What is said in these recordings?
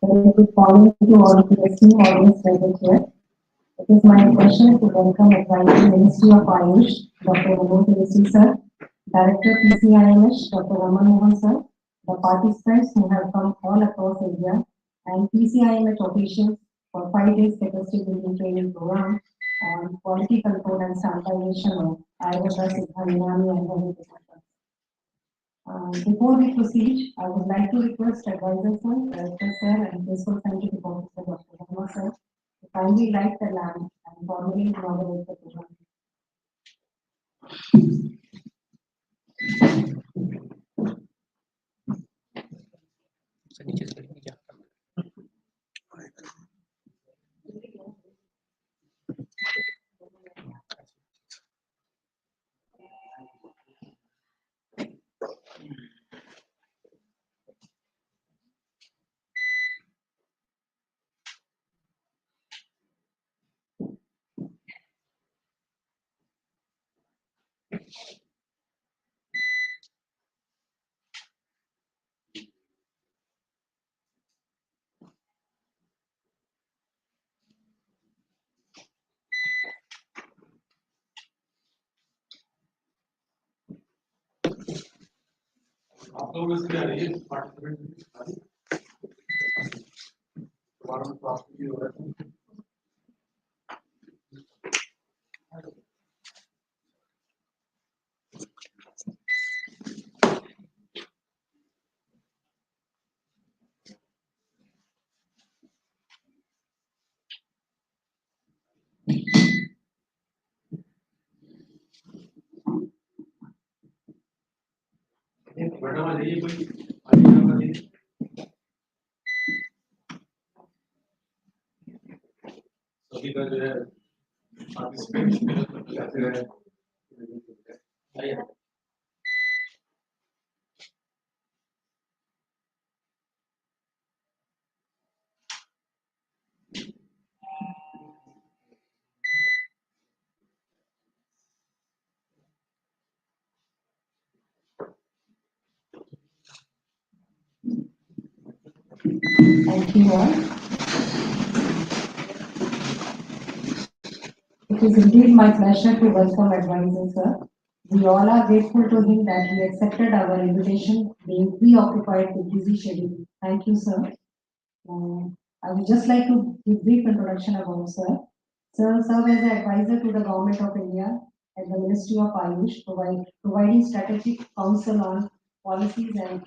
Very good morning to all of the esteemed audience present here. It is my pleasure to welcome Advisory Ministry of Ayush, Dr. Ramon Tulsi sir, Director PCIMS, Dr. Raman Mohan sir, the participants who have come all across India, and PCIMS officials for 5 days capacity building training program on quality control and standardization of Ayurveda, Siddha, Unani and Homeopathy. Before we proceed, I would like to request Advisor Sir, Director Sir, and Principal Scientific Officer Dr. Verma Sir to kindly light the lamp and formally inaugurate the program. आप लोग इसमें आ रही है participant दोबारा प्राप्त की हो रहा है मैडम आ जाइए कोई आ जाइए सभी का जो है पार्टिसिपेंट करते रहे आइए Thank you all. It is indeed my pleasure to welcome Advisor Sir. We all are grateful to him that he accepted our invitation, being preoccupied with busy schedule. Thank you, sir. I would just like to give brief introduction about Sir. Sir served as an advisor to the Government of India at the Ministry of Ayush, providing strategic counsel on policies and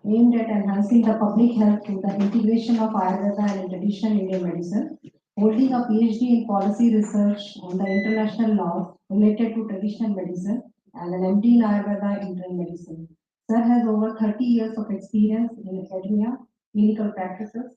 aimed at enhancing the public health through the integration of Ayurveda and traditional Indian medicine, holding a PhD in policy research on the international laws related to traditional medicine and an MD in Ayurveda Indian medicine. Sir has over 30 years of experience in academia, clinical practices,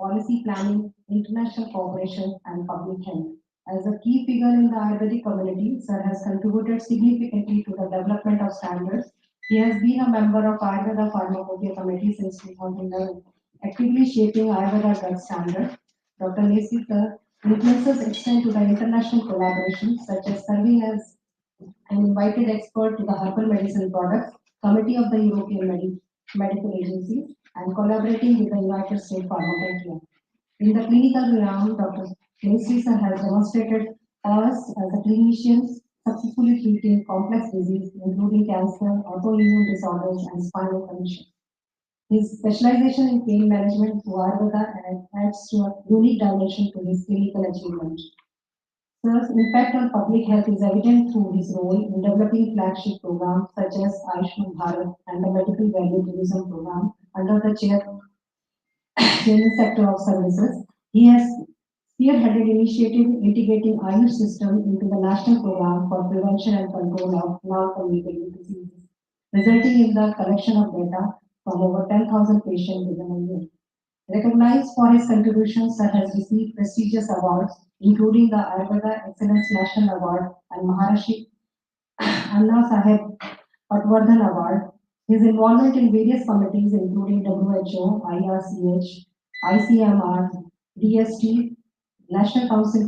policy planning, international cooperation, and public health. As a key figure in the Ayurvedic community, Sir has contributed significantly to the development of standards. He has been a member of Ayurveda Pharmacopoeia Committee since 2011, actively shaping Ayurveda drug standard. Dr. Lacey Sir influences extend to the international collaboration, such as serving as an invited expert to the herbal medicine products committee of the European Medical Agency and collaborating with the United States Pharmacopoeia. In the clinical realm, Dr. Lacey Sir has demonstrated us as a clinician successfully treating complex disease, including cancer, autoimmune disorders, and spinal conditions. His specialization in pain management through Ayurveda adds to a unique dimension to his clinical achievement. Sir's impact on public health is evident through his role in developing flagship programs such as Ayushman Bharat and the Medical Value Tourism Program under the chairman sector of services. He has spearheaded initiative integrating Ayush system into the national program for prevention and control of non-communicable diseases, resulting in the collection of data from over 10,000 patients within a year. Recognized for his contributions, Sir has received prestigious awards, including the Ayurveda Excellence National Award and Maharishi Anna Sahib Patwardhan Award. His involvement in various committees, including WHO, IRCH, ICMR, DST, National Council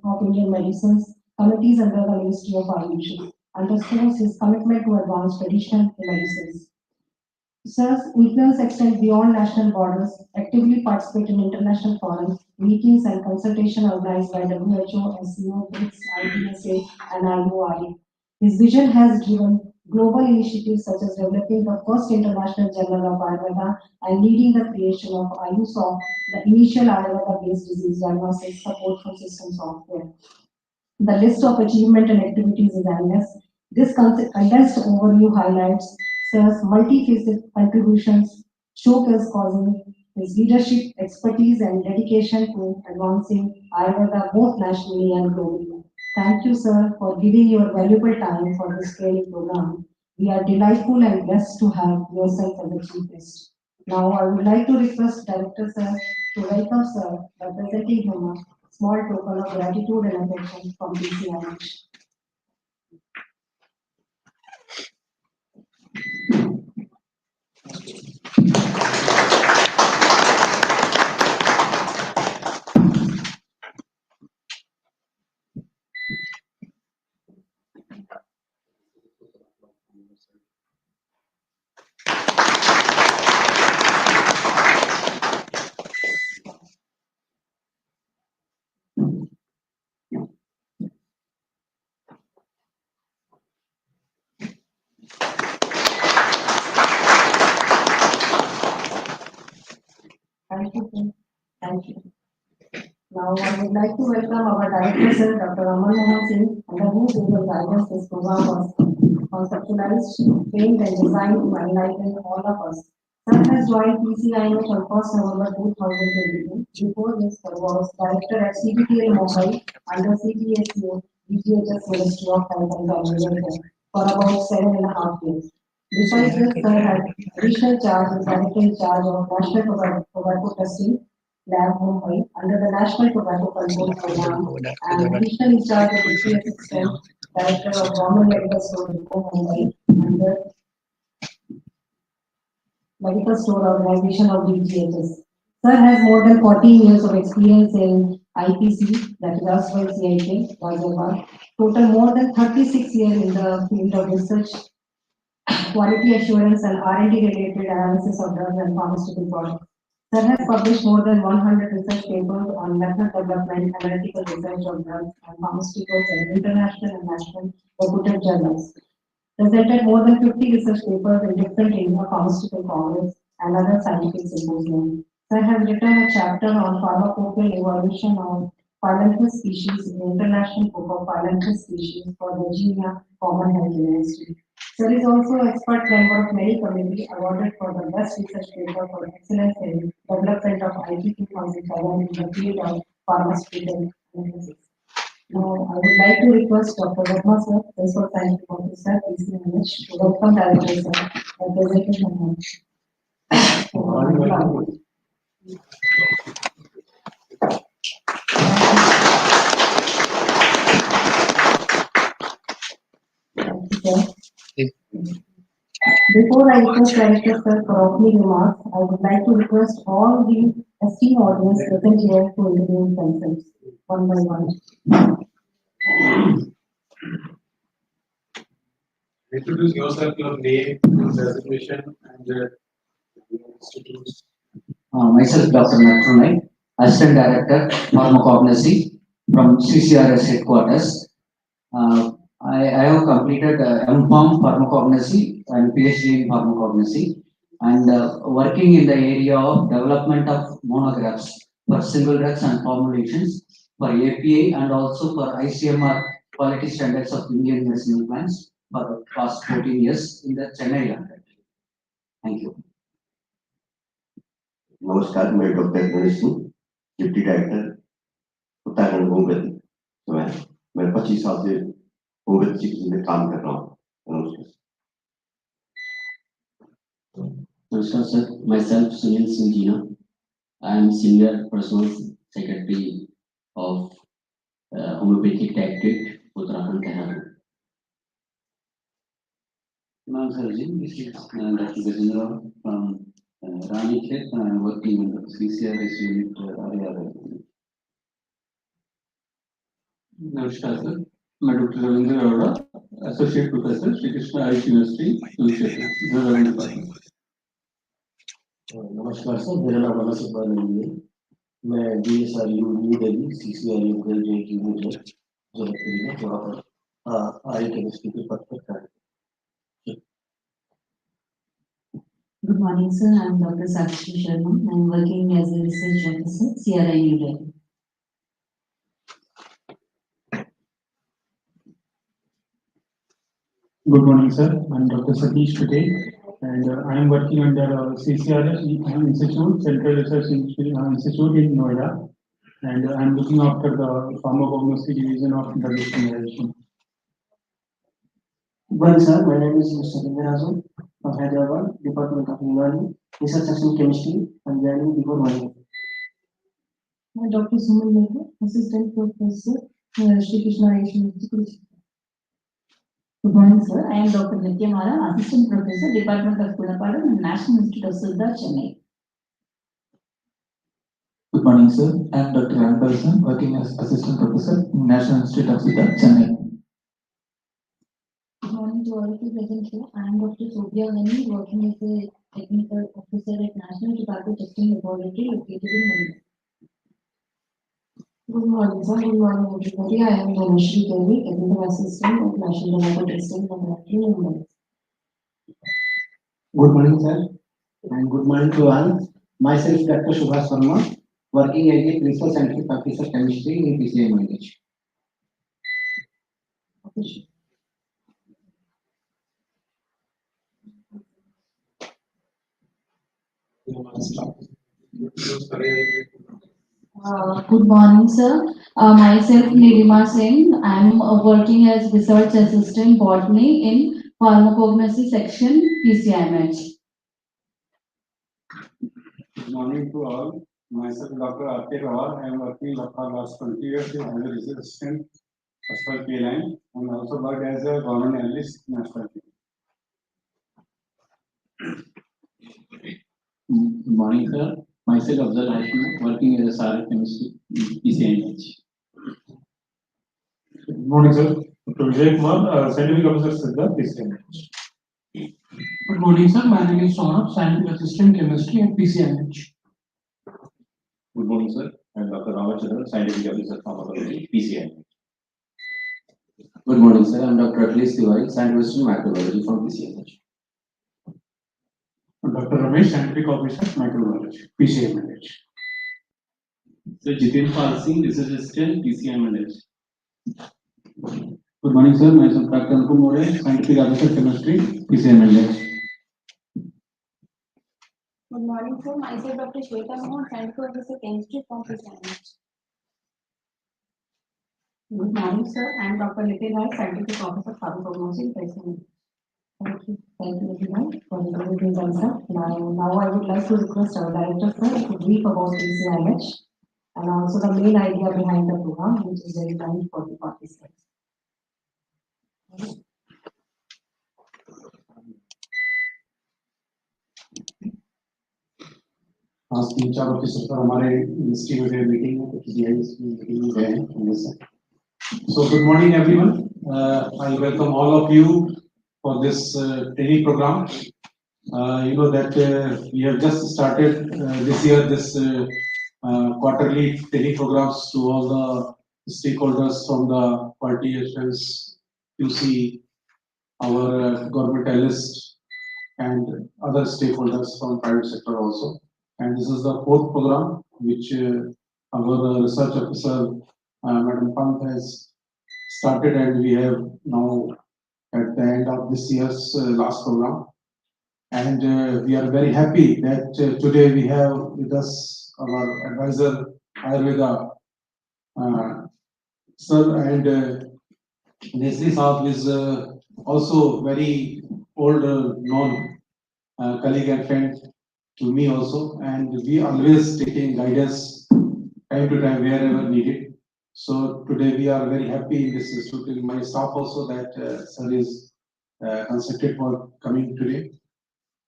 of Indian Medicines, committees under the Ministry of Ayush, underscores his commitment to advance traditional medicines. Sir's influence extends beyond national borders, actively participate in international forums, meetings and consultation organized by WHO, SCO, BRICS, IBSA, and IORA. His vision has driven global initiatives such as developing the first international journal of Ayurveda and leading the creation of IUSOF, the initial Ayurveda-based disease diagnosis support for system software. The list of achievement and activities is endless. This condensed overview highlights Sir's multifaceted contributions, showcase causing his leadership, expertise, and dedication to advancing Ayurveda both nationally and globally. Thank you, sir, for giving your valuable time for this training program. We are delightful and blessed to have yourself as the chief guest. Now, I would like to request Director Sir to welcome Sir by presenting him a small token of gratitude and affection from PCI. Thank you, sir. Thank you. Now, I would like to welcome our Director, Sir, Dr. Aman Mohan Singh, under whose able guidance this program was conceptualized, framed, and designed to enlighten all of us. Sir has joined PCIMH on 1st November 2022. Before this, Sir was Director at CBTL Mumbai under CPSCO, DGHS Ministry of Health and Family Welfare for about 7.5 years. Besides this, Sir had additional charge as Director in charge of National Tobacco Testing Lab Mumbai under the National Tobacco Control Program and additional in charge of Deputy Assistant Director of Government Medical Store Depot Mumbai under Medical Store Organization of DGHS. Sir has more than 14 years of experience in IPC, that is erstwhile CIK, Ghaziabad. Total more than 36 years in the field of research, quality assurance and R&D related analysis of drugs and pharmaceutical products. Sir has published more than 100 research papers on method development, analytical research of drugs and pharmaceuticals in international and national reputed journals. Presented more than 50 research papers in different India pharmaceutical congress and other scientific symposiums. Sir has written a chapter on pharmacopoeia evolution of Phyllanthus species in the International Book of Phyllanthus Species for Virginia Common Health University. Sir is also an expert member of many committee awarded for the best research paper for excellence in development of IT 2007 in the field of pharmaceutical analysis. Now, I would like to request Dr. Verma sir, Principal Scientific Officer, PCMH, to welcome Director sir, representation. Before I request Director sir for opening remarks, I would like to request all the esteemed audience present here to introduce themselves one by one. Introduce yourself, your name, your designation, and your institutes. Myself, Dr. Natranai, Assistant Director, Pharmacognosy from CCRS headquarters. I have completed M.Pharm Pharmacognosy and PhD in Pharmacognosy and working in the area of development of monographs for single drugs and formulations for API and also for ICMR quality standards of Indian medicinal plants for the past 14 years in the Chennai lab. Thank you. नमस्कार, मैं doctor Ganesh Singh, deputy director Uttarakhand homeopathy. तो मैं 25 साल से homeopathy चिकित्सा में काम कर रहा हूँ। Namaskar sir, myself Sunil Singh Jina. I am Senior Personal Secretary of Homeopathic Tactic, Uttarakhand, Tehran. Namaskar ji, this is Dr. Gajendra from Ranikhet and I am working in the CCRS unit area. Namaskar sir, मैं doctor Ravindra Arora, associate professor Shri Krishna Ayush university, Kurukshetra, नमस्कार sir, मेरा नाम अनस इकबाल है। मैं DSRU new Delhi CCRU graduate unit Jabalpur में वहाँ पर RA chemistry के पद पर कार्य। Good morning, sir. I'm Dr. Sakshi Sharma. I'm working as a research officer, CRI New Delhi. Good morning, sir. I'm Dr. Satish Patel, and I am working under CCRS Institute, Central Research Institute in Noida, and I am looking after the pharmacognosy division of drug standardization. Good morning, sir. My name is Mr. Raju from Hyderabad, Department of Immunology, Research Section Chemistry. I'm joining before 1 year. I'm Dr. Suman Mehta, Assistant Professor, Shri Krishna Asian Institute. Good morning, sir. I am Dr. Nitya Mara, Assistant Professor, Department of Kunapalam and National Institute of Siddha, Chennai. Good morning, sir. I am Dr. Anparsan, working as Assistant Professor in National Institute of Siddha, Chennai. Good morning to all of you present here. I am Dr. Sophia Gani, working as a Technical Officer at National Tobacco Testing Laboratory located in Mumbai. Good morning, sir. Good morning, everybody. I am Dhanashri Kelly, Technical Assistant at National Tobacco Testing Laboratory, Mumbai. Good morning, sir, and good morning to all. Myself, Dr. Subhash Sharma, working as a Research Scientific Officer Chemistry in PCI Management. Good morning, sir. Myself, Nirima Singh. I am working as Research Assistant Botany in Pharmacognosy Section, PCIMH. Good morning to all. Myself, Dr. R.K. Rawal. I am working for last 20 years as a research assistant as per K-line, and also worked as a government analyst in National. Good morning, sir. Myself, Abdul Hashim, working as a SAR chemistry in PCMH. Good morning, sir. Dr. Vijay Kumar, Scientific Officer, Siddha, PCMH. Good morning, sir. My name is Saurabh, Scientific Assistant Chemistry at PCMH. Good morning, sir. I'm Dr. Ramachandran, Scientific Officer Pharmacology, PCMH. Good morning, sir. I'm Dr. Akhilesh Tiwari, Scientist in Microbiology from PCMH. Dr. Ramesh, Scientific Officer, Microbiology, PCMH. So, Jitin Pal Singh, Research Assistant, PCMH. Good morning, sir. Myself, Dr. Anupam More, Scientific Officer, Chemistry, PCMH. Good morning, sir. Myself, Dr. Shweta Mohan, Scientific Officer, Chemistry from PCMH. Good morning, sir. I am Dr. Nitin Rai, Scientific Officer, Pharmacognosy, PCMH. Thank you. Thank you, everyone, for the presentation answer. Now I would like to request our director, sir, to brief about PCIH and also the main idea behind the program, which is very kind for the participants. आज 3-4 officer पर हमारे ministry में meeting है, तो meeting में गए हैं। So good morning, everyone. I welcome all of you for this training program. You know that we have just started this year this quarterly training programs to all the stakeholders from the quality assurance, QC, our government analysts, and other stakeholders from private sector also. And this is the fourth program which our research officer, Madam Pant, has started, and we have now at the end of this year's last program. And we are very happy that today we have with us our advisor Ayurveda sir, and Nesri Saab is also very old known colleague and friend to me also, and we always taking guidance time to time wherever needed. So today we are very happy in this institute, in my staff also, that sir is consented for coming today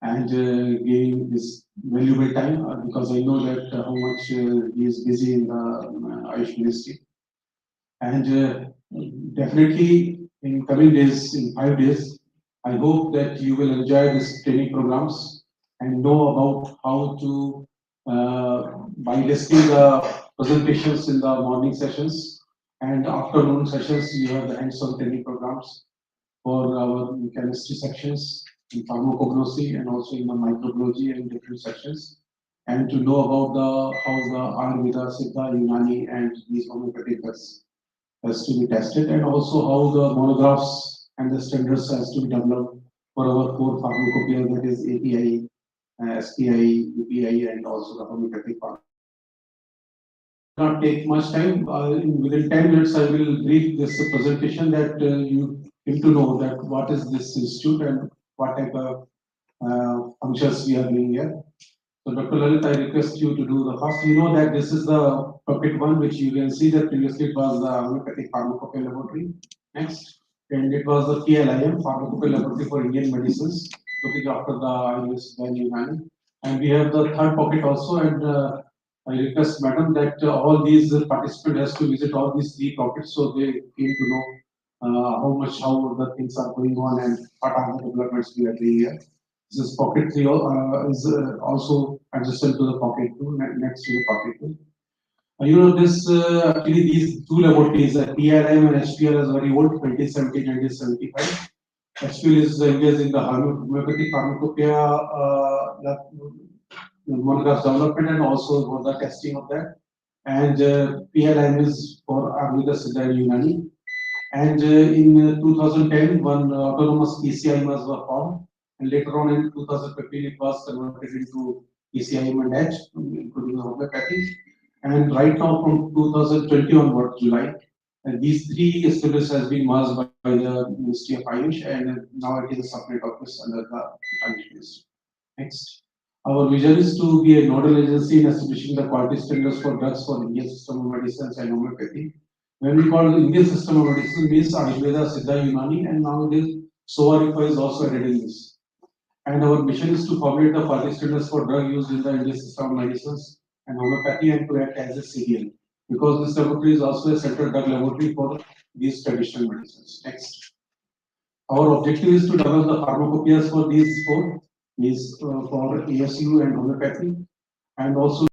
and giving this valuable time, because I know that how much he is busy in the Ayush Ministry. And definitely in coming days, in 5 days, I hope that you will enjoy this training programs and know about how to, by listening the presentations in the morning sessions and afternoon sessions, you have the hands-on training programs for our chemistry sections, in pharmacognosy, and also in the microbiology and different sections, and to know about how the Ayurveda, Siddha, Unani, and these homeopathic has to be tested, and also how the monographs and the standards has to be developed for our core pharmacopoeia, that is API, SPI, UPI, and also the homeopathic part. Not take much time. Within 10 minutes, I will brief this presentation that you need to know that what is this institute and what type of functions we are doing here. So Dr. Lalit, I request you to do the first. You know that this is the puppet one, which you can see that previously it was the homeopathic pharmacopoeia laboratory. Next, and it was the PLIM, pharmacopoeia laboratory for Indian medicines, looking after the IUS and Unani. And we have the third pocket also, and I request madam that all these participants has to visit all these three pockets so they came to know how the things are going on and what are the developments we are doing here. This pocket 3 is also adjacent to the pocket 2, next to the pocket 2. You know, actually these two laboratories, PRM and HPR, is very old, 2017 and 1975. HPL is engaged in the homeopathic pharmacopoeia monographs development and also for the testing of that. And PLM is for Ayurveda, Siddha, and Unani. And in 2010, one autonomous PCI was formed, and later on in 2015, it was converted into PCIM and H, including homeopathy. And right now, from 2020 onward, July, and these three institutes has been merged by the Ministry of Ayush, and now it is a separate office under the Ayush Ministry. Next. Our vision is to be a nodal agency in establishing the quality standards for drugs for Indian system of medicines and homeopathy. When we call the Indian system of medicine means Ayurveda, Siddha, Unani, and nowadays Sovaripa is also added in this. And our mission is to formulate the quality standards for drug used in the Indian system of medicines and homeopathy and to act as a CDL. Because this laboratory is also a central drug laboratory for these traditional medicines. Next. Our objective is to develop the pharmacopoeias for these four, is for ASU and homeopathy, and also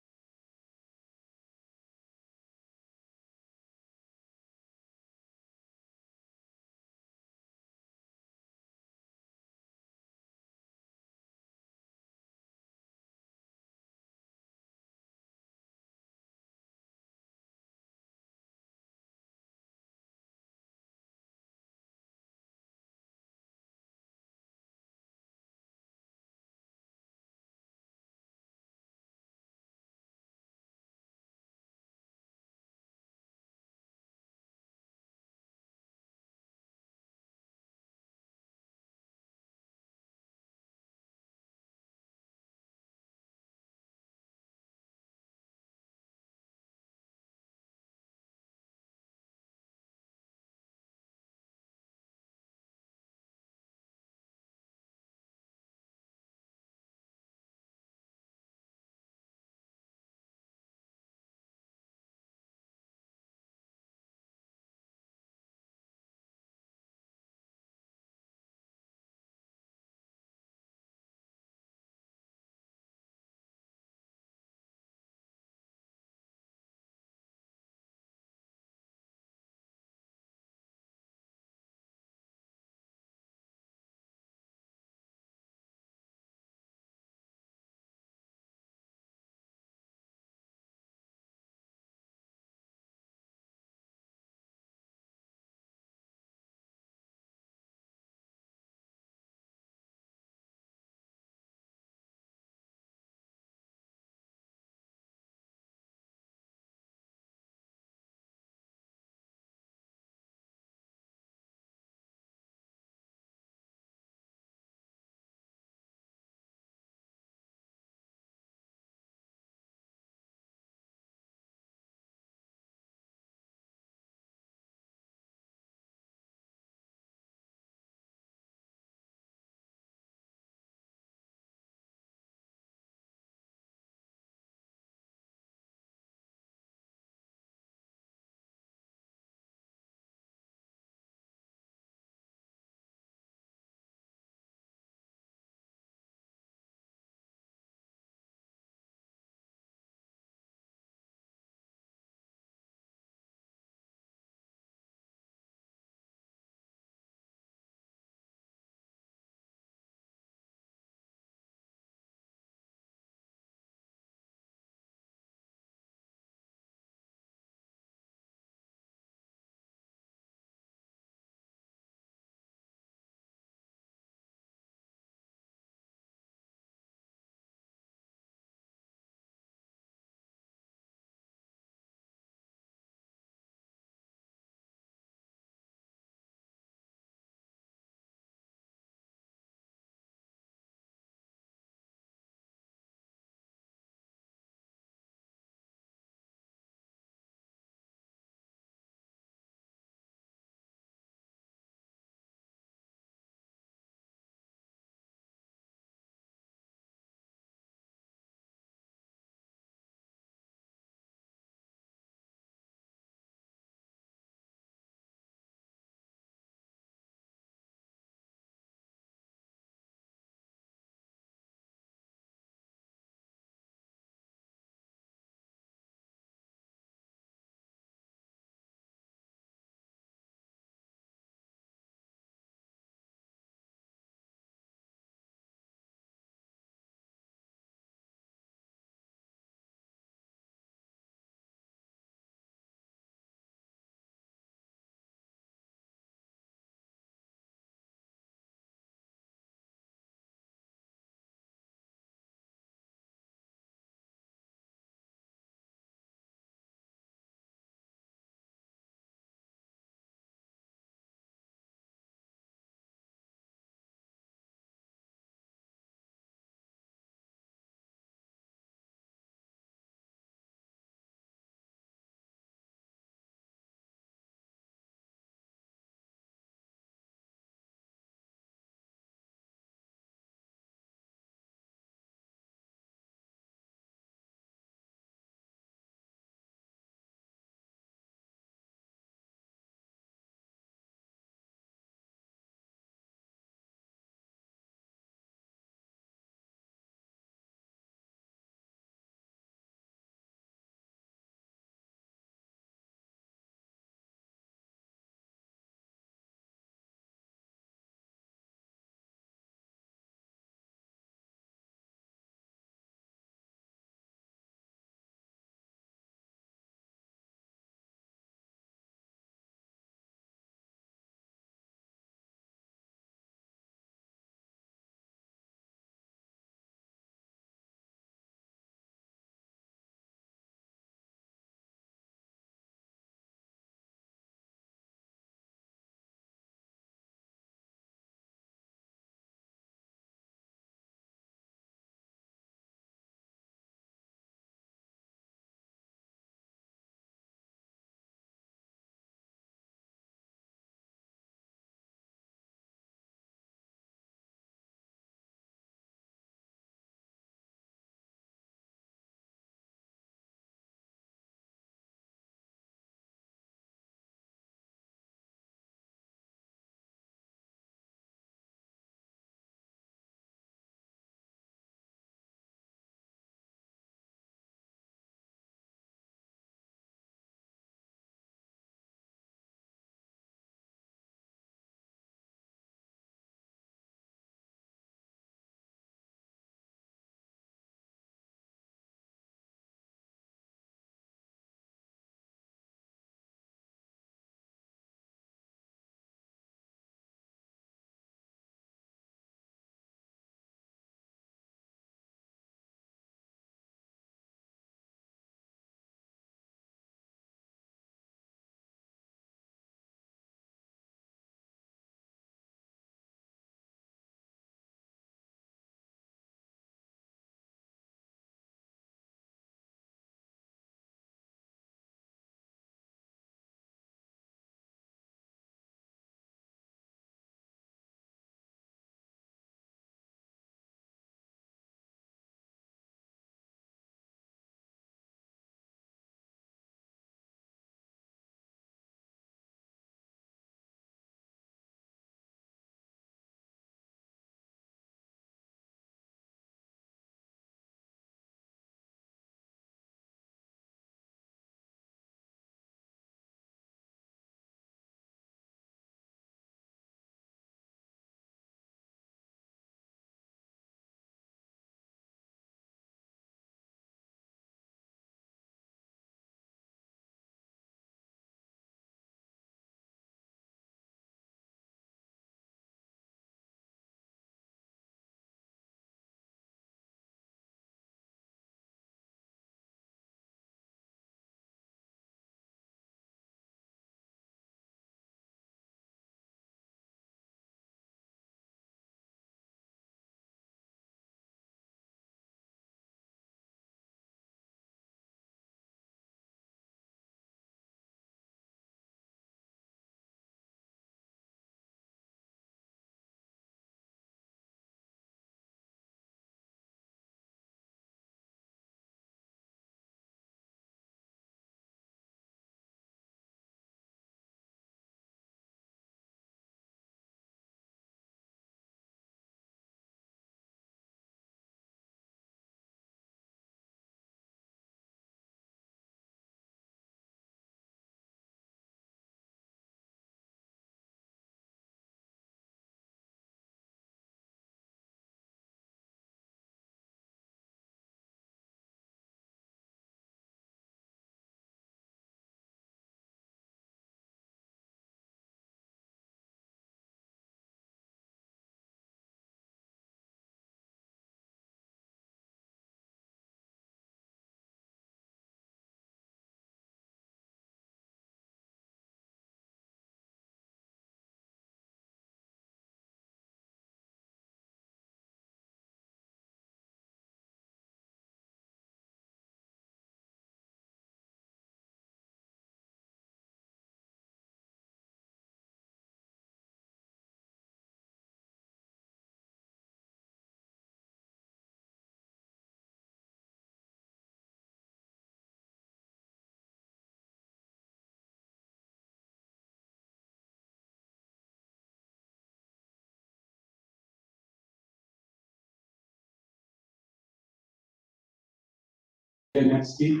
next speak,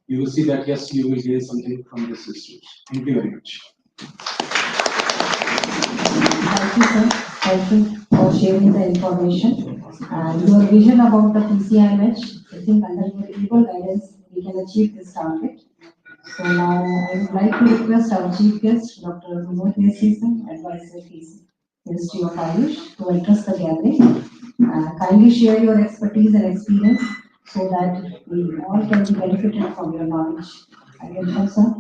you will see that yes, you will gain something from this institute. Thank you very much. Thank you, sir. Thank you for sharing the information and your vision about the PCI match. I think under your able guidance, we can achieve this target. So now I would like to request our chief guest, Dr. Vinod Nesison, Advisor PC, Ministry of Ayush, to address the gathering. Kindly share your expertise and experience so that we all can be benefited from your knowledge. I welcome, sir.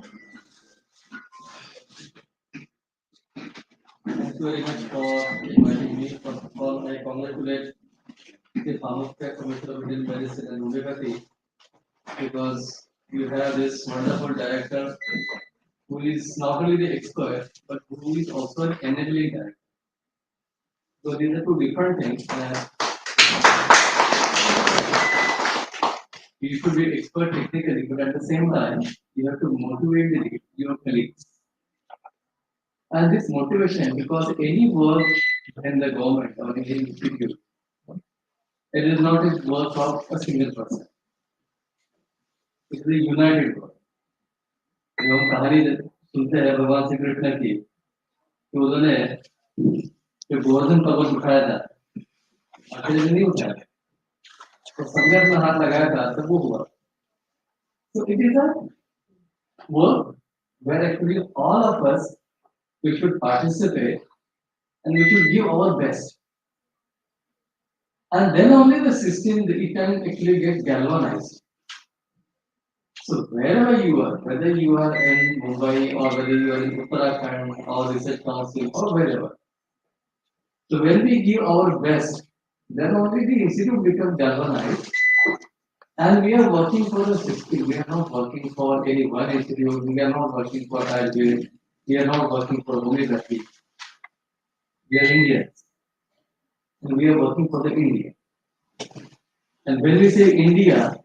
Thank you very much for inviting me. First of all, I congratulate the Pharmacare Committee of Indian Medicine and Homeopathy because you have this wonderful director who is not only the expert but who is also an enabling director. So these are two different things. And you should be expert technically, but at the same time, you have to motivate your colleagues. And this motivation, because any work in the government or in the institute, it is not a work of a single person. It is a united work. जो हम कहानी सुनते हैं भगवान श्री कृष्ण की कि उन्होंने जो गोवर्धन पर्वत उठाया था अकेले में नहीं उठाया तो सबने अपना हाथ लगाया था तब वो हुआ So it is a work where actually all of us we should participate and we should give our best. And then only the system it can actually get galvanized. So wherever you are, whether you are in Mumbai or whether you are in Uttarakhand or Research Council or wherever, so when we give our best, then only the institute becomes galvanized. And we are working for a system. We are not working for any one institute. We are not working for Ayurveda. We are not working for homeopathy. We are Indians. And we are working for the India. And when we say India,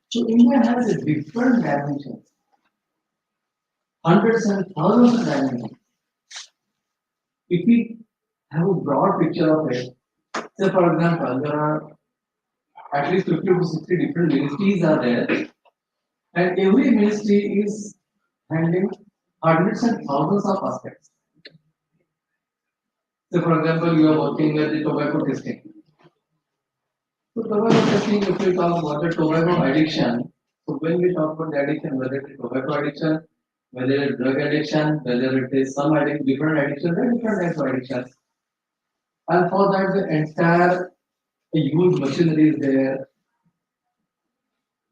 so India has a different dimension. Hundreds and thousands of dimensions. If we have a broad picture of it, say for example, there are at least 50 to 60 different ministries are there, and every ministry is handling hundreds and thousands of aspects. Say for example, you are working with the tobacco testing. So tobacco testing, if we talk about the tobacco addiction, so when we talk about the addiction, whether it is tobacco addiction, whether it is drug addiction, whether it is some addiction, different addiction, there are different types of addictions. And for that, the entire huge machinery is there.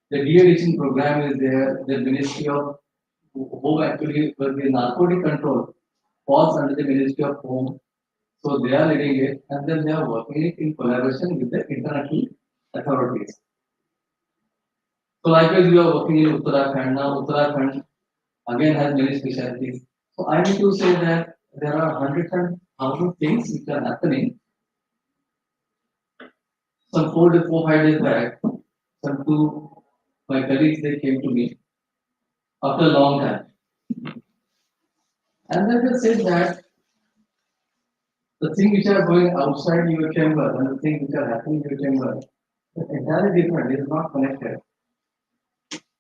The de-addiction program is there. The Ministry of Home actually, the narcotic control falls under the Ministry of Home. So they are leading it and then they are working it in collaboration with the international authorities. So likewise, we are working in Uttarakhand. Now Uttarakhand again has many specialties. So I need to say that there are hundreds and thousands things which are happening. Some 5 days back, some two my colleagues they came to me after a long time. And then they said that the things which are going outside your chamber and the things which are happening in your chamber are entirely different, it is not connected.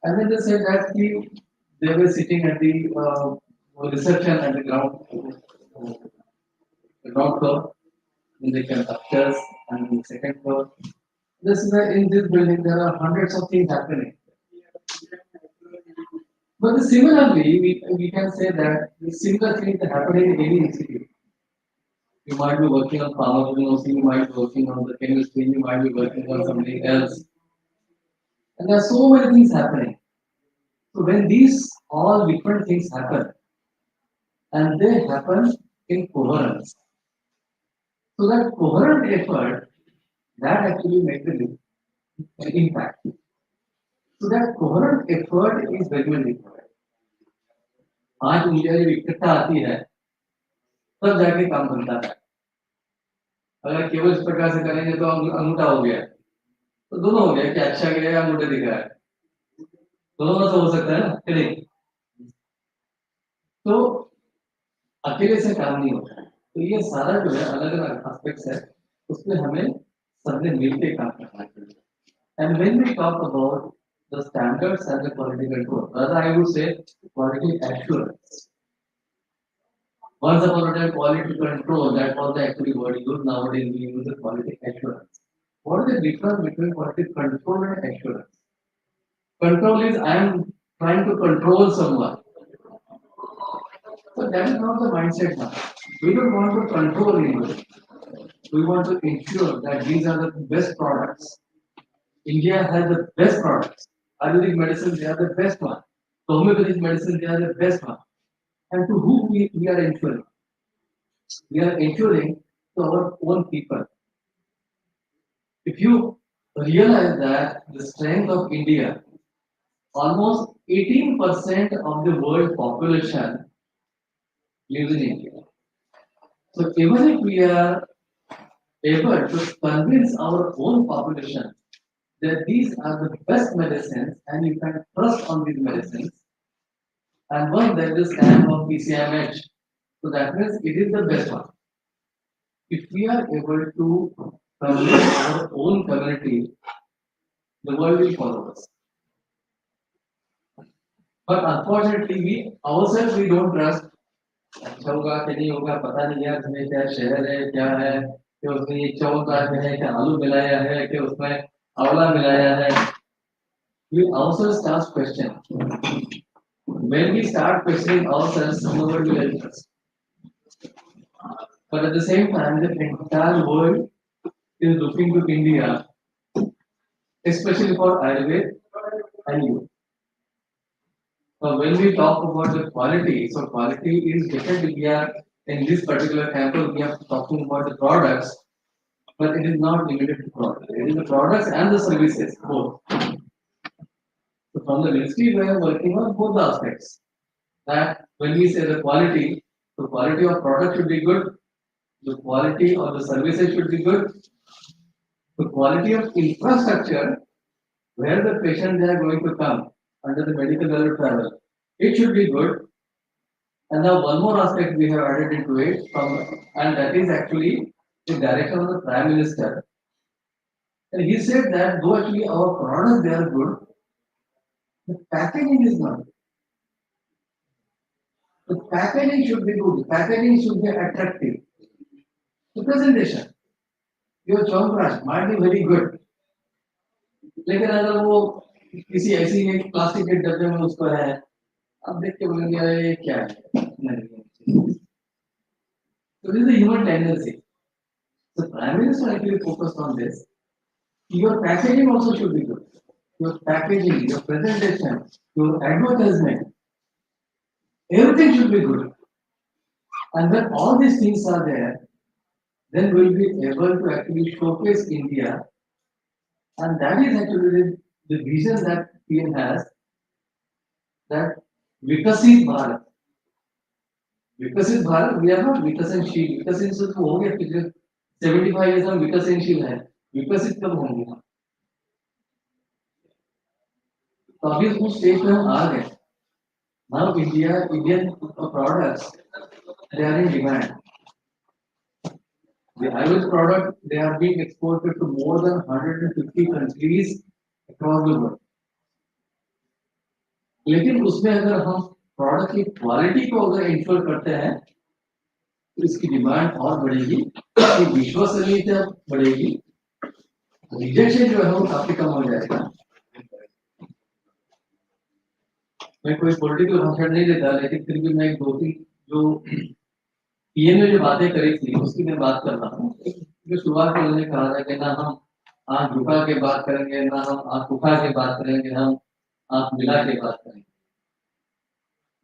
And then they said that they were sitting at the reception at the ground floor, in the upstairs and the second floor. This is in this building there are hundreds of things happening. But similarly, we can say that the similar things are happening in any institute. You might be working on pharmacology, you might be working on the chemistry, you might be working on something else. And there are so many things happening. So when these all different things happen, and they happen in coherence. So that coherent effort, that actually makes an impact. So that coherent effort is very much important. आज ऊर्जा जब इकट्ठा आती है तब जाके काम बनता है अगर केवल इस प्रकार से करेंगे तो अंगूठा हो गया तो दोनों हो गया कि अच्छा गया या अंगूठा दिख रहा है दोनों में तो हो सकता है ना कि नहीं तो अकेले से काम नहीं होता है तो ये सारा जो है अलग अलग एस्पेक्ट्स है उसमें हमें सबने मिलकर काम करना चाहिए and when we talk about the standards and the quality control. Rather, I would say quality assurance. Once upon a time, quality control, that was the actually word used. Nowadays, we use the quality assurance. What is the difference between quality control and assurance? Control is I am trying to control someone. So that is not the mindset now. We don't want to control anybody. We want to ensure that these are the best products. India has the best products. Ayurvedic medicine, they are the best one. Homeopathic medicine, they are the best one. And to whom we are ensuring? We are ensuring to our own people. If you realize that the strength of India, almost 18% of the world population lives in India. So even if we are able to convince our own population that these are the best medicines and you can trust on these medicines, and one there is stamp of PCMH, so that means it is the best one. If we are able to convince our own community, the world will follow us. But unfortunately, we ourselves we don't trust. अच्छा होगा कि नहीं होगा पता नहीं यार इसमें क्या शहर है क्या है कि उसमें ये चावल का है कि आलू मिलाया है कि उसमें आंवला मिलाया है. We ourselves start questioning. When we start questioning ourselves, nobody will help us. But at the same time, the entire world is looking to India, especially for Ayurveda and you. So when we talk about the quality, so quality is different. We are in this particular campus, we are talking about the products, but it is not limited to products. It is the products and the services both. So from the ministry, we are working on both the aspects. That when we say the quality of product should be good, the quality of the services should be good, the quality of infrastructure where the patients are going to come under the medical level travel, it should be good. And now one more aspect we have added into it, and that is actually the direction of the Prime Minister. And he said that though actually our products they are good, the packaging is not. The packaging should be good. The packaging should be attractive. The presentation, your chonprash might be very good. लेकिन अगर वो किसी ऐसी एक plastic के डब्बे में उसको है, अब देख के बोलेंगे अरे ये क्या है? नहीं. So this is a human tendency. The Prime Minister actually focused on this. Your packaging also should be good. Your packaging, your presentation, your advertisement, everything should be good. And when all these things are there, then we'll be able to actually showcase India. And that is actually the vision that PM has, that Vikasit Bharat. Vikasit Bharat, we are not Vikasanshil. Vikasanshil तो हो गया पिछले 75 years हम विकसनशील है. विकसित कब होंगे हम? तो अभी उस स्टेज पे हम आ गए. Now Indian products, they are in demand. The Ayurvedic product, they are being exported to more than 150 countries across the world. लेकिन उसमें अगर हम प्रोडक्ट की क्वालिटी को अगर इंश्योर करते हैं तो इसकी डिमांड और बढ़ेगी, इसकी विश्वसनीयता बढ़ेगी, रिजेक्शन जो है वो काफी कम हो जाएगा. मैं कोई पॉलिटिकल भाषण नहीं देता, लेकिन फिर भी मैं एक दो तीन जो पीएम ने जो बातें करी थी उसकी मैं बात कर रहा हूँ. जो शुरुआत में उन्होंने कहा था कि ना हम आंख झुका के बात करेंगे, ना हम आंख उठा के बात करेंगे, हम आंख मिला के बात करेंगे.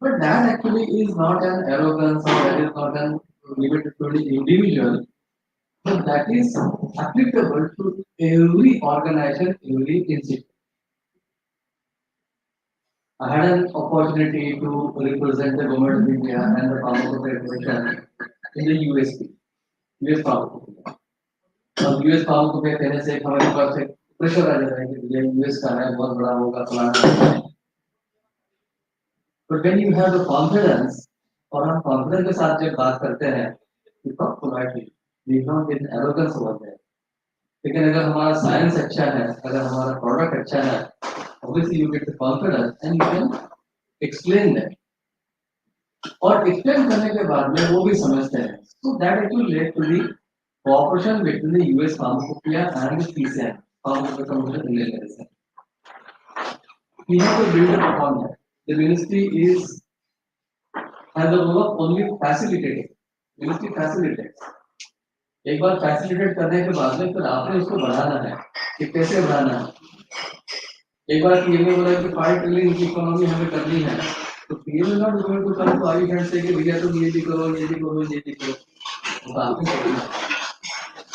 But that actually is not an arrogance or that is not an limited to the individual, but that is applicable to every organization, every institute. I had an opportunity to represent the government of India and the Pharmacopoeia in the USP, US Pharmacopoeia. अब US Pharmacopoeia कहने से हमारे पास एक pressure आ जाता है कि ये US का है, बहुत बड़ा होगा, फलाना. But when you have the confidence, और हम confidence के साथ जब बात करते हैं, we talk politely, we don't get arrogance over there. लेकिन अगर हमारा साइंस अच्छा है, अगर हमारा प्रोडक्ट अच्छा है, obviously you get the confidence and you can explain them. और explain करने के बाद में वो भी समझते हैं. So that actually led to the cooperation between the US Pharmacopoeia and the PCI, Pharmacopoeia Commission in India. We have to build upon that. The ministry has the role of only facilitating. Ministry facilitates. एक बार facilitate करने के बाद में फिर आपने उसको बढ़ाना है कि कैसे बढ़ाना है. एक बार पीएम ने बोला कि 5 ट्रिलियन की इकोनॉमी हमें करनी है, तो PM not going to come to eye hand से कि भैया तुम ये भी करो ये भी करो ये भी करो. तो आपने करना है.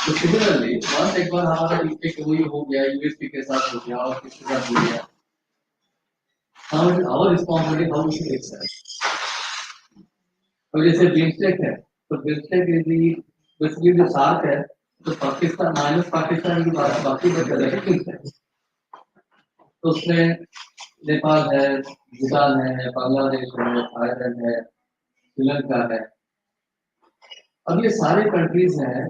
तो सिमिलरली वंस एक बार हमारा एक वही हो गया, यूएसपी के साथ हो गया और किसके साथ हो गया, now it is our responsibility how we should excel. तो जैसे बिम्स्टेक है, तो बिम्स्टेक इज दी बेसिकली जो सार्क है, तो पाकिस्तान माइनस पाकिस्तान की बात बाकी बचा है बिम्स्टेक. तो उसमें नेपाल है, भूटान है, बांग्लादेश है, थाईलैंड है, श्रीलंका है. अब ये सारे कंट्रीज हैं,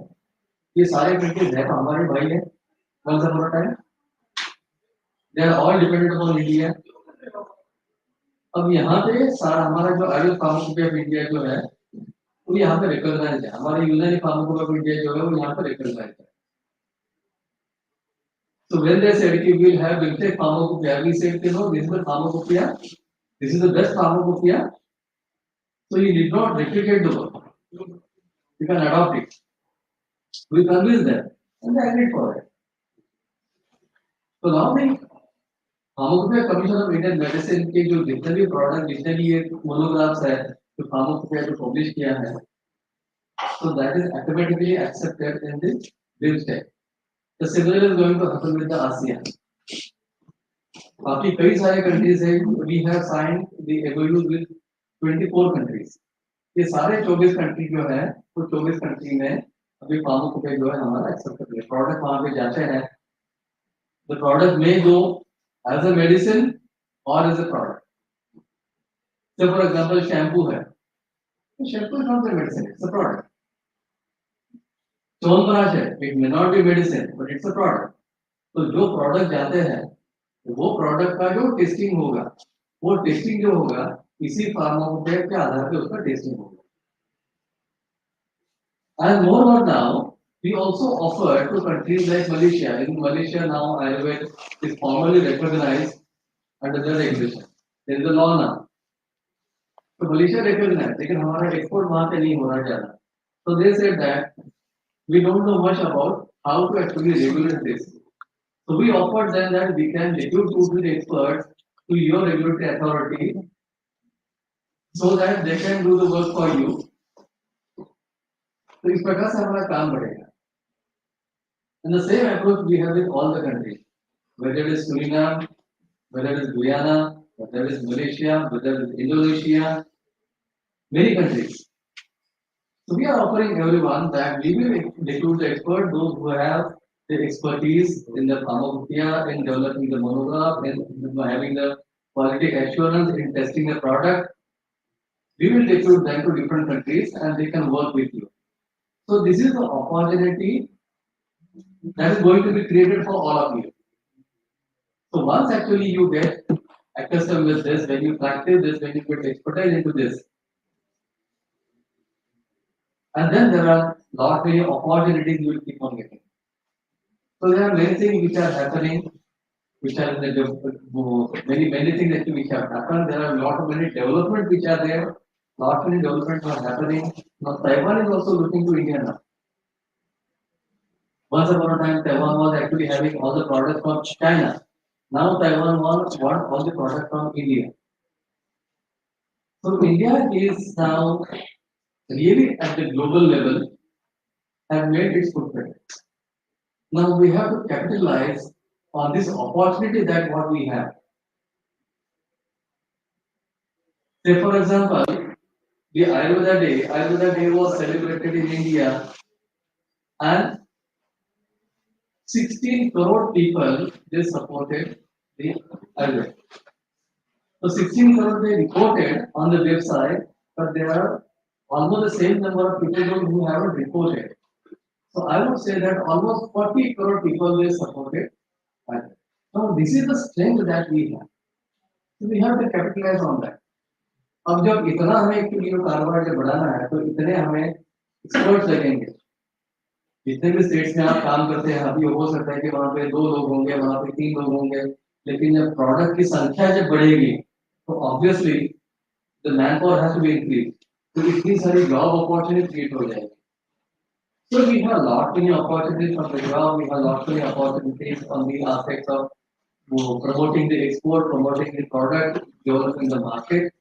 ये सारे कंट्रीज है तो हमारे भाई है. once upon a time they are all dependent upon India. अब यहाँ पे सारा हमारा जो आयुष फार्माकोपिया ऑफ इंडिया जो है वो यहाँ पे रिकॉग्नाइज है. हमारे यूनानी फार्माकोपिया ऑफ इंडिया जो है वो यहाँ पे रिकॉग्नाइज है. So when they said we will have Bimtek pharmacopoeia, we said this is the pharmacopoeia, this is the best pharmacopoeia. So you did not replicate the work. You can adopt it. We convinced them and they agreed for it. So now the Pharmacopoeia Commission of Indian Medicine के जो जितने भी product जितने भी ये monographs है जो pharmacopoeia जो पब्लिश किया है, so that is automatically accepted in this BIMSTEC. The similar is going to happen with the ASEAN. बाकी कई सारे कंट्रीज है, we have signed the MOUs with 24 countries. ये सारे 24 कंट्री जो है वो 24 कंट्री में अभी फार्माकोपिया जो है हमारा एक्सेप्ट कर लिया. प्रोडक्ट वहाँ पे जाते हैं, the product may go as a medicine or as a product. So for example, shampoo है, shampoo is not a medicine, it's a product. Chyawanprash है, it may not be medicine, but it's a product. तो जो product जाते हैं, वो product का जो testing होगा, वो testing जो होगा, इसी फार्माकोपिया के आधार पे उसका testing होगा. And moreover now, we also offer to countries like Malaysia. In Malaysia now, Ayurveda is formally recognized under the regulation. There is a law now. So Malaysia recognized, लेकिन हमारा export वहाँ पे नहीं हो रहा ज़्यादा. So they said that we don't know much about how to actually regulate this. So we offered them that we can depute 2 experts to your regulatory authority so that they can do the work for you. तो इस प्रकार से हमारा काम बढ़ेगा. And the same approach we have with all the countries, whether it is Suriname, whether it is Guyana, whether it is Malaysia, whether it is Indonesia, many countries. So we are offering everyone that we will recruit the expert, those who have the expertise in the pharmacopoeia, in developing the monograph, in having the quality assurance in testing the product. We will recruit them to different countries and they can work with you. So this is the opportunity that is going to be created for all of you. So once actually you get accustomed with this, when you practice this, when you get expertise into this, and then there are lot many opportunities you will keep on getting. So there are many things which are happening, which are in the many things actually which have happened. There are a lot of many developments which are there. Lot many developments are happening. Now Taiwan is also looking to India now. Once upon a time, Taiwan was actually having all the products from China. Now Taiwan wants all the products from India. So India is now really at the global level have made its footprint. Now we have to capitalize on this opportunity that what we have. Say for example, the Ayurveda Day was celebrated in India and 16 crore people they supported the Ayurveda. So 16 crore they reported on the website, but there are almost the same number of people who haven't reported. So I would say that almost 40 crore people they supported Ayurveda. So this is the strength that we have. So we have to capitalize on that. अब जब इतना हमें actually कारोबार जब बढ़ाना है तो इतने हमें एक्सपर्ट्स लगेंगे जितने भी स्टेट्स में आप काम करते हैं अभी हो सकता है कि वहाँ पे 2 लोग होंगे वहाँ पे 3 लोग होंगे लेकिन जब प्रोडक्ट की संख्या जब बढ़ेगी तो obviously the man power has to be increase तो इतनी सारी जॉब अपॉर्चुनिटी क्रिएट हो जाएगी So we have a lot many opportunities from the job, we have a lot many opportunities on the aspects of promoting the export, promoting the product, developing the market.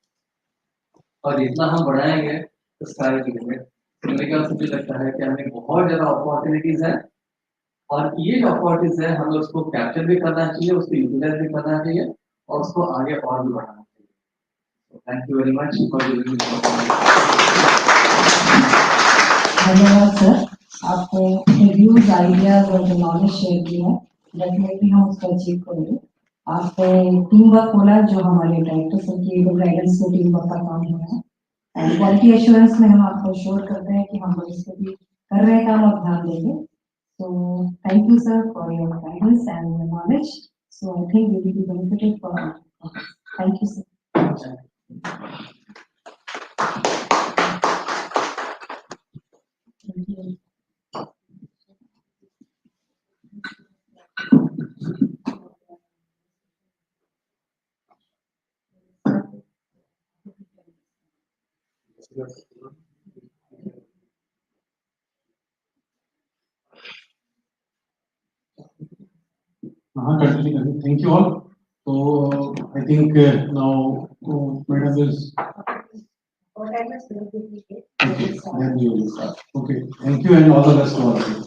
और जितना हम बढ़ाएंगे तो sky की limit मेरे ख्याल से मुझे लगता है कि हमें बहुत ज्यादा अपॉर्चुनिटीज है और ये जो अपॉर्चुनिटीज है हमें उसको कैप्चर भी करना चाहिए उसको यूटिलाइज भी करना चाहिए और उसको आगे और भी बढ़ाना चाहिए thank you very much for giving me the धन्यवाद सर, आपने व्यूज आइडियाज और जो नॉलेज शेयर किया है डेफिनेटली हम उसको अचीव करेंगे। आपने टीम वर्क बोला जो हमारे डायरेक्टर सर की गाइडेंस में टीम वर्क का काम हो रहा है एंड क्वालिटी एश्योरेंस में हम आपको श्योर करते हैं कि हम इस पे भी कर रहे हैं काम और ध्यान देंगे। So thank you sir for your guidance and your knowledge. So I think we will be benefited for all. Thank you sir. Thank you. Continue. Thank you all. So I think now Madam is. Okay, then we will start. Okay, thank you and all the best to all of you.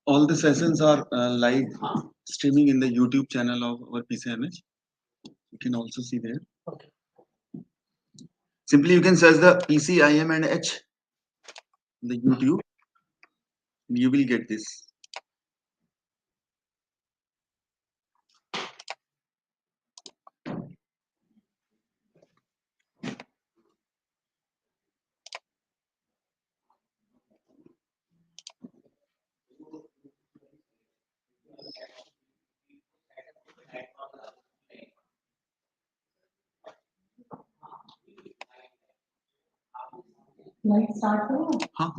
all the sessions are live streaming in the YouTube channel of our PCMH. You can also see there. Okay. Simply you can search the PCIM and H in the YouTube. You will get this. Let's start. Huh?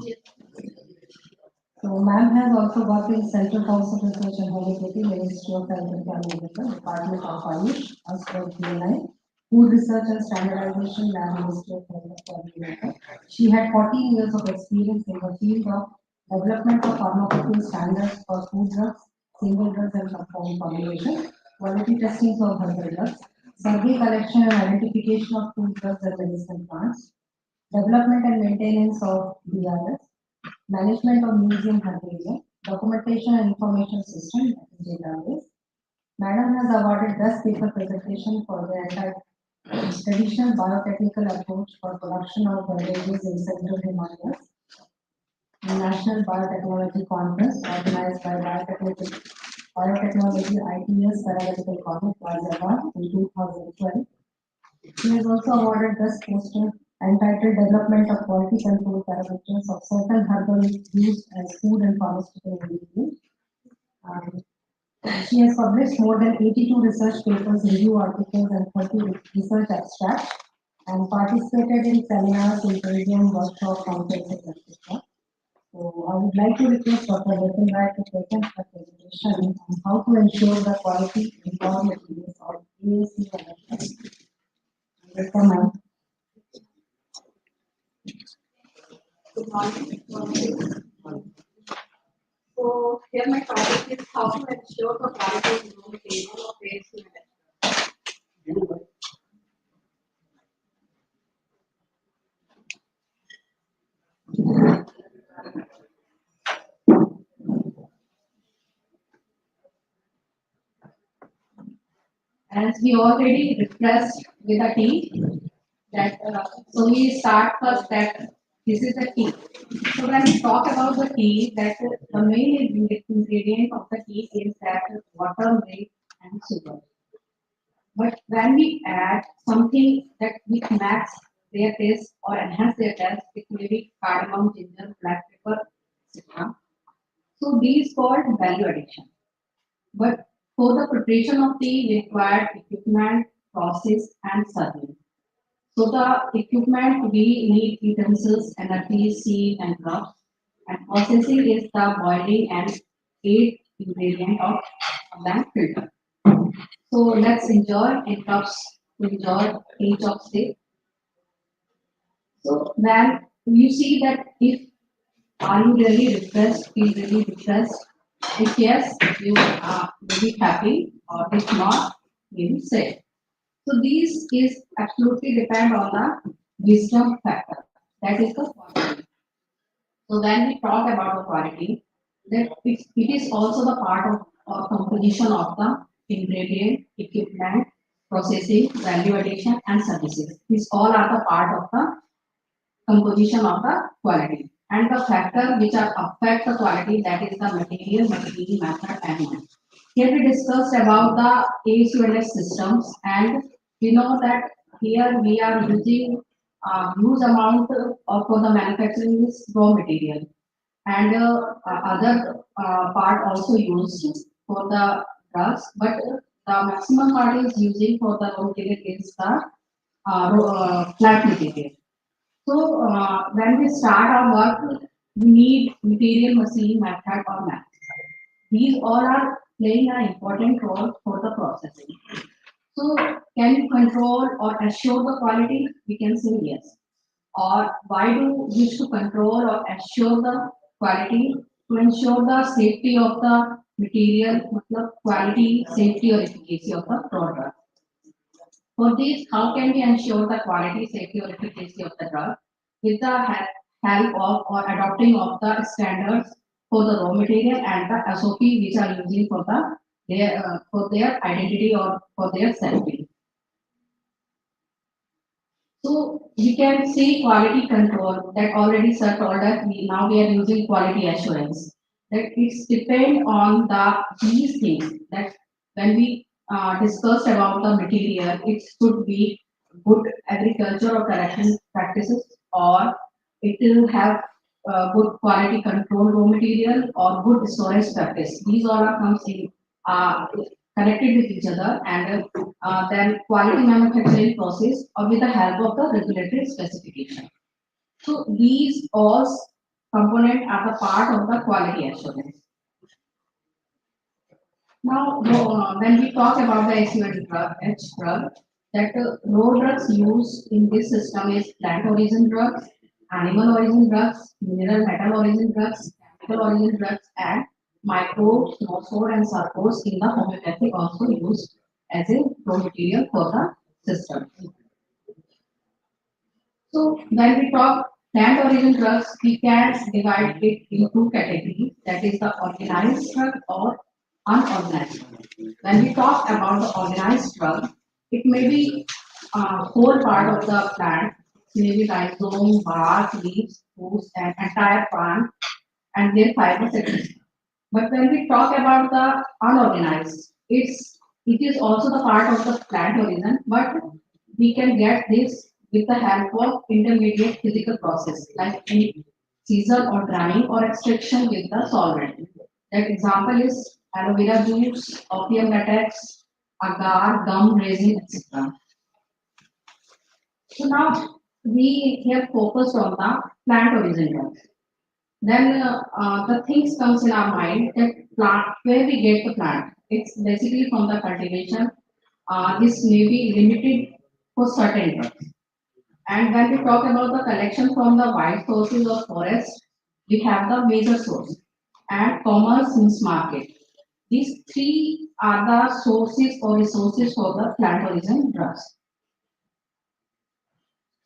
So ma'am has also worked in Central Council of Research and Homeopathy, Ministry of Health and Family Welfare, Department of Finance, as per PNI, Food Research and Standardization, Lab Ministry of Health and Family Welfare. She had 14 years of experience in the field of development of pharmaceutical standards for food drugs, single drugs and compound formulation, quality testing of herbal drugs, survey collection and identification of food drugs and medicinal plants, development and maintenance of DRS, management of museum herbarium, documentation and information system, database. Madam has awarded best paper presentation for the traditional biotechnical approach for production of beverages in Central Himalayas. The National Biotechnology Conference organized by Biotechnology ITS Paramedical College, Ghaziabad in 2012. She has also awarded Best Poster entitled Development of Quality Control Parameters of Certain Herbal Used as Food and Pharmaceutical Ingredients. She has published more than 82 research papers, review articles, and 30 research abstracts, and participated in seminars, symposium, workshops, conferences, etc. So I would like to request Dr. Wettenberg to present her presentation on how to ensure the quality in raw materials of AAC and welcome, ma'am. Good morning. So here my topic is how to ensure the quality of raw material of waste management. As we already discussed with the tea, that so we start first that this is the tea. So when we talk about the tea, that the main ingredient of the tea is that water, milk, and sugar. But when we add something that which match their taste or enhance their taste, it may be cardamom, ginger, black pepper, etc. So these called value addition. But for the preparation of tea, we require equipment, process, and serving. So the equipment we need utensils, energy, seed, and cups. And processing is the boiling and eight ingredient of the filter. So let's enjoy in cups, enjoy each of six. So then you see that if are you really depressed, feel really depressed? If yes, you are maybe happy, or if not, maybe sad. So these is absolutely depend on the wisdom factor. That is the quality. So when we talk about the quality, that it is also the part of composition of the ingredient, equipment, processing, value addition, and services. These all are the part of the composition of the quality. And the factor which are affect the quality, that is the material, method, and manner. Here we discussed about the ASULS systems, and we know that here we are using huge amount of for the manufacturing is raw material, and other part also used for the drugs, but the maximum part is using for the raw material is the flat material. So when we start our work, we need material, machine, method, or math. These all are playing an important role for the processing. So can you control or assure the quality? We can say yes. Or why do we wish to control or assure the quality? To ensure the safety of the material, the quality, safety, or efficacy of the product. For this, how can we ensure the quality, safety, or efficacy of the drug? With the help of or adopting of the standards for the raw material and the SOP which are using for their identity or for their selfie. So we can see quality control that already sir told us now we are using quality assurance. That it's depend on these things that when we discussed about the material, it should be good agriculture or production practices, or it will have good quality control raw material or good storage practice. These all are comes in connected with each other, and then quality manufacturing process or with the help of the regulatory specification. So these all components are the part of the quality assurance. Now, when we talk about the H drug, that raw drugs used in this system is plant origin drugs, animal origin drugs, mineral metal origin drugs, chemical origin drugs, and microbes, phosphor and sulfurs in the homeopathic also used as a raw material for the system. So when we talk plant origin drugs, we can divide it into two categories, that is the organized drug or unorganized drug. When we talk about the organized drug, it may be whole part of the plant, maybe rhizome, bark, leaves, roots, and entire plant and their fibers, etc. But when we talk about the unorganized, it is also the part of the plant origin, but we can get this with the help of intermediate physical process like in scissor or drying or extraction with the solvent. That example is aloe vera juice, opium latex, agar, gum, resin, etc. So now we have focused on the plant origin drugs. Then the things comes in our mind that plant where we get the plant. It's basically from the cultivation. This may be limited for certain drugs. And when we talk about the collection from the wild sources or forest, we have the major source and commerce means market. These three are the sources or resources for the plant origin drugs.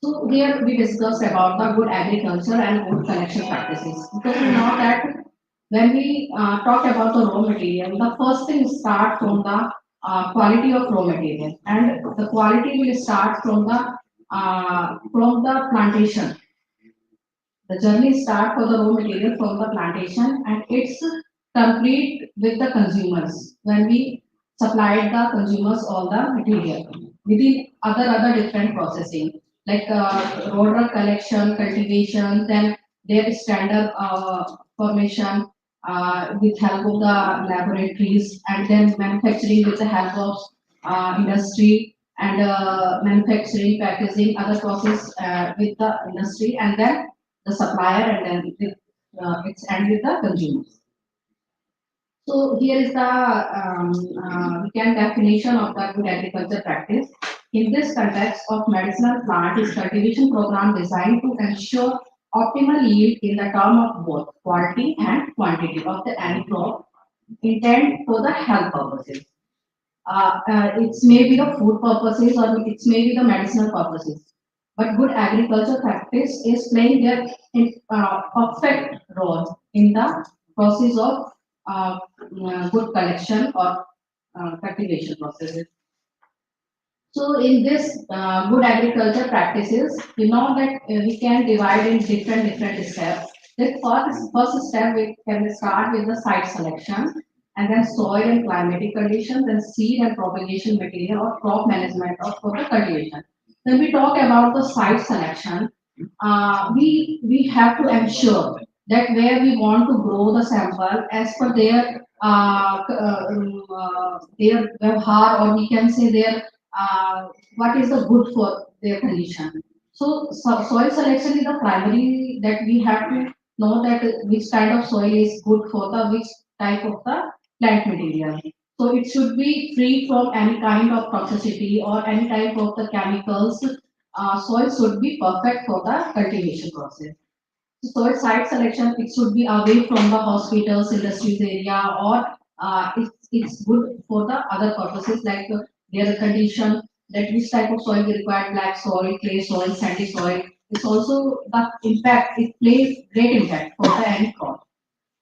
So here we discussed about the good agriculture and good collection practices. Because we know that when we talk about the raw material, the first thing start from the quality of raw material, and the quality will start from the plantation. The journey start for the raw material from the plantation, and it's complete with the consumers when we supplied the consumers all the material within other different processing like roller collection, cultivation, then their standard formation with help of the laboratories, and then manufacturing with the help of industry, and manufacturing, packaging, other process with the industry, and then the supplier, and then with, it's end with the consumers. So here is the we can definition of the good agriculture practice. In this context of medicinal plant is cultivation program designed to ensure optimal yield in the term of both quality and quantity of the any crop intended for the health purposes. It may be the food purposes or it may be the medicinal purposes. But good agriculture practice is playing their perfect role in the process of good collection or cultivation processes. So in this good agriculture practices, we know that we can divide in different steps. The first step we can start with the site selection, and then soil and climatic conditions, and seed and propagation material or crop management of for the cultivation. When we talk about the site selection, we have to ensure that where we want to grow the sample as per their vyavhar, or we can say their what is the good for their condition. So soil selection is the primary that we have to know that which kind of soil is good for the which type of the plant material. So it should be free from any kind of toxicity or any type of the chemicals. Soil should be perfect for the cultivation process. Soil site selection, it should be away from the hospitals, industries area, or it's good for the other purposes like their condition, that which type of soil we require, black soil, clay soil, sandy soil. It's also the impact, it plays great impact for the end crop.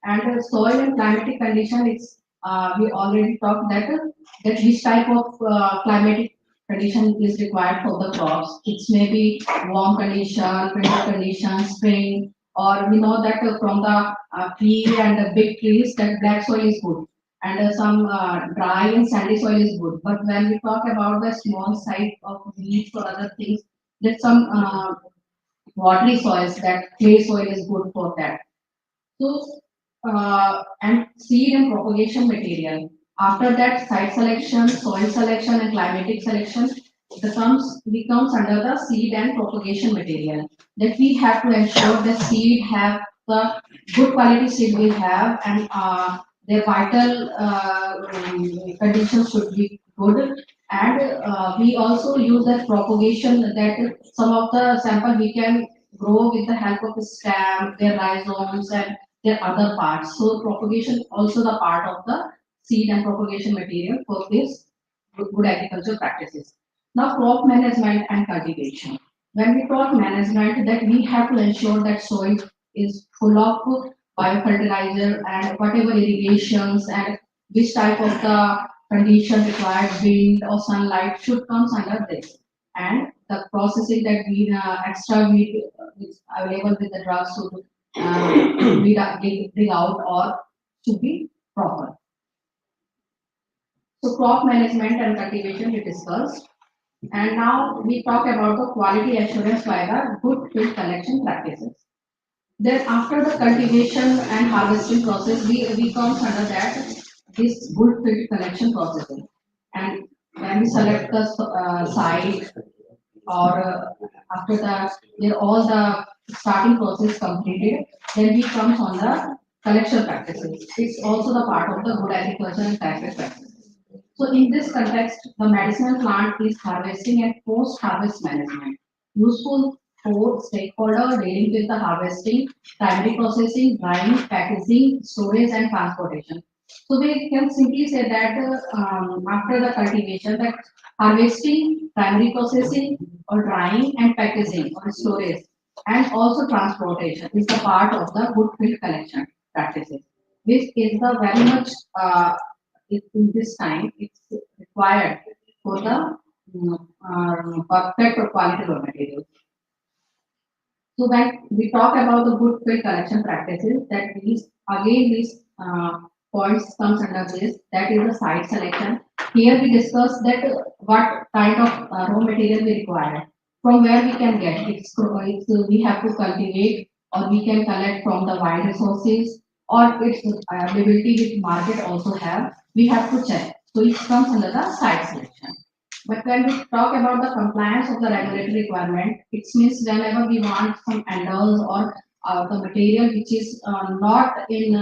And soil and climatic condition, we already talked that which type of climatic condition is required for the crops. It may be warm condition, winter condition, spring, or we know that from the tree and the big trees that black soil is good, and some dry and sandy soil is good. But when we talk about the small size of weeds or other things, there's some watery soils, that clay soil is good for that. So, and seed and propagation material. After that, site selection, soil selection, and climatic selection, becomes under the seed and propagation material. That we have to ensure the seed have the good quality seed we have, and their vital conditions should be good. And we also use that propagation, that some of the sample we can grow with the help of the stem, their rhizomes, and their other parts. So propagation also the part of the seed and propagation material for this good agricultural practices. Now crop management and cultivation. When we talk management, that we have to ensure that soil is full of biofertilizer and whatever irrigations and which type of the condition required, wind or sunlight should comes under this. And the processing that we extra weed is available with the drugs should dig out or should be proper. So crop management and cultivation we discussed. And now we talk about the quality assurance by the good field collection practices. Then after the cultivation and harvesting process, we comes under that this good field collection processing. And when we select the site, or after that, all the starting process completed, then we comes on the collection practices. It's also the part of the good agriculture and practice practices. So in this context, the medicinal plant is harvesting and post-harvest management, useful for stakeholder dealing with the harvesting, primary processing, drying, packaging, storage, and transportation. So we can simply say that after the cultivation, that harvesting, primary processing, or drying and packaging or storage, and also transportation is the part of the good field collection practices, which is the very much in this time it's required for the perfect or quality raw materials. So when we talk about the good field collection practices, that these points comes under this. That is the site selection. Here we discuss that what kind of raw material we require, from where we can get. We have to cultivate, or we can collect from the wild resources, or its availability with market also have. We have to check. So it comes under the site selection. But when we talk about the compliance of the regulatory requirement, it means whenever we want some handles or the material which is not in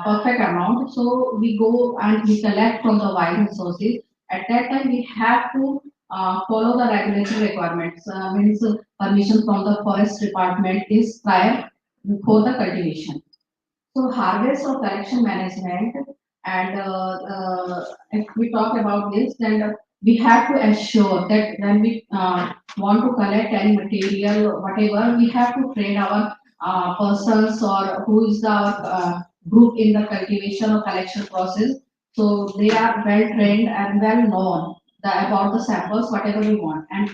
perfect amount, so we go and we collect from the wild resources. At that time, we have to follow the regulatory requirements. Means permission from the forest department is prior before the cultivation. So harvest or collection management, and if we talk about this, then we have to ensure that when we want to collect any material, whatever, we have to train our persons or who is the group in the cultivation or collection process. So they are well trained and well known about the samples, whatever we want. And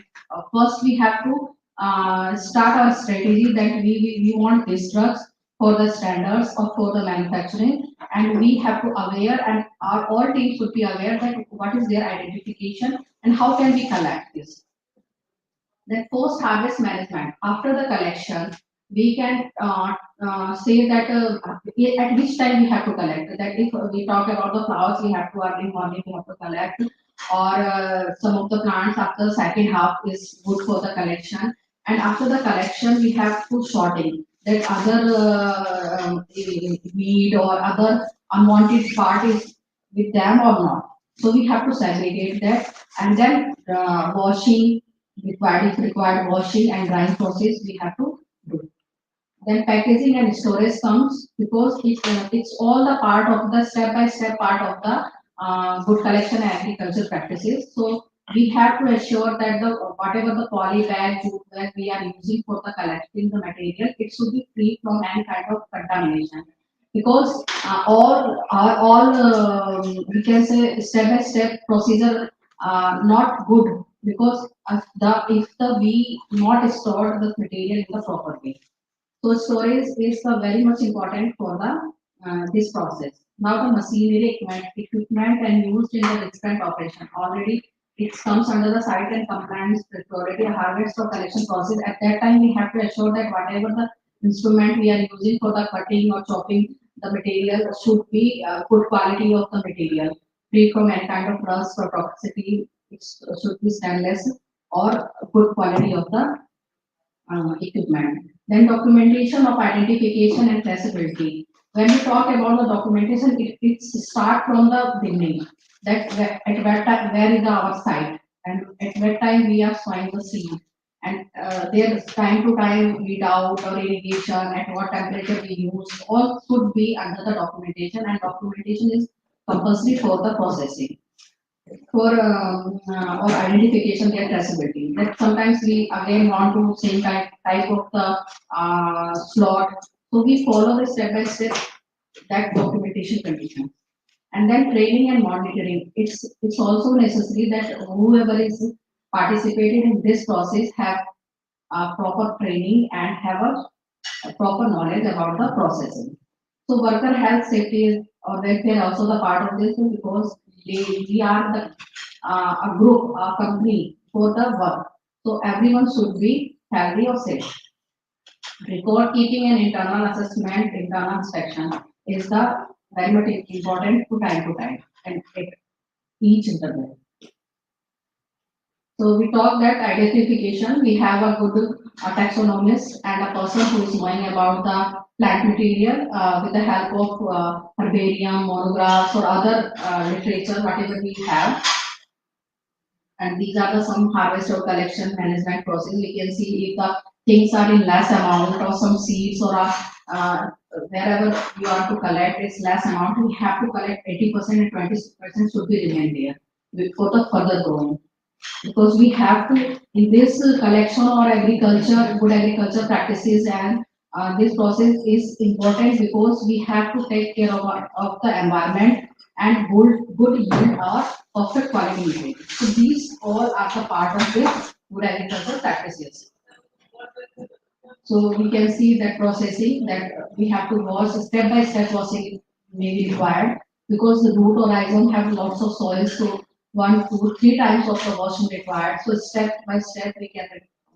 first we have to start our strategy that we want these drugs for the standards or for the manufacturing, and we have to aware, and our all teams should be aware that what is their identification and how can we collect this. Then post harvest management, after the collection, we can say that at which time we have to collect. That if we talk about the flowers, we have to early morning we have to collect, or some of the plants after the second half is good for the collection. And after the collection, we have to sorting that other weed or other unwanted part is with them or not. So we have to segregate that, and then washing required, if required, washing and drying process we have to do. Then packaging and storage comes because it's all the part of the step-by-step part of the good collection and agriculture practices. So we have to ensure that the whatever the poly bag, jute bag we are using for the collecting the material, it should be free from any kind of contamination. Because we can say step-by-step procedure not good, because if the we not stored the material in the proper way. So storage is very much important for the this process. Now the machinery equipment and used in the different operation already it comes under the site and compliance with already a harvest or collection process. At that time, we have to ensure that whatever the instrument we are using for the cutting or chopping the material should be good quality of the material, free from any kind of rust or toxicity. It should be stainless or good quality of the equipment. Then documentation of identification and traceability. When we talk about the documentation, it start from the beginning. That at what time, where is our site, and at what time we are sowing the seed, and there time to time weed out or irrigation, at what temperature we use, all should be under the documentation, and documentation is compulsory for the processing for or identification their traceability. That sometimes we again want to same type of the slot. So we follow the step by step that documentation condition. And then training and monitoring. It's also necessary that whoever is participating in this process have proper training and have a proper knowledge about the processing. So worker health safety is or welfare also the part of this because we are the a group, a company for the work. So everyone should be healthy or safe. Record keeping and internal assessment, internal inspection is the very much important to time and at each interval. So we talk that identification, we have a good taxonomist and a person who is knowing about the plant material with the help of herbarium, monographs or other literature, whatever we have. And these are the some harvest or collection management process. We can see if the things are in less amount or some seeds or wherever you want to collect is less amount, we have to collect 80% and 20% should be remain there for the further growing. Because we have to, in this collection or agriculture, good agriculture practices and this process is important because we have to take care of the environment and good yield or perfect quality yield. So these all are the part of this good agriculture practices. So we can see that processing that we have to watch step by step processing may be required because the root or rhizome have lots of soils. So 1, 2, 3 times of the washing required. So step by step we can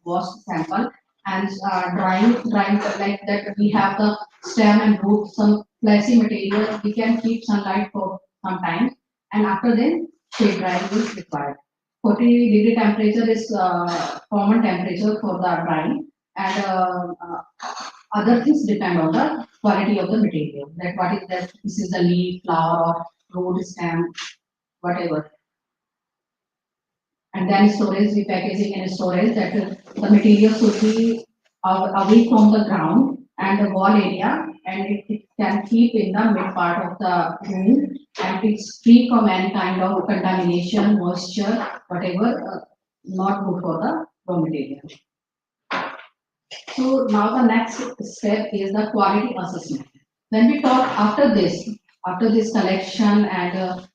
wash the sample and drying like that we have the stem and root some fleshy material. We can keep sunlight for some time and after then shade drying is required. 40-degree temperature is common temperature for the drying and other things depend on the quality of the material. That what is that? This is the leaf, flower, or root, stem, whatever. And then storage, repackaging and storage. That the material should be away from the ground and the wall area, and it can keep in the mid part of the room, and it's free from any kind of contamination, moisture, whatever, not good for the raw material. So now the next step is the quality assessment. When we talk after this collection and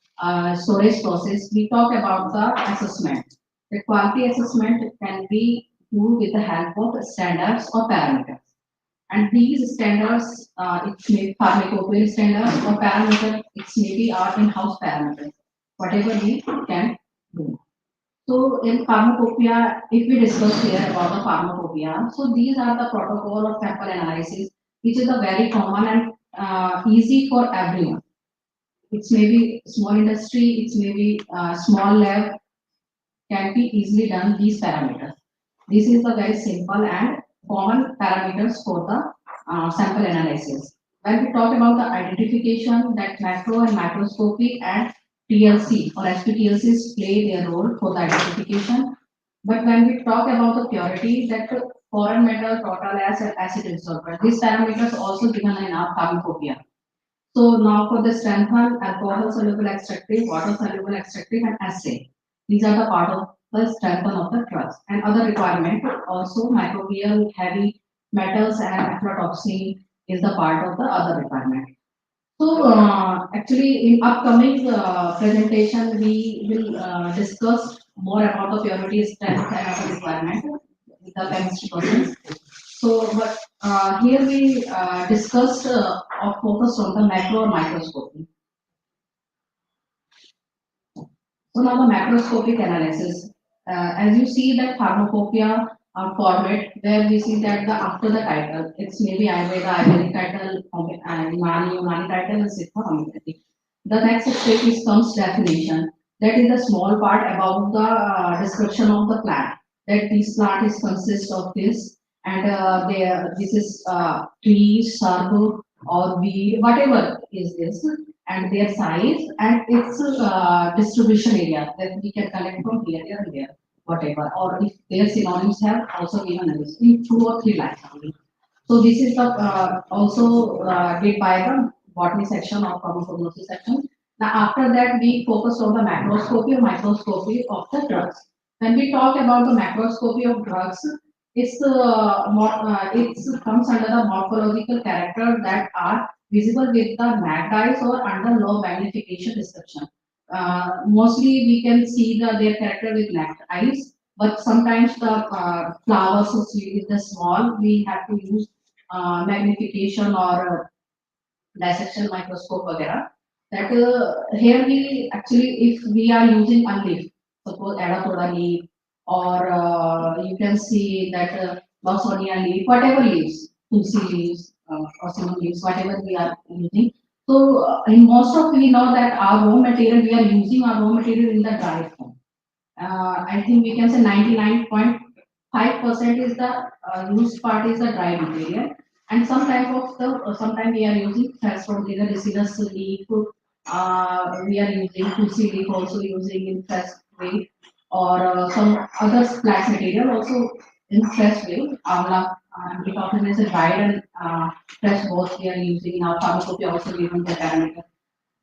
storage process, we talk about the assessment. The quality assessment can be do with the help of standards or parameters. And these standards, it may be pharmacopoeia standards or parameter, it may be our in-house parameters, whatever we can do. So in pharmacopoeia, if we discuss here about the pharmacopoeia, so these are the protocol of sample analysis, which is a very common and easy for everyone. It's maybe small industry, it's maybe small lab, can be easily done these parameters. This is the very simple and common parameters for the sample analysis. When we talk about the identification, that macro and microscopic and TLC or SPTLCs play their role for the identification. But when we talk about the purity, that foreign metal, total acid absorber, these parameters also given in our pharmacopoeia. So now for the strengthen alcohol soluble extractive, water soluble extractive and assay. These are the part of the strengthen of the trust. And other requirement also microbial heavy metals and aflatoxin is the part of the other requirement. So, actually, in upcoming presentation, we will discuss more about the purity strength and other requirement with the chemistry process. So, but here we discussed or focused on the macro or microscopy. So now the macroscopic analysis. As you see that pharmacopoeia format where we see that the after the title, it's maybe Ayurveda, Ayurvedic title, Unani title, and Siddha homeopathy. The next step is comes definition. That is the small part about the description of the plant. That this plant is consist of this, and this is tree, shrub, or weed, whatever is this, and their size and its distribution area that we can collect from here and there, whatever. Or if their synonyms have also given us in 2 or 3 lines only. So this is the also did by the botany section or pharmacology section. Now after that we focus on the macroscopy or microscopy of the drugs. When we talk about the macroscopy of drugs, it comes under the morphological character that are visible with the naked eyes or under low magnification description. Mostly we can see their character with naked eyes, but sometimes the flowers or seed is the small. We have to use magnification or dissection microscope वगैरह. That here we actually if we are using a leaf, suppose Adapoda leaf or you can see that Lawsonia leaf, whatever leaves, tulsi leaves or cinnamon leaves, whatever we are using. So in most of we know that our raw material we are using our raw material in the dry form. I think we can say 99.5% is the used part is the dry material, and some type of the sometimes we are using fresh raw material. This is a leaf. We are using tulsi leaf also using in fresh way, or some other plant material also in fresh way. Amla, anti-toxin is a dried and fresh both we are using in our pharmacopoeia also given the parameter.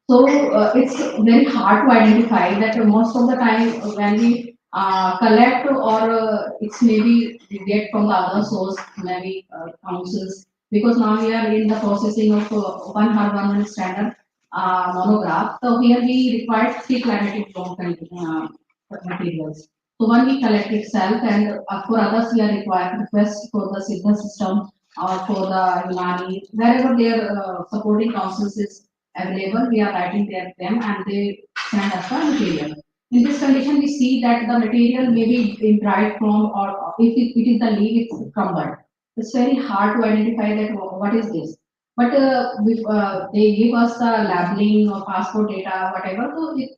So it's very hard to identify that most of the time when we collect or it's maybe we get from the other source, maybe councils, because now we are in the processing of one herb one standard monograph. So here we require 3 climatic zone materials. So when we collect itself and for others we are required request for the Siddha system or for the Unani, wherever their supporting councils is available, we are writing them and they send us the material. In this condition, we see that the material may be in dried form or if it is the leaf, it's crumbled. It's very hard to identify that what is this. But they give us the labeling or passport data, whatever, so it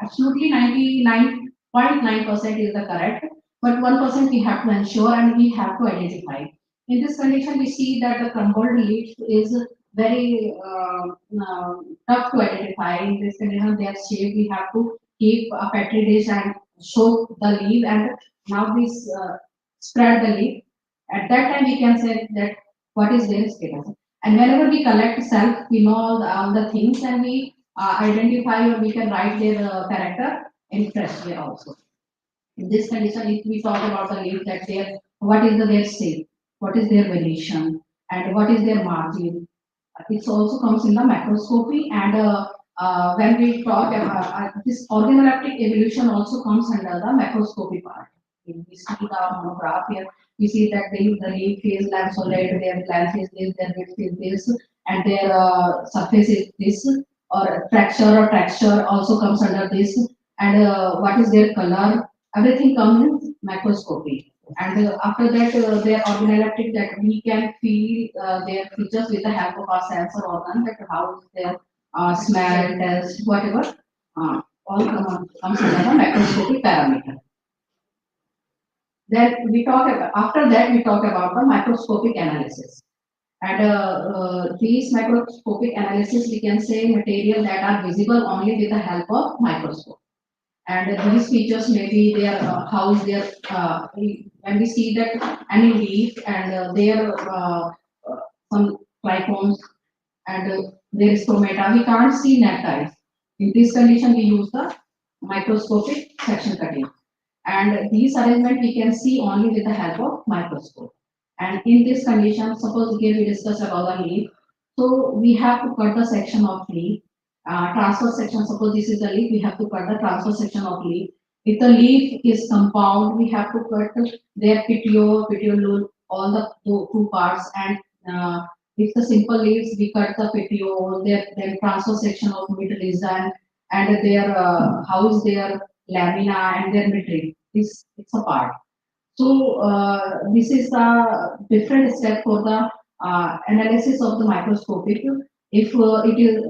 absolutely 99.9% is the correct, but 1% we have to ensure and we have to identify. In this condition, we see that the crumbled leaf is very tough to identify. In this condition, their shape we have to keep a petri dish and soak the leaf, and now we spread the leaf. At that time, we can say that what is their status. And whenever we collect self, we know all the things and we identify or we can write their character in fresh way also. In this condition, if we talk about the leaf, that their what is their shape, what is their variation, and what is their margin. It also comes in the macroscopy, and when we talk about this organoleptic evolution also comes under the macroscopy part. In this our monograph here, we see that the leaf is lanceolate, their length is this, their width is this, and their surface is this, or fracture or texture also comes under this, and what is their color, everything comes in macroscopy. And after that, they are organoleptic that we can feel their features with the help of our sensor organ, that how their smell, taste, whatever, all comes under the macroscopic parameter. Then we talk about, after that we talk about the microscopic analysis. And these microscopic analysis, we can say material that are visible only with the help of microscope. And these features may be their how is their when we see that any leaf and their some trichomes and their stomata, we can't see neckties. In this condition, we use the microscopic section cutting. And these arrangement we can see only with the help of microscope. And in this condition, suppose here we discuss about the leaf. So we have to cut the section of leaf, transfer section, suppose this is the leaf, we have to cut the transfer section of leaf. If the leaf is compound, we have to cut their petiole, all the two parts, and if the simple leaves, we cut the petiole, their transfer section of middle is done, and their how is their lamina and their midrib is it's a part. So this is a different step for the analysis of the microscopic. If it is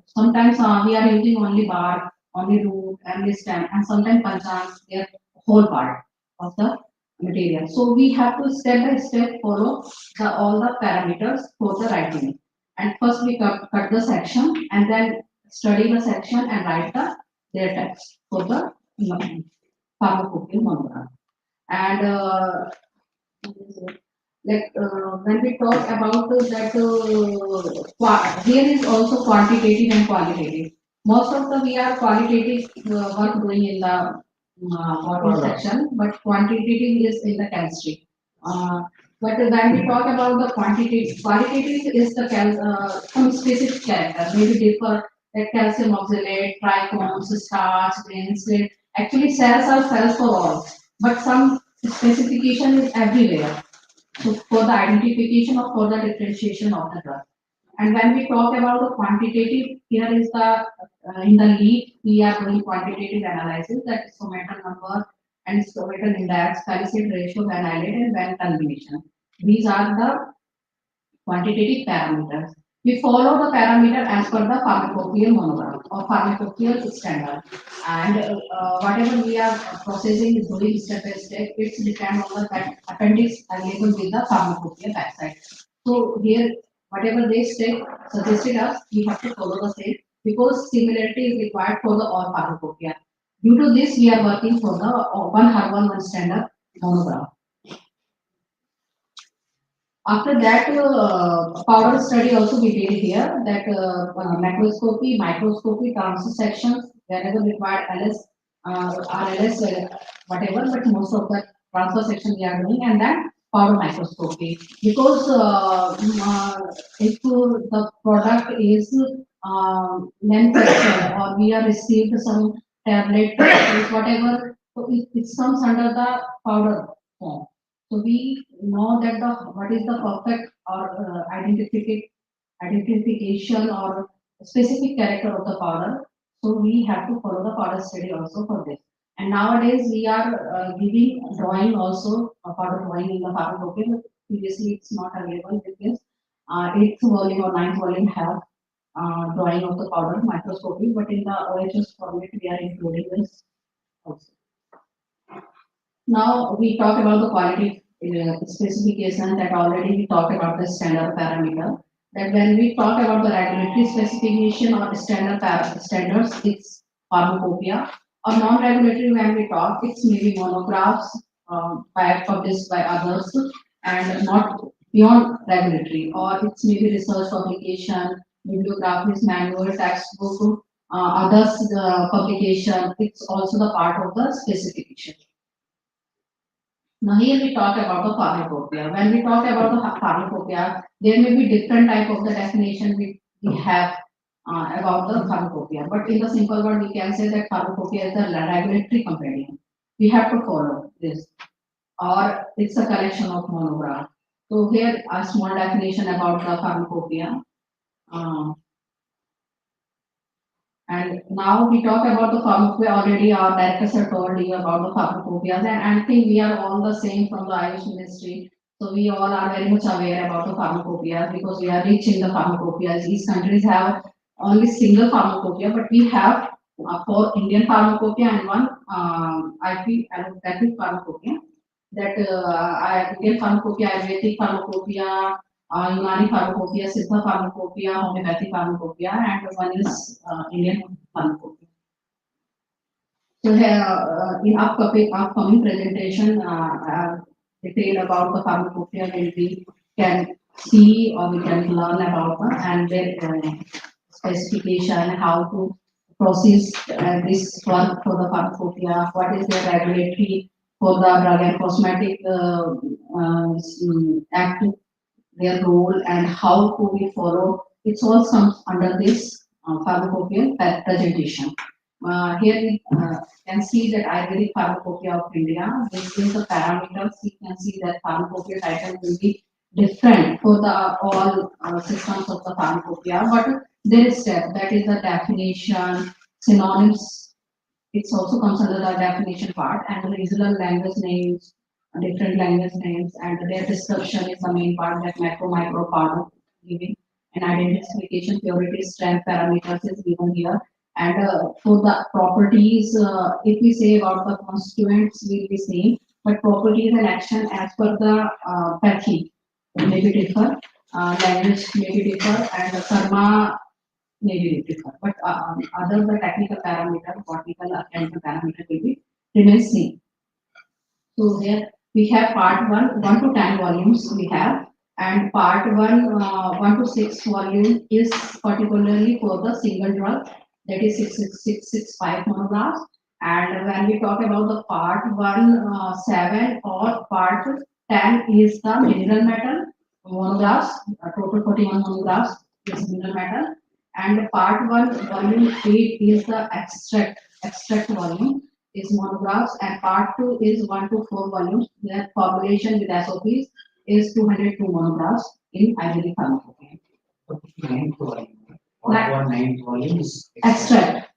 sometimes we are using only bark, only root, only stem, and sometimes panchang, their whole part of the material. So we have to step by step follow all the parameters for the writing. And first we cut the section and then study the section and write their text for the pharmacopoeia monograph. And when we talk about that, here is also quantitative and qualitative. Most of the we are qualitative work doing in the bottom section, but quantitative is in the chemistry. But when we talk about the qualitative is the some specific character, maybe differ like calcium oxalate, trichomes, starch, grains. Actually, cells are cells for all, but some specification is everywhere. So for the identification or for the differentiation of the drug. And when we talk about the quantitative, here is the in the lead we are doing quantitative analysis, that is somatal number and somatal index, salicylate ratio, vanillate, and van combination. These are the quantitative parameters. We follow the parameter as per the pharmacopoeia monograph or pharmacopoeia standard. And whatever we are processing is doing step by step, it's depend on the appendix available with the pharmacopoeia backside. So here, whatever they suggested us, we have to follow the same because similarity is required for the all pharmacopoeia. Due to this, we are working for the one herbal one standard monograph. After that, powder study also we did here, that macroscopy, microscopy, transfer sections, whenever required LS, RLS, whatever, but most of the transfer section we are doing, and then powder microscopy. Because if the product is manufactured or we have received some tablet, whatever, so it comes under the powder form. So we know that what is the perfect or identification or specific character of the powder. So we have to follow the powder study also for this. And nowadays we are giving drawing also, powder drawing in the pharmacopoeia. Previously it's not available because 8th volume or 9th volume have drawing of the powder microscopy, but in the OHS format we are including this also. Now we talk about the quality specification, that already we talked about the standard parameter. That when we talk about the regulatory specification or standards, it's pharmacopoeia. Or non-regulatory, when we talk, it's maybe monographs published by others and not beyond regulatory. Or it's maybe research publication, bibliographies, manual, textbook, others publication. It's also the part of the specification. Now here we talk about the pharmacopoeia. When we talk about the pharmacopoeia, there may be different type of the definition we have about the pharmacopoeia. But in the simple word, we can say that pharmacopoeia is the regulatory companion. We have to follow this. Or it's a collection of monograph. So here a small definition about the pharmacopoeia. And now we talk about the pharmacopoeia. Already our director sir told you about the pharmacopoeia, and I think we are all the same from the Ayush ministry. So we all are very much aware about the pharmacopoeia because we are rich in the pharmacopoeia. These countries have only single pharmacopoeia, but we have four Indian pharmacopoeia and one IP allopathic pharmacopoeia. That Indian pharmacopoeia, Ayurvedic pharmacopoeia, Unani pharmacopoeia, Siddha pharmacopoeia, homeopathic pharmacopoeia, and one is Indian pharmacopoeia. So here, in upcoming presentation, detail about the pharmacopoeia will we can see or we can learn about them and their specification, how to process this work for the pharmacopoeia, what is the regulatory for the drug and cosmetic act their role and how to be followed. It all comes under this pharmacopoeia presentation. Here we can see that Ayurvedic Pharmacopoeia of India. This is the parameters. You can see that pharmacopoeia title will be different for the all systems of the pharmacopoeia, but there is step that is the definition, synonyms. It's also comes under the definition part and the regional language names, different language names, and their description is the main part that macro micro part of giving and identification, purity, strength parameters is given here. And for the properties, if we say about the constituents, will be same, but properties and action as per the pathy may be differ, language may be differ, and the karma may be differ. But other the technical parameter, botanical chemical parameter will be remain same. So here we have part 1 to 10 volumes we have, and part 1 to 6 volume is particularly for the single drug, that is 665 monographs. And when we talk about the part 7 or part 10 is the mineral metal monographs, total 41 monographs is mineral metal. And part 1 volume 8 is the extract volume is monographs, and part 2 is 1 to 4 volumes. Their formulation with SOPs is 202 monographs in Ayurvedic pharmacopoeia. Ninth volume. What one ninth volume is Extract.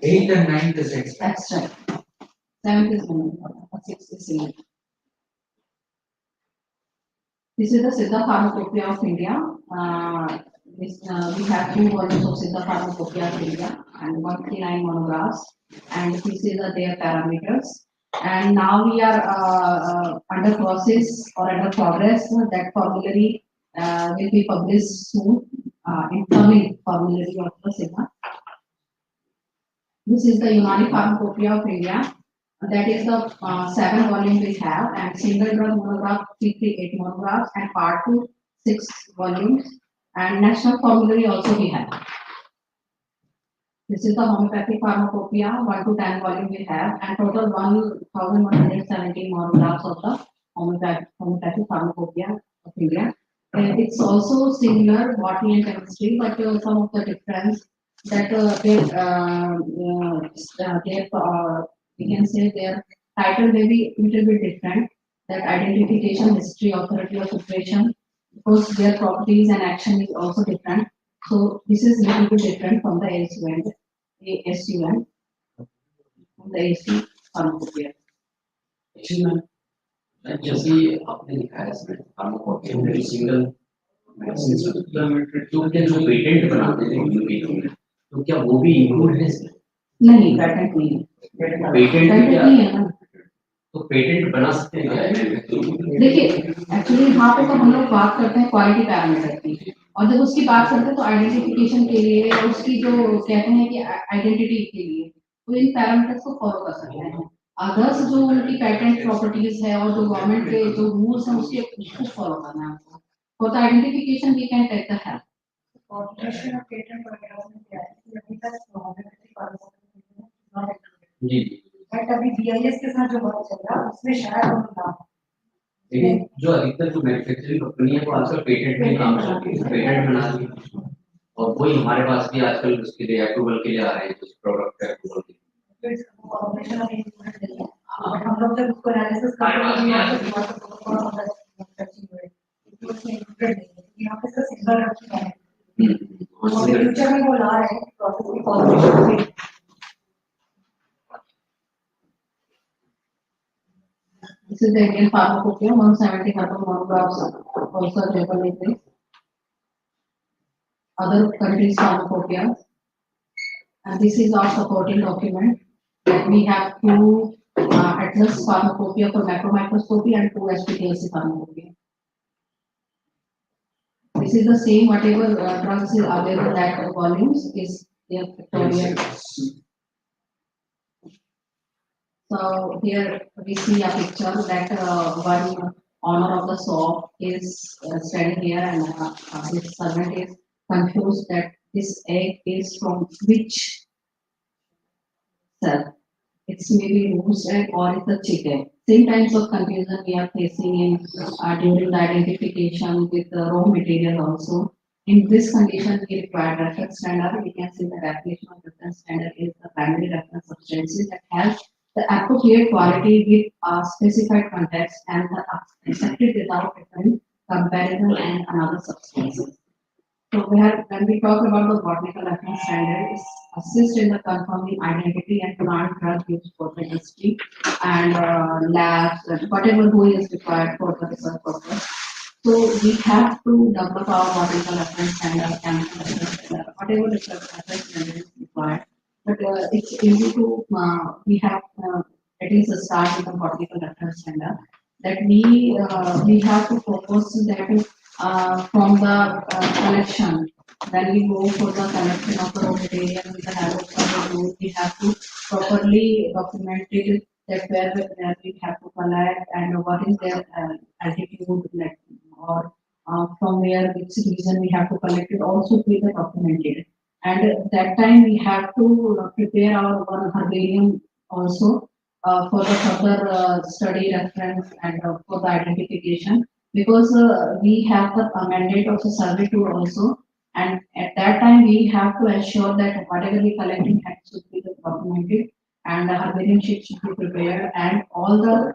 8 and 9 is extract. Extract. 7th is monogram, 6th is single. This is the Siddha Pharmacopoeia of India. We have 2 volumes of Siddha Pharmacopoeia of India and 139 monographs, and this is their parameters. And now we are under process or under progress that formulary will be published soon in coming formulary of the Siddha. This is the Unani Pharmacopoeia of India. That is the 7 volume we have, and single drug monograph 338 monographs, and part 2 6 volumes, and national formulary also we have. This is the homeopathic pharmacopoeia 1 to 10 volume we have, and total 1117 monographs of the homeopathic pharmacopoeia of India. And it's also similar botany and chemistry, but some of the difference that we can say their title may be a little bit different. That identification, history, authority of preparation, because their properties and action is also different. So this is a little bit different from the ASUN, from the ASU pharmacopoeia. जैसे आपने लिखा है इसमें फार्माकोपोएया में single तो क्या जो patent बनाते हैं यूनिक तो क्या वो भी इंक्लूड है इसमें? नहीं, पेटेंट नहीं है। पेटेंट पेटेंट नहीं है ना। तो पेटेंट बना सकते हैं देखिए एक्चुअली यहाँ पे तो हम लोग बात करते हैं क्वालिटी पैरामीटर की, और जब उसकी बात करते हैं तो आइडेंटिफिकेशन के लिए और उसकी जो कहते हैं कि आइडेंटिटी के लिए तो इन पैरामीटर्स को फॉलो कर सकते हैं। अदर्स जो उनकी पेटेंट प्रॉपर्टीज है और जो गवर्नमेंट के जो रूल्स हैं उसको फॉलो करना है आपको। For the identification we can take the help. Coordination of patent वगैरह में क्या है अभी तक जी बट अभी बीआईएस के साथ जो वर्क चल रहा है उसमें शायद हम ना लेकिन जो अधिकतर जो मैन्युफैक्चरिंग कंपनी है वो आजकल पेटेंट में काम करती है, पेटेंट बना रही है और वही हमारे पास भी आजकल उसके लिए अप्रूवल के लिए आ रहे हैं कुछ प्रोडक्ट के अप्रूवल के लिए। कोऑर्डिनेशन ऑफ इंप्लीमेंट नहीं है बट हम लोग जब उसको एनालिसिस करते हैं तो उसमें इंक्लूडेड नहीं है यहाँ पे सिर्फ सिंगल रखी है और फ्यूचर में वो ला रहे हैं प्रोसेस की coordination. This is the Indian pharmacopoeia, 170 monographs also available in this. Other countries' pharmacopoeias. And this is our supporting document. And we have 2 Atlas pharmacopoeia for macromicroscopy and 2 SPTLC pharmacopoeia. This is the same, whatever drugs is available that volumes is their pictorial. So here we see a picture that one owner of the shop is standing here, and his servant is confused that this egg is from which cell. It's maybe moose egg or it's a chicken. same kinds of confusion we are facing in during the identification with the raw material also. In this condition, we require reference standard. We can see the definition of reference standard is the primary reference substances that has the appropriate quality with a specified context and the accepted without different comparison and another substances. So when we talk about the botanical reference standard, it assists in the confirming identity and plant drug use for the industry and labs and whatever who is required for the research purpose. So we have to develop our botanical reference standard, chemical reference standard, whatever research reference standard is required. But it's easy to we have at least a start with the botanical reference standard that we have to focus that from the collection. When we go for the collection of the raw material with the help of the group, we have to properly document it that where we have to collect and what is their altitude like, or from where which region we have to collect it also be the documented. And at that time we have to prepare our one herbarium also for the further study reference and for the identification because we have the mandate of the survey tool also, and at that time we have to ensure that whatever we collecting should be documented and the herbarium sheet should be prepared and all the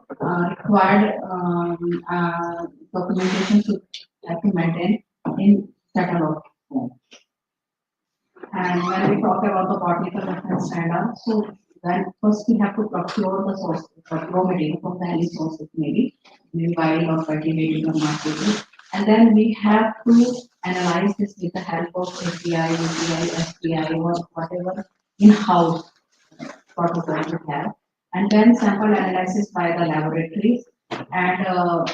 required documentation should have to maintain in catalog form. And when we talk about the botanical reference standard, so then first we have to procure the source, raw material from the any sources, maybe wild or cultivated or not cultivated. And then we have to analyze this with the help of API, UPI, SPI, or whatever in-house protocol we have. And then sample analysis by the laboratories. And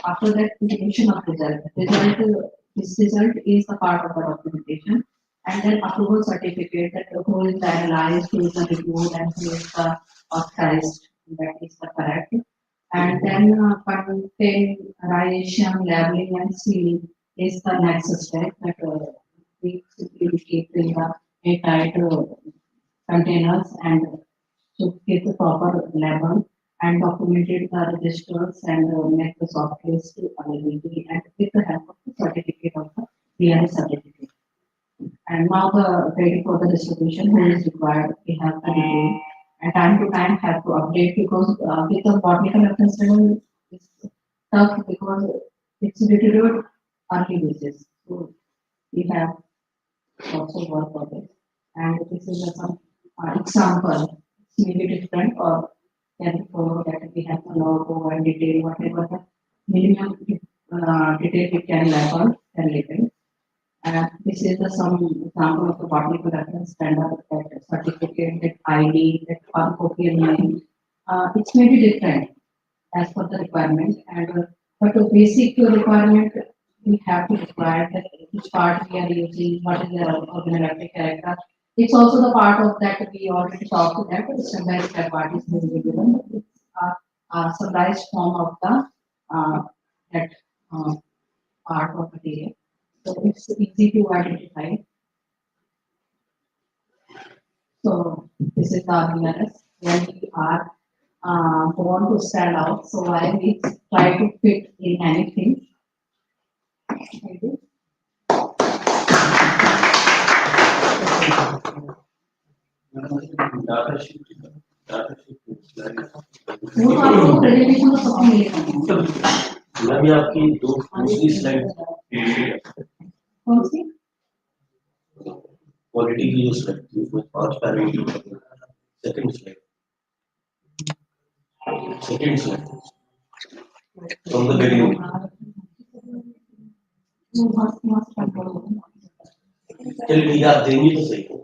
after that, publication of this result is the part of the documentation. And then approval certificate that who is the analyzed, who is the reviewed, and who is the authorized, that is the correct. And then containerization, labeling, and sealing is the next step that we simply keep in the airtight containers and to get the proper label and documented the registers and make the software to availability and with the help of the certificate of the DRS certificate. And now the ready for the distribution who is required, we have to review and time to time have to update because with the botanical reference level it's tough because it's deteriorated early basis. So we have also work on it. And this is some example, it's maybe different or can follow that we have to logo and detail whatever the minimum detail we can label and label. And this is the some example of the botanical reference standard that certificate, that ID, that pharmacopoeia name. It may be different as per the requirement, and but the basic requirement we have to require that which part we are using, what is the organolleptic character. It's also the part of that we already talked to that step by step part is given. It's a summarized form of the that part of material. So it's easy to identify. So this is the RBRS when we are born to stand out. So why we try to fit in anything. Maybe. वो आपको presentation में सब मिलेगा। मैं भी आपकी दूसरी slide कौन सी? क्वालिटी की जो स्लाइड थी उसमें 5 parameter second slide from the beginning चलिए ठीक है आप देंगे तो सही हो।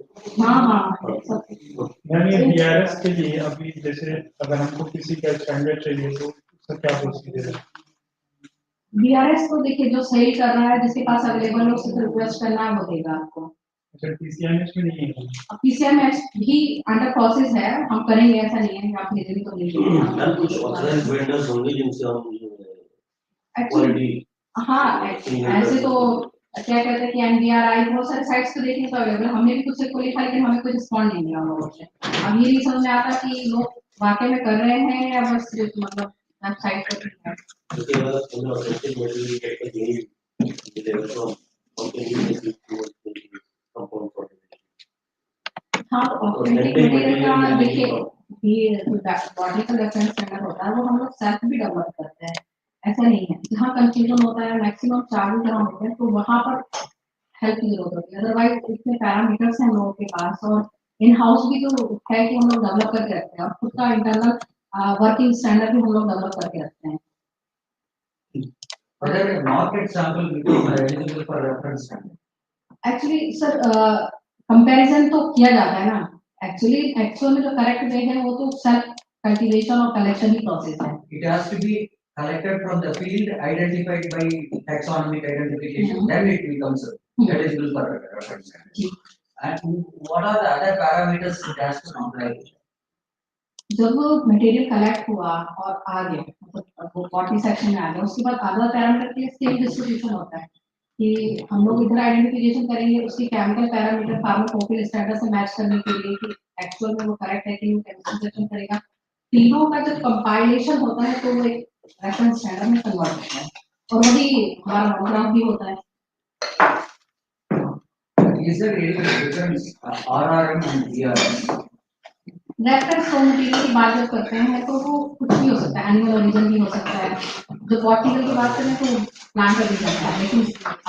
मैंने बीआरएस के लिए अभी जैसे अगर हमको किसी का स्टैंडर्ड चाहिए तो उसका क्या प्रोसीजर है? बीआरएस को देखिए जो सही कर रहा है जिसके पास अवेलेबल हो उससे रिक्वेस्ट करना है वो देगा आपको। अच्छा पीसीएमएस में नहीं है? पीसीएमएस भी अंडर प्रोसेस है, हम करेंगे ऐसा नहीं है आप भेजेंगे तो नहीं मैम कुछ ऑथराइज्ड वेंडर्स होंगे जिनसे हम क्वालिटी। हाँ ऐसे तो क्या कहते हैं कि एनबीआरआई बहुत सारे साइट्स पे देखने को अवेलेबल, हमने भी कुछ को लिखा लेकिन हमें कोई रिस्पॉन्ड नहीं मिला लोगों से। अब ये नहीं समझ में आता कि लोग वाकई में कर रहे हैं या बस मतलब वेबसाइट पर भी है। उसके बाद अपना ऑब्जेक्टिव मटेरियल गेट पर यही deliver from company compound formulation. हाँ, ऑथेंटिक मटेरियल का देखिए ये बॉडी का रेफरेंस स्टैंडर्ड होता है वो हम लोग सेल्फ भी डेवलप करते हैं, ऐसा नहीं है। जहाँ कंफ्यूजन होता है मैक्सिमम चालू जहाँ होते हैं तो वहाँ पर हेल्प की जरूरत होती है। अदरवाइज इतने पैरामीटर्स हैं हम लोगों के पास और इन हाउस भी जो है कि हम लोग डेवलप करके रखते हैं और खुद का इंटरनल वर्किंग स्टैंडर्ड भी हम लोग डेवलप करके रखते हैं। Whether a market sample becomes eligible for reference standard. Actually sir comparison तो किया जाता है ना, एक्चुअली एक्चुअल में जो करेक्ट वे है वो तो सेल्फ कल्टीवेशन और कलेक्शन ही प्रोसेस है। It has to be collected from the field identified by taxonomic identification, then it becomes eligible for reference standard. And what are the other parameters it has to comply with? जब वो material collect हुआ और आ गया मतलब वो 40 section में आ गया उसके बाद अदर पैरामीटर के लिए सेम डिस्ट्रीब्यूशन होता है कि हम लोग इधर आइडेंटिफिकेशन करेंगे उसकी केमिकल पैरामीटर फार्माकोपिल स्टेटस से मैच करने के लिए कि एक्चुअल में वो करेक्ट है कि वो केमिकल सेक्शन करेगा। तीनों का जब कंपाइलेशन होता है तो वो एक रेफरेंस स्टैंडर्ड में कन्वर्ट होता है और वही हमारा मोनोग्राफ भी होता है। Is there any difference RRM and DRM? Reference raw material की बात जब करते हैं तो वो कुछ भी हो सकता है, एनिमल ओरिजिन भी हो सकता है। जो बॉटनिकल की बात करें तो प्लांट का भी सकता है, लेकिन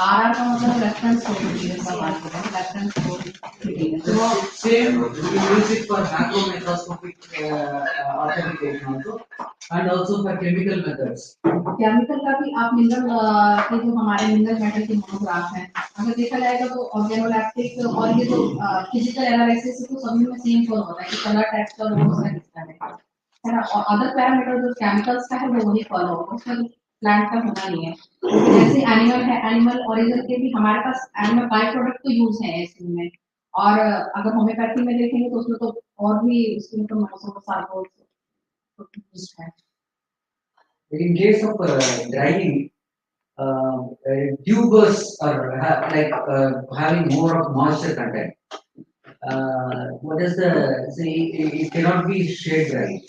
आरआर का मतलब रेफरेंस रॉ मटेरियल का बात कर रहे हैं, reference raw material. So same we use it for macromicroscopic authentication also and also for chemical methods. Chemical का भी आप मिनरल के जो हमारे मिनरल मेटल के मोनोग्राफ हैं अगर देखा जाएगा तो ऑर्गेनोलैक्टिक और ये जो फिजिकल एनालिसिस तो सभी में सेम फॉर्म होता है कि कलर टेक्सचर वो सारा दिखता है ना। और अदर पैरामीटर जो केमिकल्स का है वो वही फॉलो होगा, उसमें प्लांट का होना नहीं है। तो जैसे एनिमल है, एनिमल ओरिजिन के भी हमारे पास एनिमल बाय प्रोडक्ट तो यूज है इसमें। और अगर होम्योपैथी में देखेंगे तो उसमें तो और भी उसमें तो सार्कोल है। In case of drying, tubers are having more of moisture content. What is the say? It cannot be shade dry,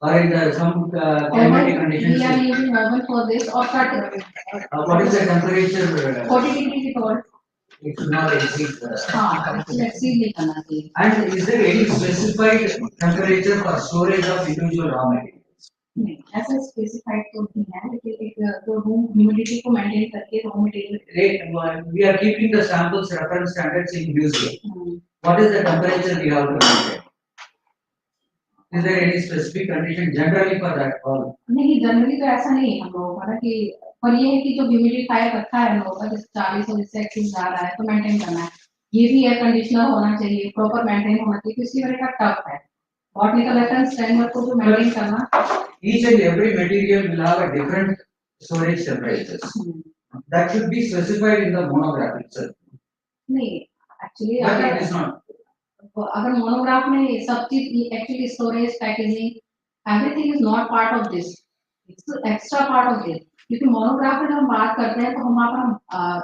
or in the some climatic conditions. We are using oven for this or cut. What is the temperature? 40 degrees is all. It should not exceed. हाँ, exceed नहीं करना चाहिए। And is there any specified temperature for storage of individual raw materials? नहीं, ऐसा specified तो नहीं है, लेकिन एक जो रूम ह्यूमिडिटी को मेंटेन करके raw material We are keeping the samples reference standards in museum. What is the temperature we have to maintain? Is there any specific condition generally for that or? नहीं, generally तो ऐसा नहीं है हम लोगों का ना कि पर ये है कि जो ह्यूमिडिफायर रखा है हम लोगों का जैसे 40 और इससे एक्सेस जा रहा है तो मेंटेन करना है। ये भी एयर कंडीशनर होना चाहिए, प्रॉपर मेंटेन होना चाहिए, तो इसलिए मेरे का टफ है बॉटनिकल रेफरेंस स्टैंडर्ड को जो मेंटेन करना। Each and every material will have a different storage temperatures. That should be specified in the monograph itself. नहीं, actually But it is not. अगर मोनोग्राफ में सब चीज actually storage packaging everything is not part of this, it's extra part of this. क्योंकि monograph में जब हम बात करते हैं तो हम वहाँ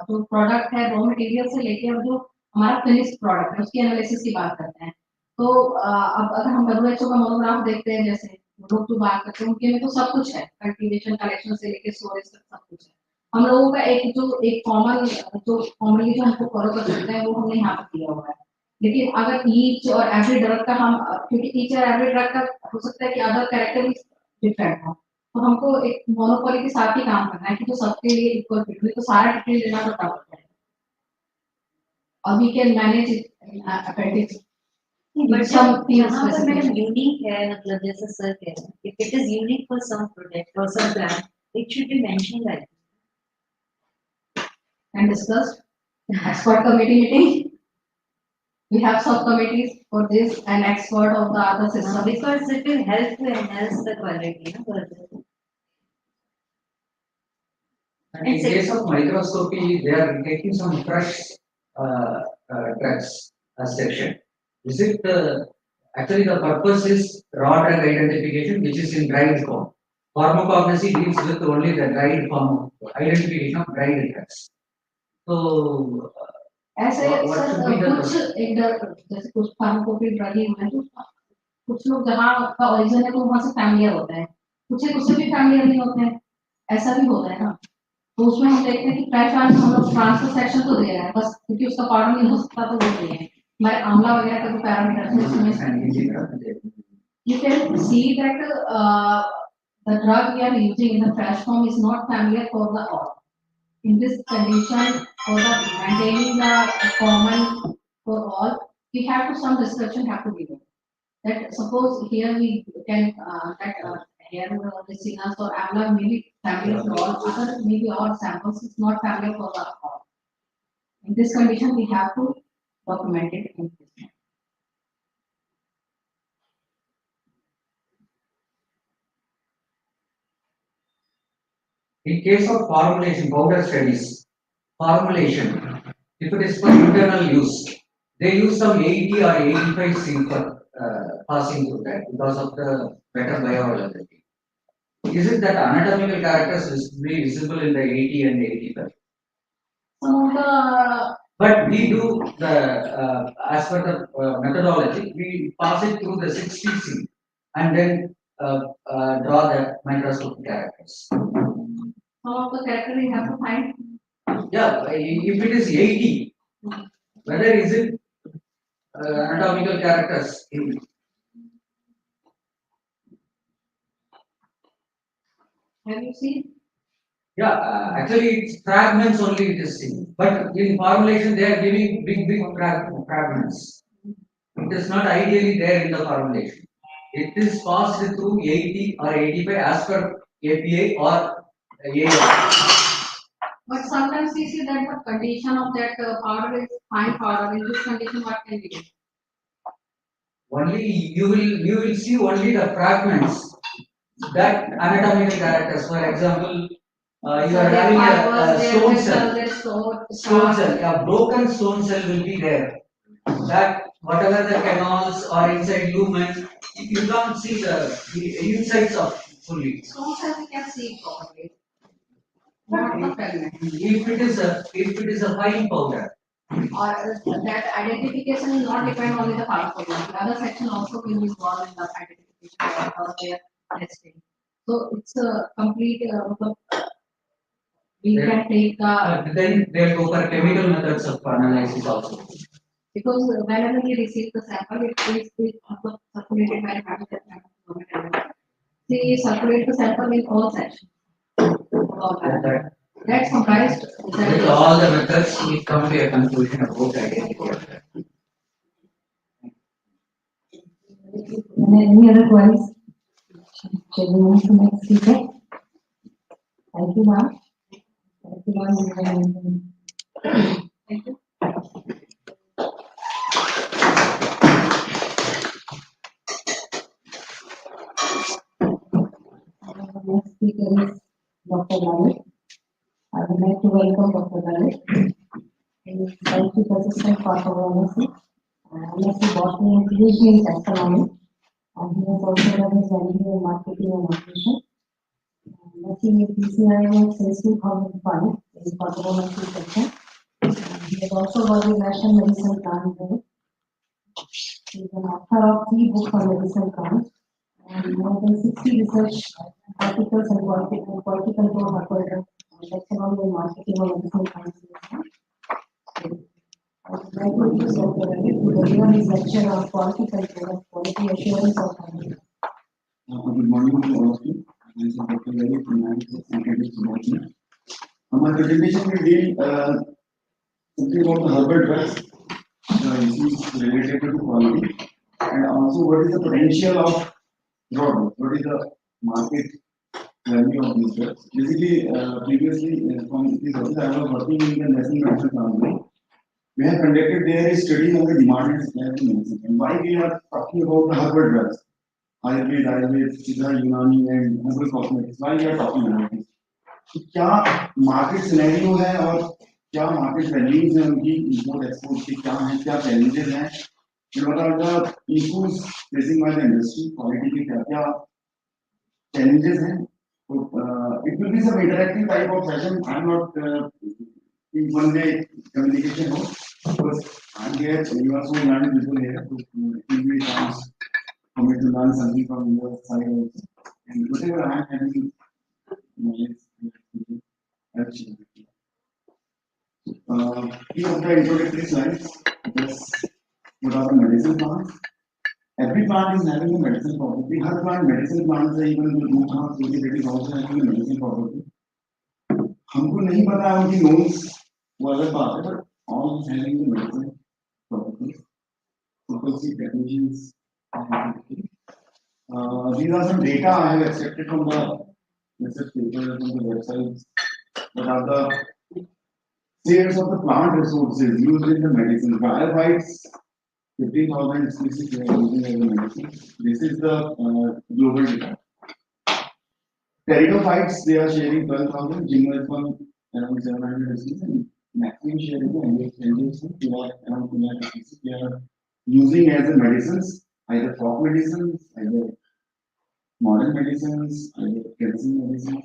जो प्रोडक्ट है रॉ मटेरियल से लेके और जो हमारा फिनिश्ड प्रोडक्ट है उसकी एनालिसिस की बात करते हैं। तो अब अगर हम WHO का मोनोग्राफ देखते हैं जैसे लोग जो बात करते हैं उनके में तो सब कुछ है, कल्टीवेशन कलेक्शन से लेके स्टोरेज तक सब कुछ है। हम लोगों का एक कॉमन जो कॉमनली जो हमको फॉलो कर सकते हैं वो हमने यहाँ पर किया हुआ है। लेकिन अगर ईच और एवरी ड्रग का हम क्योंकि ईच और एवरी ड्रग का हो सकता है कि अदर कैरेक्टरिस्टिक्स डिफरेंट हो, तो हमको एक मोनोपोली के साथ ही काम करना है कि जो सबके लिए इक्वल फिट हो, तो सारा डिटेल लेना पड़ता है और we can manage it appendix. But जहाँ पर मैडम यूनिक है मतलब जैसा सर कह रहे हैं, if it is unique for some product or some plant, it should be mentioned like and discussed expert committee meeting. We have subcommittees for this and expert of the other system. Because it will help to enhance the quality. And in case of microscopy, they are taking some fresh drugs as section. Is it actually the purpose is raw drug identification, which is in dried form. Pharmacognosy deals with only the dried form identification of dried drugs. So ऐसे कुछ जैसे कुछ फार्माकोपी drug हैं तो कुछ लोग जहाँ का ओरिजिन है तो वहाँ से फैमिलियर होता है कुछ उससे भी फैमिलियर नहीं होते हैं, ऐसा भी होता है ना। तो उसमें हम देखते हैं कि फ्रेश वाइन हम लोग ट्रांसफर सेक्शन तो दे रहे हैं बस, क्योंकि उसका पाउडर नहीं हो सकता तो वो नहीं है। हमारे आंवला वगैरह का जो पैरामीटर है उसमें you can see that the drug we are using in the fresh form is not familiar for the all. In this condition, for the maintaining the common for all, we have to some discussion have to be done. That suppose here we can here the signals or amla may be familiar for all, other maybe all samples is not familiar for the all. In this condition, we have to document it in this. In case of formulation, powder studies, formulation, if it is for internal use, they use some 80 or 85 sulfur passing through that because of the better bioavailability. Is it that anatomical characters will be visible in the 80 and 85? Some of the But we do the, as per the methodology, we pass it through the 60C and then draw the microscopic characters. some of the character we have to find. Yeah, if it is 80, whether is it anatomical characters? Have you seen? Yeah, actually it's fragments only it is seen. But in formulation they are giving big fragments. It is not ideally there in the formulation. It is passed through 80 or 85 as per API or AF. But sometimes we see that the condition of that powder is fine powder. In this condition, what can we do? Only you will see only the fragments, that anatomical characters. For example, you are having a stone cell, a broken stone cell will be there. That whatever the canals or inside lumen, you can't see the insides of fully. Stone cells we can see properly. Not the fragment. If it is a fine powder. Or that identification will not depend only the pharmacology. The other section also will be involved in the identification or their testing. So it's a complete. We can take the. Then they go for chemical methods of analysis also. Because whenever we receive the sample, it is also circulated by the we circulate the sample in all sections. That's comprised. With all the methods, we come to a conclusion about identification. Any other queries? Shall we move to next speaker? Thank you, ma'am. Thank you, ma'am. Thank you. Next speaker is Dr. Lalit. I would like to welcome Dr. Lalit. He is scientific assistant for pharmacy, MSc Botany and PhD in taxonomy. And he has also done his MBA in marketing and operation. Working with PCI since 2005 in pharmacy section. He has also worked in National Medicine Plan. He is an author of 3 books on medicine plants and more than 60 research articles and quality control reported on taxonomy and marketing of medicine plants. I would like to introduce Dr. Ravi to deliver his lecture on quality control and quality assurance of medicine. Good morning to all of you. This is Dr. Ravi from Standardization. My presentation will deal something about the herbal drugs, issues related to quality, and also what is the potential of drugs, what is the market value of these drugs. Basically, previously from this office, I was working in the National Medicine Company. We have conducted there a study on the demand and supply of medicine. And why we are talking about the herbal drugs, Ayurveda, Siddha, Unani, and herbal cosmetics. Why we are talking about this? तो क्या market scenario है और क्या market values हैं उनकी import export की क्या है क्या चैलेंजेस हैं what are the issues facing by the industry quality के क्या क्या challenges हैं तो it will be some interactive type of session I'm not in one way communication हो because I'm here you are so learned people here so it will be chance for me to learn something from your side also And whatever I am having knowledge, actually. Few of the introductory slides, just what are the medicinal plants. Every plant is having a medicinal property. Her plant medicinal plants है, even the root plants, that is also having a medicinal property. हमको नहीं पता उनकी नोन्स वो अलग बात है, but all is having the medicinal properties. Frequency technicians. These are some data I have extracted from the research papers from the websites. What are the shares of the plant resources used in the medicine? Biophytes, 15,000 species they are using as a medicine. This is the global data. Pteridophytes, they are sharing 12,000. Gymnosperm, around 700 species. And maximum sharing they are around 200 species. They are using as a medicines, either folk medicines, either modern medicines, either traditional medicines.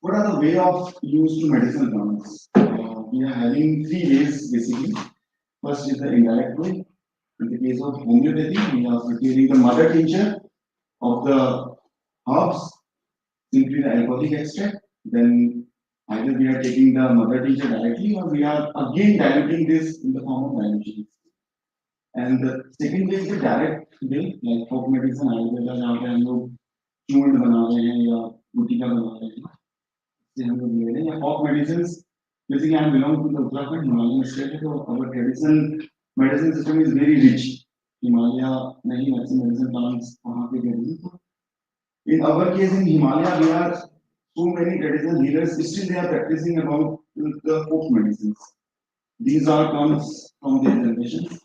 What are the way of use to medicinal plants? We are having three ways basically. First is the indirect way. In the case of homeopathy, we are preparing the mother tincture of the herbs, simply the alcoholic extract. Then either we are taking the mother tincture directly or we are again diluting this in the form of dilution. And the second way is the direct way, like folk medicine, Ayurveda, जहाँ पे हम लोग चूर्ण बना रहे हैं या गुटिका बना रहे हैं, से हम लोग ले रहे हैं या folk medicines. Basically, I belong to the Uttarakhand Himalayan state, so our traditional medicine system is very rich. Himalaya नहीं ऐसे medicine plants वहाँ पे गए हैं. In our case in Himalaya, we are so many traditional healers. Still, they are practicing about the folk medicines. These are comes from their generations.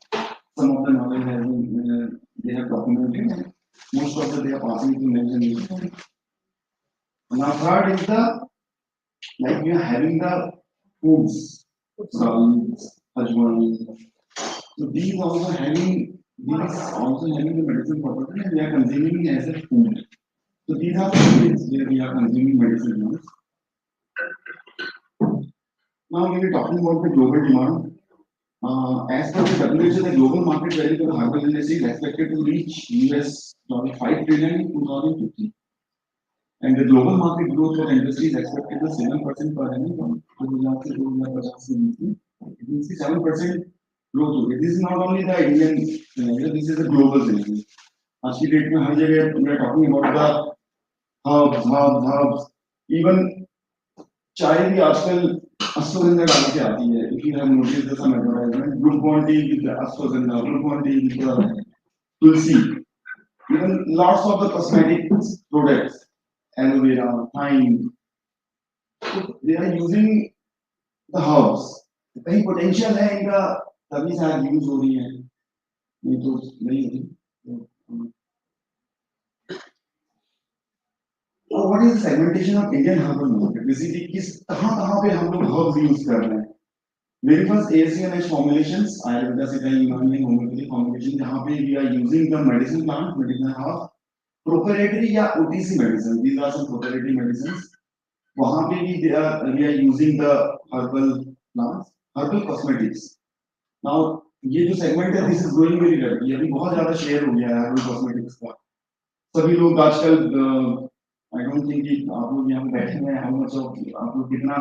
Some of the knowledge has been they have documented, and most of them they are passing to next generation. Now, third is the like we are having the foods, salt, ajwain. So these also having the medicinal property, and we are consuming as a food. So these are the ways where we are consuming medicine. Now we are talking about the global demand. As per the WHO, the global market value for the herbal industry is expected to reach $5 trillion in 2050. And the global market growth for the industry is expected to 7% per annum from 2000 to 2050. It means 7% growth. This is not only the Indian scenario, this is a global scenario. आज की date में हर जगह we are talking about the herbs. Even चाय भी आजकल अश्वगंधा डाल के आती है. If you have noticed the some advertisement, Glucon tea with the ashwagandha, Glucon tea with the tulsi. Even lots of the cosmetic products, aloe vera, thyme, they are using the herbs. कहीं potential है इनका तभी शायद use हो रही है. नहीं तो नहीं होती. What is the segmentation of Indian herbal market? Basically, किस कहाँ पे हम लोग herbs use कर रहे हैं? मेरे पास ACNH formulations, Ayurveda से कहीं यूनानी homeopathy formulation जहाँ पे we are using the medicine plant, medicinal herb, proprietary या OTC medicine. These are some proprietary medicines. वहाँ पे भी we are using the herbal plants, herbal cosmetics. Now ये जो segment है, this is growing very rapidly. अभी बहुत ज़्यादा share हो गया है herbal cosmetics का. सभी लोग आजकल I don't think कि आप लोग यहाँ बैठे हैं, how much of आप लोग कितना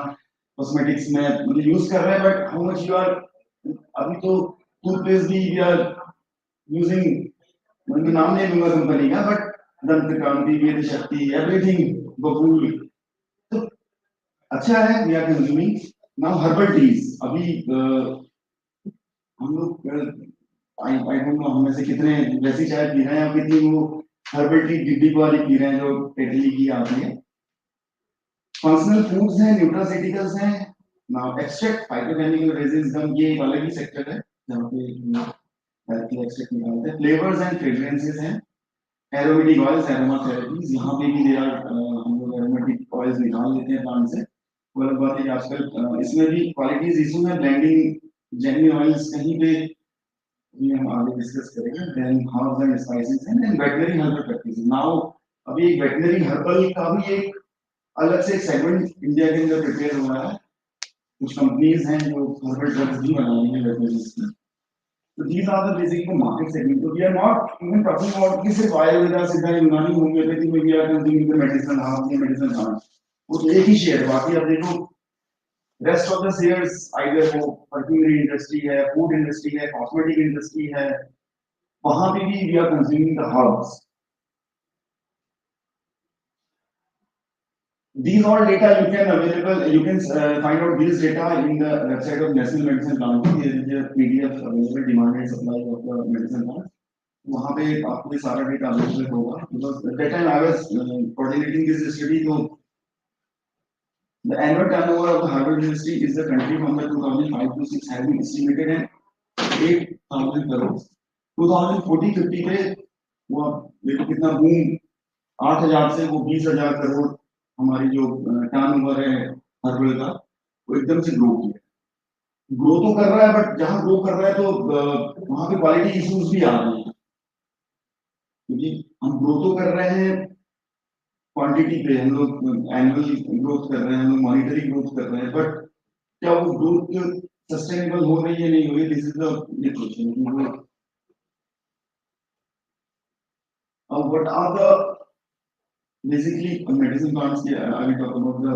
cosmetics में मतलब use कर रहे हैं, but how much you are अभी तो toothpaste भी we are using, मैं नाम नहीं लूँगा कंपनी का, but दंत कांति, वेद शक्ति, everything बबूल, तो अच्छा है we are consuming. Now herbal teas, अभी हम लोग I don't know हम में से कितने वैसी चाय पी रहे हैं या कितनी वो herbal tea डिब्बी वाली पी रहे हैं जो टेटली की आती है. Functional foods हैं, nutraceuticals हैं. Now extract, phytochemical resins, ये एक अलग ही सेक्टर है जहाँ पे extract निकालते हैं. Flavors and fragrances हैं. Aromatic oils, aromatherapies, यहाँ पे भी they are हम लोग aromatic oils निकाल लेते हैं प्लांट से. वो अलग बात है कि आजकल इसमें भी qualities issue है, blending genuine oils कहीं पे we हम आगे डिस्कस करेंगे. Then herbs and spices and then veterinary herbal practices. Now अभी एक veterinary herbal का भी एक अलग से सेगमेंट इंडिया के अंदर प्रिपेयर हो रहा है. कुछ कंपनीज हैं जो herbal drugs भी बना रही हैं veterinary की. So these are the basically the market segment. So we are not even talking about कि सिर्फ आयुर्वेदा सिद्धा यूनानी होम्योपैथी में we are consuming the medicine half the medicine half. वो तो एक ही शेयर बाकी आप देखो rest of the shares either वो perfumery industry है, food industry है, cosmetic industry है, वहाँ पे भी we are consuming the herbs. These all data you can available, you can find out these data in the website of National Medicine Council. There is a PDF available, demand and supply of the medicine plants. वहाँ पे आपको ये सारा data available होगा. Because at that time I was coordinating this study, so the annual turnover of the herbal industry is the country from the 2005 to 6 has been estimated at 8,000 crores. 2040-50 पे वो देखो कितना बूम 8,000 से वो 20,000 करोड़ हमारी जो turnover है हर्बल का वो एकदम से ग्रो किया. ग्रो तो कर रहा है बट जहां ग्रो कर रहा है तो वहां पे क्वालिटी इश्यूज भी आ रहे हैं क्योंकि हम ग्रो तो कर रहे हैं क्वांटिटी पे, हम लोग एनुअल ग्रोथ कर रहे हैं, हम लोग मॉनिटरी ग्रोथ कर रहे हैं, बट क्या वो ग्रोथ सस्टेनेबल हो रही है नहीं हो रही, दिस इज द क्वेश्चन. अब what are the basically medicine plants के I will talk about the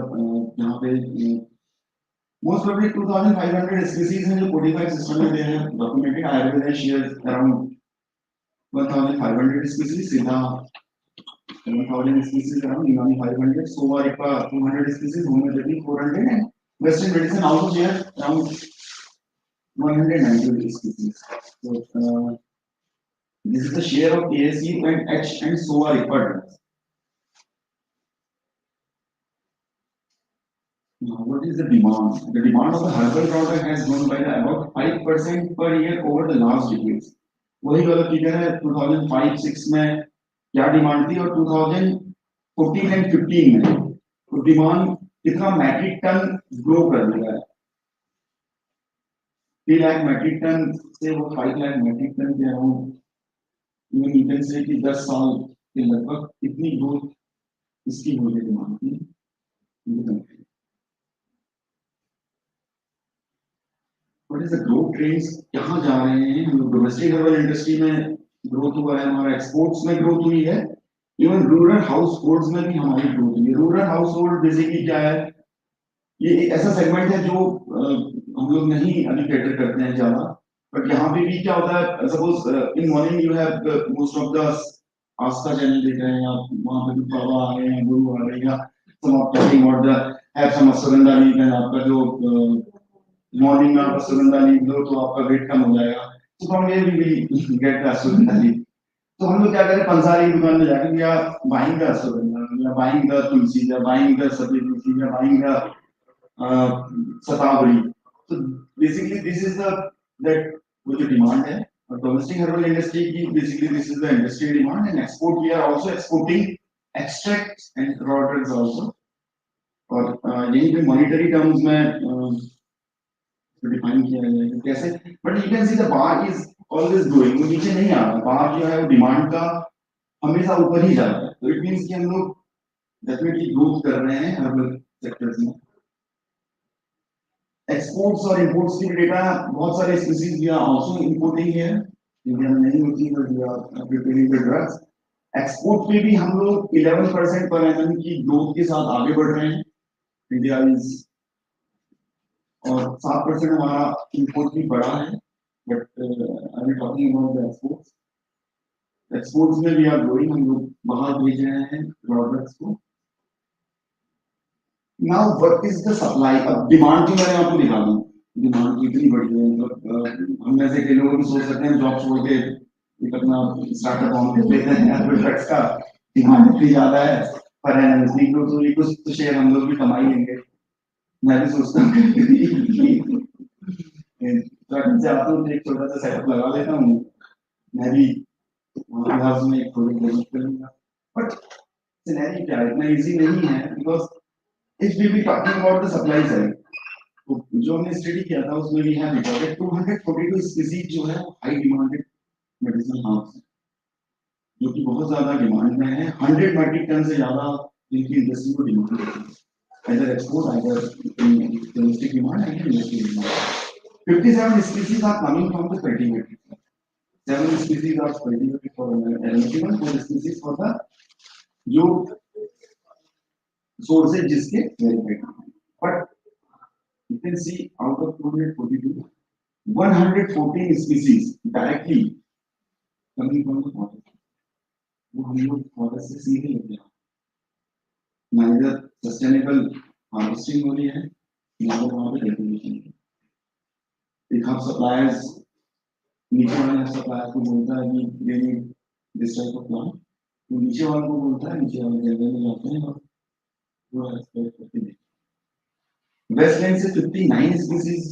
यहाँ पे most probably 2,500 species हैं जो codified system में they have documented. Ayurveda shares around 1,500 species, Siddha 1,000 species, around Unani 500, Sova Ripa 200 species, Homeopathy 400, and Western medicine also shares around 190 species. So this is the share of ASU and H and Sova Ripa drugs. Now, what is the demand? The demand of the herbal product has grown by about 5% per year over the last decades. वही वाला figure है 2005-6 में क्या demand थी और 2014 and 15 में तो demand कितना मैट्रिक टन ग्रो कर दिया है. 3 लाख मैट्रिक टन से वो 5 लाख मैट्रिक टन के अराउंड यू कैन से कि 10 साल के लगभग इतनी ग्रोथ इसकी हो गई डिमांड की. What is the growth trends? कहाँ जा रहे हैं हम लोग? डोमेस्टिक हर्बल इंडस्ट्री में ग्रोथ हुआ है, हमारा एक्सपोर्ट्स में ग्रोथ हुई है, इवन रूरल हाउस होल्ड्स में भी हमारी ग्रोथ हुई है. रूरल हाउस होल्ड बेसिकली क्या है? ये एक ऐसा सेगमेंट है जो हम लोग नहीं अभी कैटर करते हैं ज्यादा, बट यहाँ पे भी क्या होता है, suppose in morning you have most of the Aastha channel देख रहे हैं आप, वहाँ पे बाबा आ रहे हैं, गुरु आ रहे हैं, some of talking about the have some ashwagandha leaf and आपका जो मॉर्निंग में आप अश्वगंधा लीफ दो तो आपका वेट कम हो जाएगा. तो from where we will get the ashwagandha leaf? तो हम लोग क्या करें, पंसारी की दुकान में जाके या बाइंग द अश्वगंधा या बाइंग द तुलसी या बाइंग द सफेद तुलसी या बाइंग द शतावरी. तो basically this is the that वो जो डिमांड है. और डोमेस्टिक हर्बल इंडस्ट्री की basically this is the industry demand. And export we are also exporting extracts and raw drugs also. और यही पे मॉनिटरी टर्म्स में डिफाइन किया गया है कैसे, but you can see the bar is always growing. वो नीचे नहीं आ रहा, बार जो है वो डिमांड का हमेशा ऊपर ही जा रहा है. तो इट मींस कि हम लोग डेफिनेटली ग्रोथ कर रहे हैं हर्बल सेक्टर्स में. एक्सपोर्ट्स और इंपोर्ट्स की डेटा, बहुत सारे species we are also importing है, इंडिया में नहीं होती but we are preparing the drugs. Export पे भी हम लोग 11% पर एनम की ग्रोथ के साथ आगे बढ़ रहे हैं. इंडिया इज और 7% हमारा इंपोर्ट भी बढ़ा है. But I am talking about the exports. Exports में भी आर ग्रोइंग, हम लोग बाहर भेज रहे हैं प्रोडक्ट्स को. Now what is the supply? अब डिमांड की मैंने आपको दिखा दी, डिमांड कितनी बढ़ी है. मतलब हम में से कई लोग भी सोच सकते हैं जॉब छोड़ के एक अपना स्टार्टअप ऑन लेते हैं ड्रग्स का. डिमांड इतनी ज्यादा है पर है नजदीक लोग तो कुछ तो शेयर हम लोग भी कमा ही लेंगे. मैं भी सोचता हूँ जाता हूँ एक छोटा सा सेटअप लगा लेता हूँ, मैं भी हाउस में एक थोड़ी डेवलप करूंगा. बट सिनेरियो क्या है, इतना इजी नहीं है. Because if we be talking about the supply side, तो जो हमने स्टडी किया था उसमें भी है रिकॉर्डेड 242 स्पीसीज जो है हाई डिमांडेड मेडिसिनल हर्ब्स है, जो कि बहुत ज्यादा डिमांड में है. 100 मेट्रिक टन से ज्यादा जिनकी इंडस्ट्री को डिमांड है, either export, either in domestic demand, and domestic demand. 57 species are coming from the cultivated. 7 species are cultivated for aromatic, 4 species for the जो sources जिसके verified, but you can see out of 242, 114 species directly coming from the forest. वो हम लोग forest से सीधे लेते हैं, neither sustainable harvesting हो रही है, neither वहाँ पे cultivation है. एक हम suppliers नीचे वाले suppliers को बोलता है कि they need this type of plant, तो नीचे वाले को बोलता है, नीचे वाले जंगल में जाते हैं और वो एक्सपेक्ट करते हैं. वेस्टलैंड से 59 स्पीसीज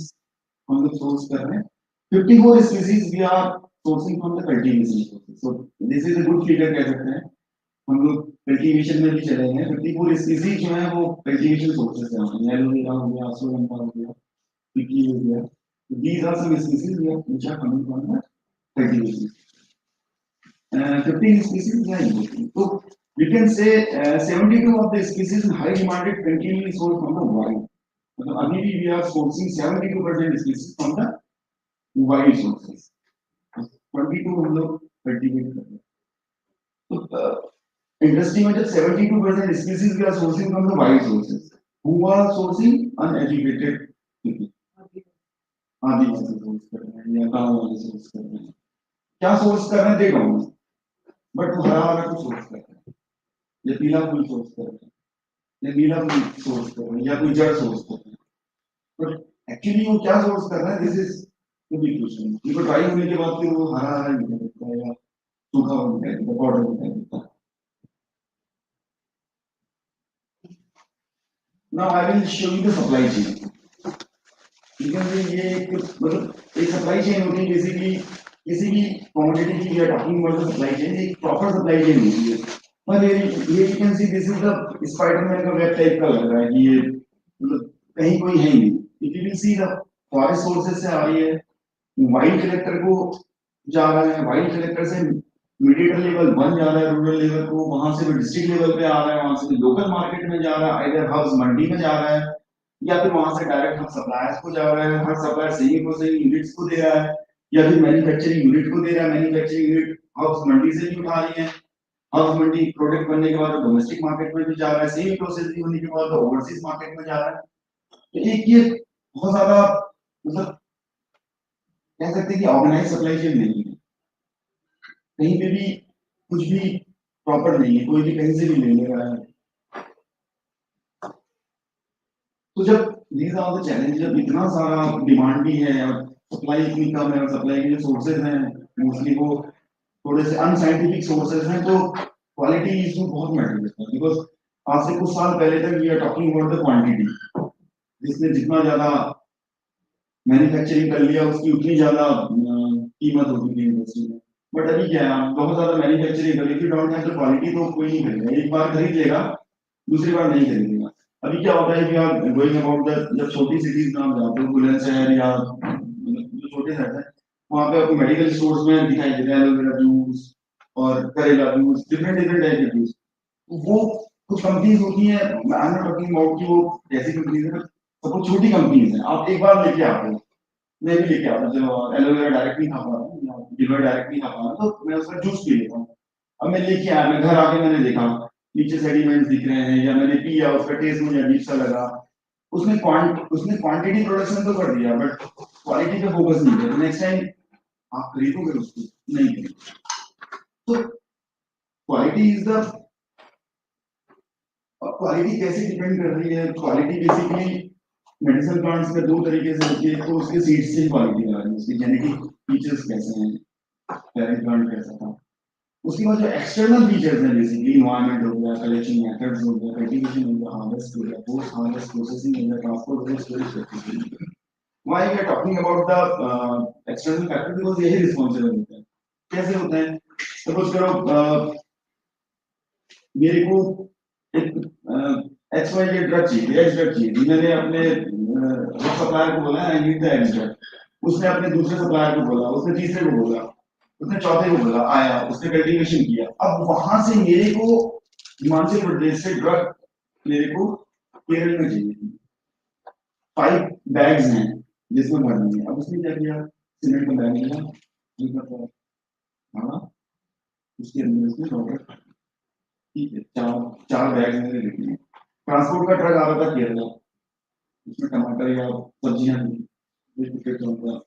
हम लोग सोर्स कर रहे हैं, 54 species we are sourcing from the cultivation sources. So this is a good figure कह सकते हैं. हम लोग कल्टीवेशन में भी चले गए, 54 स्पीसीज जो है वो कल्टीवेशन सोर्सेज से आते हैं. एलोवेरा हो गया, सोलंका हो गया, पिकी हो गया. These are some species which are coming from the cultivation. 15 species are important. So we can say 72 of the species in high demanded continually sourced from the wild. मतलब अभी भी we are sourcing 72% species from the wild sources. 22 हम लोग cultivate कर रहे हैं. तो industry में जब 72% species we are sourcing from the wild sources, who are sourcing uneducated people. Adivasi source कर रहे हैं या गाँव वाले सोर्स कर रहे हैं. क्या सोर्स कर रहे हैं देखो, बट वो हरा वाला को सोर्स कर रहे हैं, या पीला फूल सोर्स कर रहे हैं, या नीला फूल सोर्स कर रहे हैं, या कोई जड़ सोर्स कर रहे हैं. बट एक्चुअली वो क्या सोर्स कर रहे हैं, this is the big question. उनको ड्राई होने के बाद फिर वो हरा हरा निकल जाता है या सूखा हो जाता है, पाउडर हो जाता है. Now I will show you the supply chain. ये एक मतलब एक सप्लाई चेन होती है. बेसिकली किसी भी कमोडिटी की we are talking about the supply chain, एक प्रॉपर सप्लाई चेन होती है. पर ये you can see this is the Spiderman का वेब टाइप का लग रहा है कि ये मतलब कहीं कोई है ही नहीं. If you will see the forest sources से आ रही है, वाइल्ड कलेक्टर को जा रहा है, वाइल्ड कलेक्टर से मीडिएटर लेवल 1 जा रहा है, रूरल लेवल को, वहां से डिस्ट्रिक्ट लेवल पे आ रहा है, वहां से लोकल मार्केट में जा रहा है, आइदर हब्स मंडी में जा रहा है, या फिर वहां से डायरेक्ट हम सप्लायर्स को जा रहा है. हर सप्लायर सेमी प्रोसेसिंग यूनिट्स को दे रहा है, या फिर मैन्युफैक्चरिंग यूनिट को दे रहा है. मैन्युफैक्चरिंग यूनिट हब्स मंडी से भी उठा रही है, हब्स मंडी प्रोडक्ट बनने के बाद डोमेस्टिक मार्केट में भी जा रहा है, सेमी प्रोसेसिंग होने के बाद ओवरसीज मार्केट में जा रहा है. तो एक ये बहुत ज्यादा मतलब कह सकते हैं कि ऑर्गेनाइज सप्लाई चेन नहीं है. कहीं पे भी कुछ भी प्रॉपर नहीं है, कोई भी कहीं से भी ले ले रहा है. तो जब these are the challenges, जब इतना सारा डिमांड भी है और सप्लाई इतनी कम है और सप्लाई के जो सोर्सेज हैं मोस्टली वो थोड़े से अनसाइंटिफिक सोर्सेज हैं, तो क्वालिटी इशू बहुत मैटर करता है. बिकॉज आज से कुछ साल पहले तक we are talking about the quantity, जिसने जितना ज्यादा मैन्युफैक्चरिंग कर लिया उसकी उतनी ज्यादा कीमत होती थी इंडस्ट्री में. बट अभी क्या है, बहुत ज्यादा मैन्युफैक्चरिंग कर ली, डोंट हैव द क्वालिटी तो कोई नहीं खरीदेगा. एक बार खरीद लेगा, दूसरी बार नहीं खरीदेगा. अभी क्या होता है कि आप गोइंग अबाउट द जब छोटी सिटीज में आप जाते हो, बुलंदशहर या जो छोटे शहर हैं, वहाँ पे आपको मेडिकल स्टोर्स में दिखाई देता है एलोवेरा जूस और करेला जूस, डिफरेंट डिफरेंट टाइप के जूस. वो कुछ कंपनीज होती है, I am not talking about कि वो कैसी कंपनीज है, सब छोटी कंपनीज हैं. आप एक बार लेके आते हो, मैं भी लेके आता हूँ, जो एलोवेरा डायरेक्ट नहीं खा पा रहा हूँ, गिलोय डायरेक्ट नहीं खा पा रहा हूँ, तो मैं उसका जूस पी लेता हूँ. अब मैं लेके आया, मैं घर आके मैंने देखा नीचे सेडिमेंट्स दिख रहे हैं, या मैंने पिया, उसका टेस्ट मुझे अजीब सा लगा. उसने क्वांटिटी प्रोडक्शन तो कर दिया, बट क्वालिटी पे फोकस नहीं किया. नेक्स्ट टाइम आप खरीदोगे उसको नहीं खरीदोगे. तो क्वालिटी इज द क्वालिटी कैसे डिपेंड कर रही है. क्वालिटी बेसिकली मेडिसिनल प्लांट्स में दो तरीके से होती है. तो उसके सीड्स से क्वालिटी आ रही है, उसके जेनेटिक फीचर्स कैसे हैं, पेरेंट प्लांट कैसा था. उसके बाद जो एक्सटर्नल फीचर्स हैं, बेसिकली एनवायरनमेंट हो गया, कलेक्शन मेथड्स हो गया, कल्टीवेशन हो गया, हार्वेस्ट हो गया, पोस्ट हार्वेस्ट प्रोसेसिंग हो गया, ट्रांसपोर्ट हो गया, storage facility. Why we are talking about the external factor, because यही रिस्पांसिबल होता है. कैसे होता है, सपोज करो मेरे को एक एक्स वाई जेड ड्रग चाहिए, एक्स ड्रग चाहिए. मैंने अपने सप्लायर को बोला I need the x drug. उसने अपने दूसरे सप्लायर को बोला, उसने तीसरे को बोला, उसने चौथे को बोला, आया, उसने कल्टीवेशन किया. अब वहां से मेरे को हिमाचल प्रदेश से ड्रग मेरे को केरल में चाहिए. 5 बैग्स हैं जिसमें भरनी है. अब उसने क्या किया, सीमेंट का बैग लिया, हाँ उसके अंदर इसमें डॉक्टर ठीक है, चार बैग मैंने लिखे हैं। ट्रांसपोर्ट का ट्रक आ रहा था केरला, उसमें टमाटर या सब्जियां थी, ये टिकट होगा।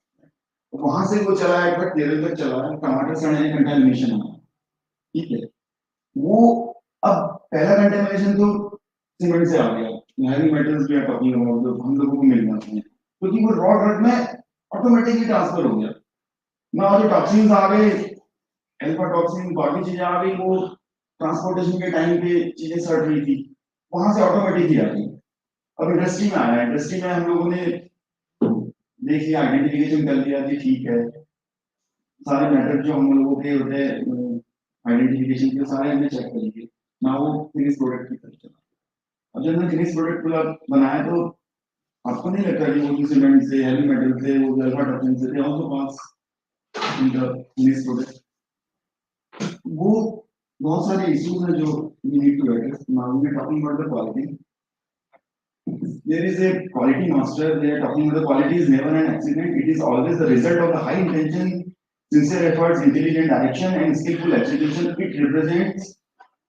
वहां से वो चला है ट्रक केरल तक चला है, टमाटर सड़े कंटामिनेशन आया, ठीक है। वो अब पहला कंटामिनेशन तो सीमेंट से आ गया, हैवी मेटल्स भी टॉकिंग अबाउट जो हम लोगों को मिल जाते हैं, क्योंकि वो रॉ ड्रग में ऑटोमेटिकली ट्रांसफर हो गया ना, जो टॉक्सिन्स आ गए, अल्फा टॉक्सिन बाकी चीजें आ गई, वो ट्रांसपोर्टेशन के टाइम पे चीजें सड़ रही थी, वहां से ऑटोमेटिकली आ गई। अब इंडस्ट्री में आया, इंडस्ट्री में हम लोगों ने देख लिया, आइडेंटिफिकेशन कर लिया कि ठीक है, सारे मैटर जो हम लोगों के होते हैं आइडेंटिफिकेशन के सारे हमने चेक कर लिए ना, वो फिनिश प्रोडक्ट की तरफ चला। अब जब हमने फिनिश प्रोडक्ट पूरा बनाया तो आपको नहीं लगता कि वो जो सीमेंट से, हैवी मेटल से, वो अल्फा टॉक्सिन से they also pass in the finish product. वो बहुत सारे इश्यूज हैं जो we need to address. Now we are talking about the quality. There is a quality master. They are talking about the quality is never an accident. It is always the result of the high intention, sincere efforts, intelligent direction, and skillful execution. It represents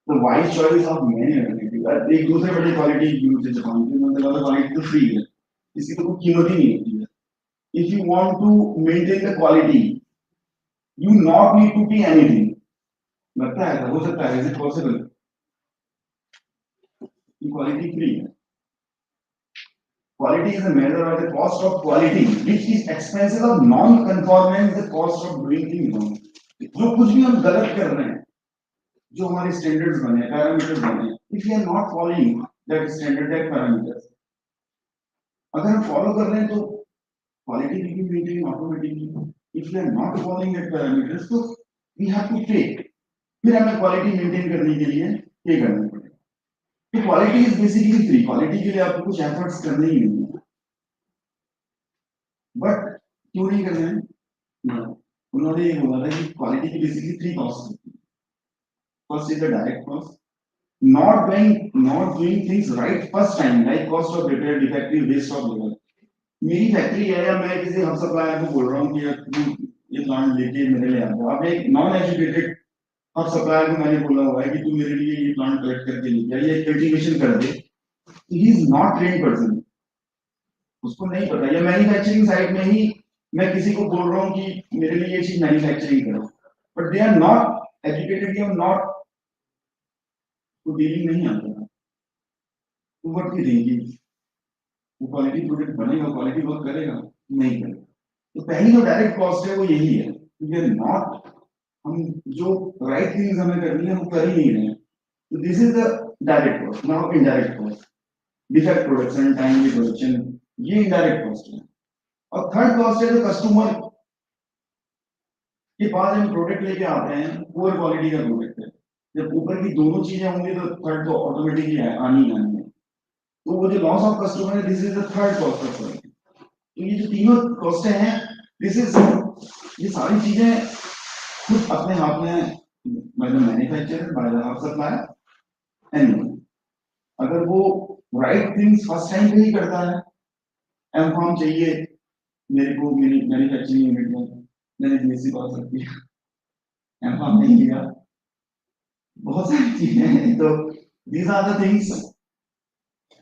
the wise choice of many alternatives. एक दूसरे बड़ी quality use है Japan में, मतलब quality तो free है, इसकी तो कोई कीमत ही नहीं होती है। If you want to maintain the quality, you not need to pay anything. लगता है हो सकता है, is it possible? Quality free है। Quality is a measure of the cost of quality, which is expenses of non-conformance, the cost of doing things wrong. जो कुछ भी हम गलत कर रहे हैं, जो हमारे स्टैंडर्ड्स बने, पैरामीटर्स बने, if we are not following that standard, that parameters, अगर हम फॉलो कर रहे हैं तो quality will be maintained automatically. If we are not following that parameters, तो we have to pay. फिर हमें क्वालिटी मेंटेन करने के लिए पे करना पड़ेगा। तो quality is basically free, quality के लिए आपको कुछ एफर्ट्स करने ही नहीं है। बट क्यों नहीं करना है? उन्होंने ये बोला था कि क्वालिटी की बेसिकली थ्री कॉस्ट होती है। First is the direct cost, not doing things right first time, like cost of repair, defective, waste of labor. मेरी फैक्ट्री है या मैं किसी हम सप्लायर को बोल रहा हूँ कि यार तू ये प्लांट लेके मेरे लिए आ जा, अब एक नॉन एजुकेटेड अब सप्लायर को मैंने बोला हुआ है कि तू मेरे लिए ये प्लांट कलेक्ट करके लेके आ, ये कल्टीवेशन कर दे, he is not trained person, उसको नहीं पता। या मैन्युफैक्चरिंग साइड में ही मैं किसी को बोल रहा हूँ कि मेरे लिए ये चीज मैन्युफैक्चरिंग करो, but they are not educated या नॉट, तो डीलिंग नहीं आता, तो व्हाट वी थिंकिंग, वो क्वालिटी प्रोडक्ट बनेगा, क्वालिटी वर्क करेगा नहीं करेगा। तो पहली जो डायरेक्ट कॉस्ट है वो यही है, वी आर नॉट, हम जो राइट थिंग्स हमें करनी है वो कर ही नहीं रहे हैं, तो this is the direct cost. Now indirect cost, defect production, timely production, ये इनडायरेक्ट कॉस्ट है। और थर्ड कॉस्ट है जो कस्टमर के पास हम प्रोडक्ट लेके आते हैं, पुअर क्वालिटी का प्रोडक्ट है, जब ऊपर की दोनों चीजें होंगी तो थर्ड तो ऑटोमेटिकली आनी आनी है, तो वो जो लॉस ऑफ कस्टमर है, this is the third cost of quality. तो ये जो तीनों कॉस्ट हैं, दिस इज, ये सारी चीजें खुद अपने हाथ में, by the manufacturer, by the supplier, anyone, अगर वो राइट थिंग्स फर्स्ट टाइम पे ही करता है, एम फॉर्म चाहिए मेरे को मेरी मैन्युफैक्चरिंग यूनिट में, मैंने बीएससी पास कर दिया, एम फॉर्म नहीं किया, बहुत सारी चीजें हैं, तो these are the things.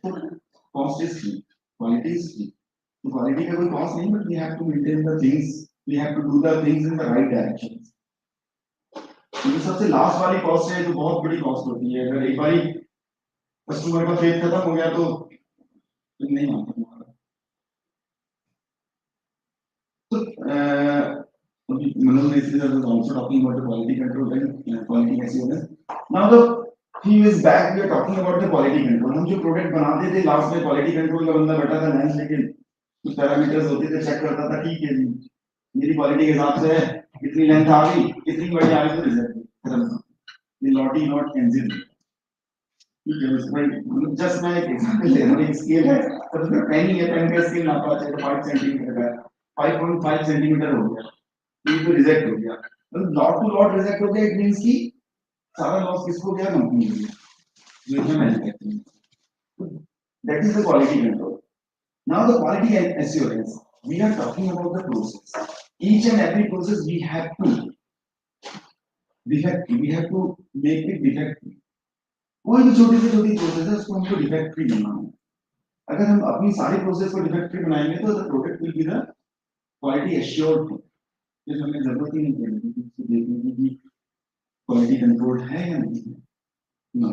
Cost is free, quality is free, तो क्वालिटी का कोई कॉस्ट नहीं, but we have to maintain the things, we have to do the things in the right direction. तो सबसे लास्ट वाली कॉस्ट है जो बहुत बड़ी कॉस्ट होती है, अगर एक बार कस्टमर का फेथ खत्म हो गया तो नहीं आता तुम्हारा। तो Manoj is also talking about the quality control and quality assurance. Now the few years back we are talking about the quality control. हम जो प्रोडक्ट बनाते थे, लास्ट में क्वालिटी कंट्रोल का बंदा बैठा था लेंस लेके, कुछ पैरामीटर्स होते थे, चेक करता था, ठीक है जी मेरी क्वालिटी के हिसाब से है, कितनी लेंथ आ गई, कितनी बड़ी आ गई, तो रिजल्ट खत्म, ये लॉटी नॉट एनजिल, ठीक है। उसमें जस्ट मैं एक एग्जांपल ले रहा हूँ, एक स्केल है, तो उसमें पेन ही है, पेन का स्केल नापा चाहिए तो 5 सेंटीमीटर का, 5.5 सेंटीमीटर हो गया, ये तो रिजेक्ट हो गया, मतलब लॉट टू लॉट रिजेक्ट हो गया, इट मींस कि सारा लॉस किसको गया, कंपनी को गया, जो इसमें manufacturing. That is the quality control. Now the quality assurance, we are talking about the process, each and every process we have to defect free, we have to make it defect free. कोई भी छोटी से छोटी process है उसको हमको defect free बनाना है। अगर हम अपनी सारी प्रोसेस को डिफेक्ट फ्री बनाएंगे तो the product will be the quality assured. फिर हमें जरूरत ही नहीं पड़ेगी कि देखने की क्वालिटी कंट्रोल है या नहीं है। नो,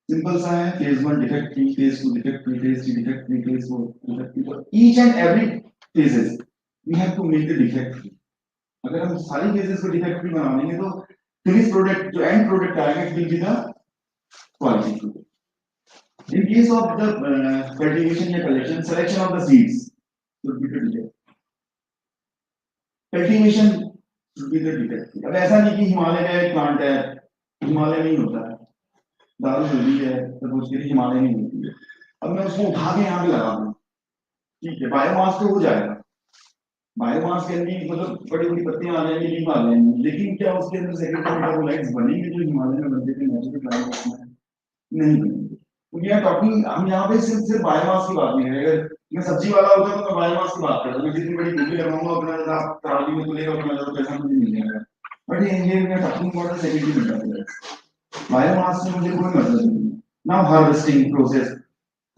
सिंपल सा है, phase 1 defect free, phase 2 defect free, phase 3 defect free, phase 4 defect free. तो each and every phases we have to make the defect free. अगर हम सारी फेजेस को डिफेक्ट फ्री बना देंगे तो फिनिश प्रोडक्ट, जो एंड प्रोडक्ट आएगा, it will be the quality product. In case of the cultivation या collection, selection of the seeds should be the defect. Cultivation should be the defect. अब ऐसा नहीं कि हिमालय का एक प्लांट है, हिमालय नहीं होता है, दारू जल्दी है, तो उसके लिए हिमालय नहीं होती है। अब मैं उसको उठा के यहाँ पे लगा दूँ, ठीक है, बायोमास तो हो जाएगा, बायोमास के अंदर मतलब बड़ी बड़ी पत्तियां आ जाएंगी, लीफ आ जाएंगी, लेकिन क्या उसके अंदर सेकेंडरी मेटाबोलाइट्स बनेंगे जो हिमालय में बनते थे नेचुरल क्लाइमेट में? नहीं बनेंगे। तो वी आर टॉकिंग, हम यहाँ पे सिर्फ बायोमास की बात नहीं कर रहे। अगर मैं सब्जी वाला होता तो मैं बायोमास की बात करता, मैं जितनी बड़ी गोभी लगाऊंगा उतना ट्राली में खुलेगा, उतना ज्यादा पैसा मुझे मिल जाएगा। बट ये we are talking about the secondary metabolites. Biomass से मुझे कोई मतलब नहीं है। Now harvesting process,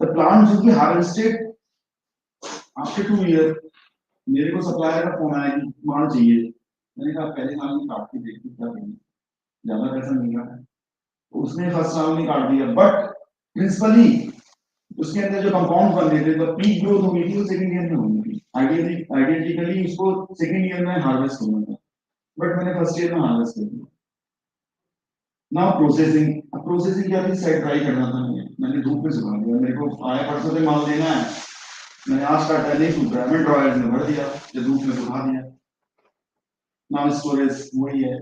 the plant जो कि हार्वेस्टेड आफ्टर 2 ईयर, मेरे को सप्लायर का फोन आया कि माल चाहिए। मैंने कहा पहले साल में काट के देखते क्या करेंगे, ज्यादा पैसा मिल रहा है। तो उसने फर्स्ट साल में काट दिया, बट प्रिंसिपली उसके अंदर जो कंपाउंड बन रहे थे, तो पीक ग्रोथ होगी थी, वो सेकंड ईयर में होगी थी। आइडियली उसको सेकंड ईयर में हार्वेस्ट होना था, बट मैंने फर्स्ट ईयर में हार्वेस्ट कर दिया। नाउ प्रोसेसिंग, अब प्रोसेसिंग क्या थी, साइड ड्राई करना था मैंने धूप में सुखा दिया। मेरे को आया परसों से माल देना है, मैंने आज काटा है, नहीं सूख रहा है, मैं ड्रायर में भर दिया या धूप में सुखा दिया। नाउ स्टोरेज वही है,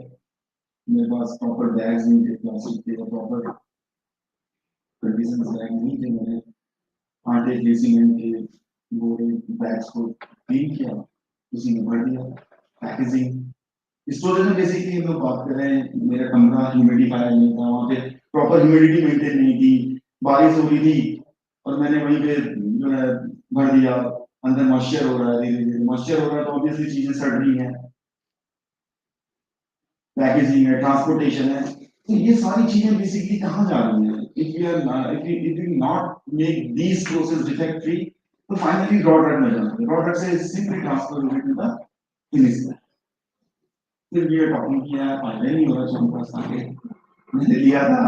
मेरे पास प्रॉपर बैग्स नहीं थे, प्लास्टिक के प्रॉपर कंडीशंस बैग नहीं थे। मैंने आटे के सीमेंट के बोरे बैग्स को क्लीन किया, उसी में भर दिया। पैकेजिंग स्टोरेज में बेसिकली हम लोग बात कर रहे हैं, मेरा कमरा ह्यूमिडिफायर नहीं था, वहाँ पे प्रॉपर ह्यूमिडिटी मेंटेन नहीं थी, बारिश हो रही थी और मैंने वहीं पे जो है भर दिया। अंदर मॉइस्चर हो रहा है, धीरे धीरे मॉइस्चर हो रहा है तो ऑब्वियसली चीजें सड़ रही हैं। पैकेजिंग है, ट्रांसपोर्टेशन है, तो ये सारी चीजें बेसिकली कहाँ जा रही हैं? If we not make these process defect free, तो फाइनली रॉ ड्रग में जाना है, रॉ ड्रग से सिंपली ट्रांसफर हो टू द फिनिश में। फिर ये टॉपिंग किया, फायदा नहीं हो रहा, जो पास आके मैंने लिया था,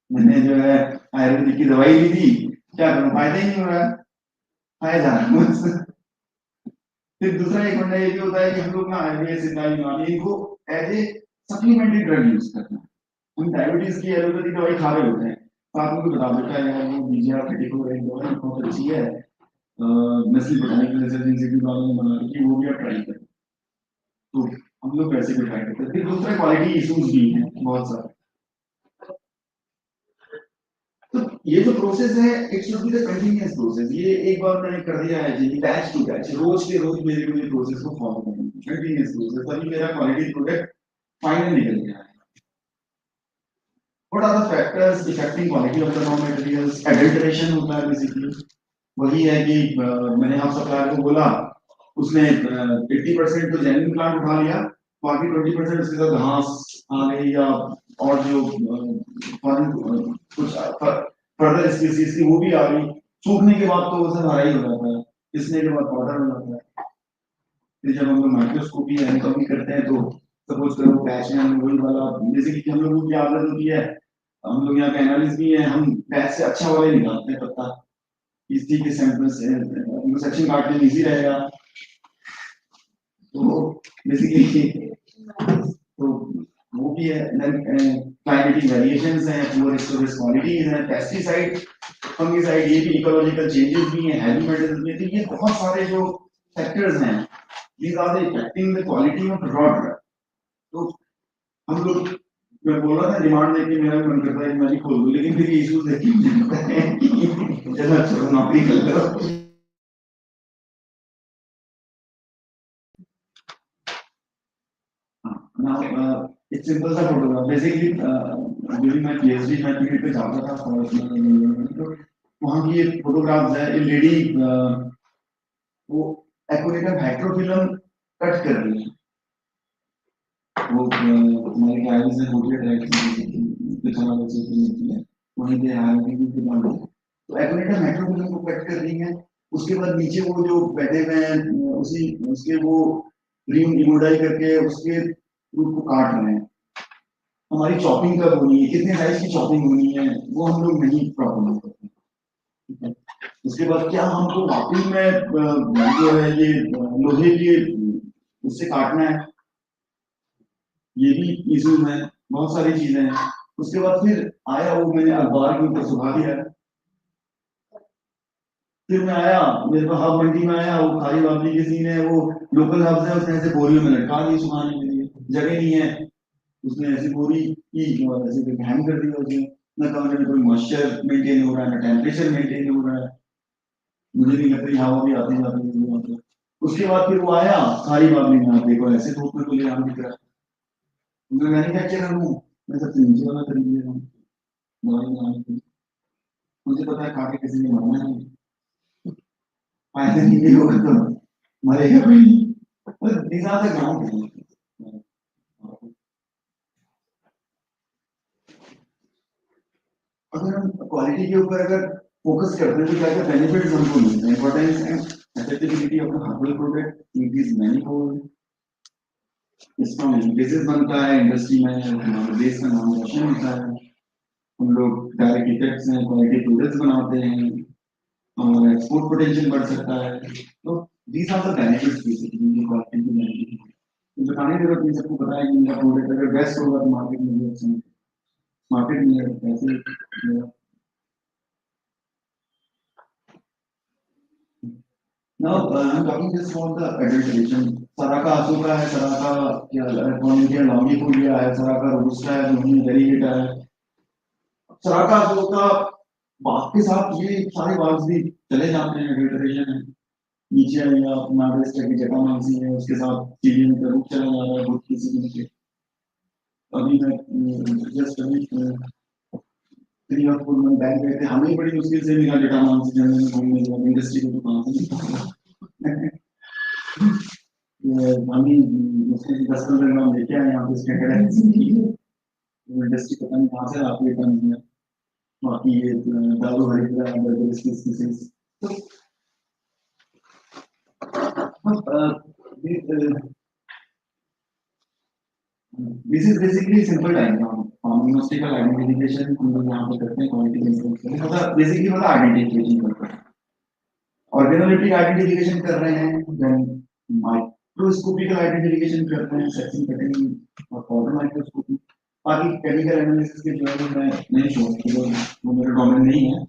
मैंने जो है आयुर्वेदिक की दवाई ली थी, क्या करूं, फायदा ही नहीं हो रहा है, खाया जा रहा है। फिर दूसरा एक वजह ये भी होता है कि हम लोग ना आयुर्वेद सिद्धा यूनानी इनको as a supplementary drug use करते हैं। हम डायबिटीज की एलोपैथी दवाई खा रहे होते हैं, साथ में बता देता है यार वो बीजिया क्रिटिको रेंज दवाई बहुत अच्छी है, नेस्ले बोटानिकल रिसर्च इंस्टीट्यूट वालों ने बना रखी है, वो भी आप ट्राई करें। तो हम लोग वैसे भी ट्राई करते हैं। फिर दूसरा क्वालिटी इश्यूज भी हैं बहुत सारे। तो ये जो प्रोसेस है, it should be the continuous process. ये एक बार मैंने कर दिया है जी, बैच टू बैच, रोज के रोज मेरे को ये प्रोसेस को फॉलो करना है, कंटिन्यूअस प्रोसेस, तभी मेरा क्वालिटी प्रोडक्ट फाइनल निकल गया है। What are the factors affecting quality of the raw materials? Adulteration होता है बेसिकली, वही है कि मैंने आप सप्लायर को बोला, उसने 80% तो जेन्युइन प्लांट उठा लिया, बाकी 20% उसके साथ घास आ गई या और जो कुछ फर्दर स्पीसीज की वो भी आ गई। सूखने के बाद तो वो सब हरा ही हो जाता है, पिसने के बाद पाउडर हो जाता है। फिर जब हम लोग माइक्रोस्कोपी एनाटॉमी करते हैं तो सपोज करो बैच में हम वही वाला, जैसे कि हम लोगों की आदत होती है, हम लोग यहाँ पे एनालिस्ट भी है, हम बैच से अच्छा वाला ही निकालते हैं पत्ता, इसी के सैंपल से उनको सेक्शन काटने में इजी रहेगा। तो बेसिकली तो वो भी है। क्लाइमेटिक वेरिएशंस हैं, पुअर स्टोरेज क्वालिटीज हैं, पेस्टिसाइड फंगिसाइड, ये भी इकोलॉजिकल चेंजेस भी हैं, हैवी मेटल्स भी हैं। तो ये बहुत सारे जो फैक्टर्स हैं, these are the affecting the quality of raw drug। तो हम लोग, मैं बोल रहा था डिमांड देख के मेरा भी मन करता है कि मैं भी खोल दूं, लेकिन फिर ये इश्यूज देख के मुझे लगता है कि चलो छोड़ो, नौकरी कर लो। Now, it's simple सा photograph। Basically, during my PhD मैं पीरियड पे जाता था तो वहाँ की एक फोटोग्राफ है, एक लेडी वो एक्वारियम हाइड्रोफिल्म कट कर रही है, वो हमारे ट्राइल्स हैं, वोटर ट्राइल्स पिछड़ा से मिलती है, वहीं पे हाइवे के बंद है। तो एक्वेटर मेट्रो बिल्डिंग को कट कर रही है, उसके बाद नीचे वो जो बैठे हुए हैं उसी उसके वो रिमोडाई करके उसके रूट को काट रहे हैं। हमारी चॉपिंग कब होनी है, कितने साइज की चॉपिंग होनी है, वो हम लोग नहीं प्रॉब्लम करते। ठीक है, उसके बाद क्या हमको वाकई में जो है ये लोहे के उससे काटना है, ये भी इशू है, बहुत सारी चीजें हैं। उसके बाद फिर आया वो, मैंने अखबार के ऊपर सुखा दिया, फिर मैं आया मेरे को हब मंडी में आया, वो खारी बाबली के सीन है, वो लोकल हब्स है, उसने ऐसे बोरियों में लटका दी सुखाने के लिए, जगह नहीं है, उसने ऐसी बोरी की ऐसे हैंग कर दिया उसने, ना कमरे में कोई मॉइस्चर मेंटेन हो रहा है, ना टेम्परेचर मेंटेन हो रहा है, मुझे नहीं लगता हवा भी आती जाती है वहाँ पे। उसके बाद फिर वो आया खारी बाबली में, आप देखो ऐसे धूप में तो ले आम दिख रहा है, मैं मैन्युफैक्चरर हूँ, मैं सबसे नीचे वाला खरीद ले रहा हूँ दवाई बनाने के लिए। मुझे पता है खा के किसी ने मरना नहीं, फायदा नहीं होगा तो मरेगा कोई नहीं, बस निजात गाँव है। अगर हम क्वालिटी के ऊपर अगर फोकस करते हैं तो क्या क्या बेनिफिट्स हमको मिलते हैं, importance and effectivity of the herbal product increase manifold, इसका बेसिस बनता है इंडस्ट्री में, हमारे देश का नाम रोशन होता है, हम लोग डायरेक्ट इफेक्ट्स हैं, क्वालिटी प्रोडक्ट्स बनाते हैं और एक्सपोर्ट पोटेंशियल बढ़ सकता है। तो these are the benefits basically quality के बेनिफिट। तो बताने की जरूरत नहीं, सबको पता है कि इनका प्रोडक्ट अगर बेस्ट होगा तो मार्केट में भी अच्छा, मार्केट में पैसे। Now, I'm talking just about the adulteration. सराका Ashoka है, सराका क्या कौन लॉन्गी फूलिया है, सराका रोबस्टा है, रोहिणी डेरिकेटा है। सराका अशोका बाग के साथ ये सारे बाग भी चले जाते हैं, adulteration है। नीचे आएगा नावेस्ट की जटा मानसी है, उसके साथ सीलियन का रूप चला जा रहा है बहुत किसी के। अभी मैं जस्ट अभी 3 or 4 मंथ बैक गए थे, हमें बड़ी मुश्किल से मिला जटा मानसी जंगल में घूमने गया, इंडस्ट्री को दुकान से मम्मी उसके 10-15 ग्राम लेके आए यहाँ पे स्टैंडर्डाइजेशन, इंडस्ट्री पता नहीं कहाँ से आती है कम में, बाकी ये दारू हरिद्रा this is basically simple diagram pharmaceutical identification हम लोग यहाँ पे करते हैं, क्वालिटी कंट्रोल मतलब बेसिकली मतलब आइडेंटिफिकेशन करते हैं, ऑर्गेनोलिटिक आइडेंटिफिकेशन कर रहे हैं, देन माइक्रोस्कोपिकल आइडेंटिफिकेशन करते हैं, सेक्शन कटिंग और पाउडर माइक्रोस्कोपी। बाकी केमिकल एनालिसिस के जो है मैं नहीं छोड़ूंगा, वो मेरा डोमेन नहीं है,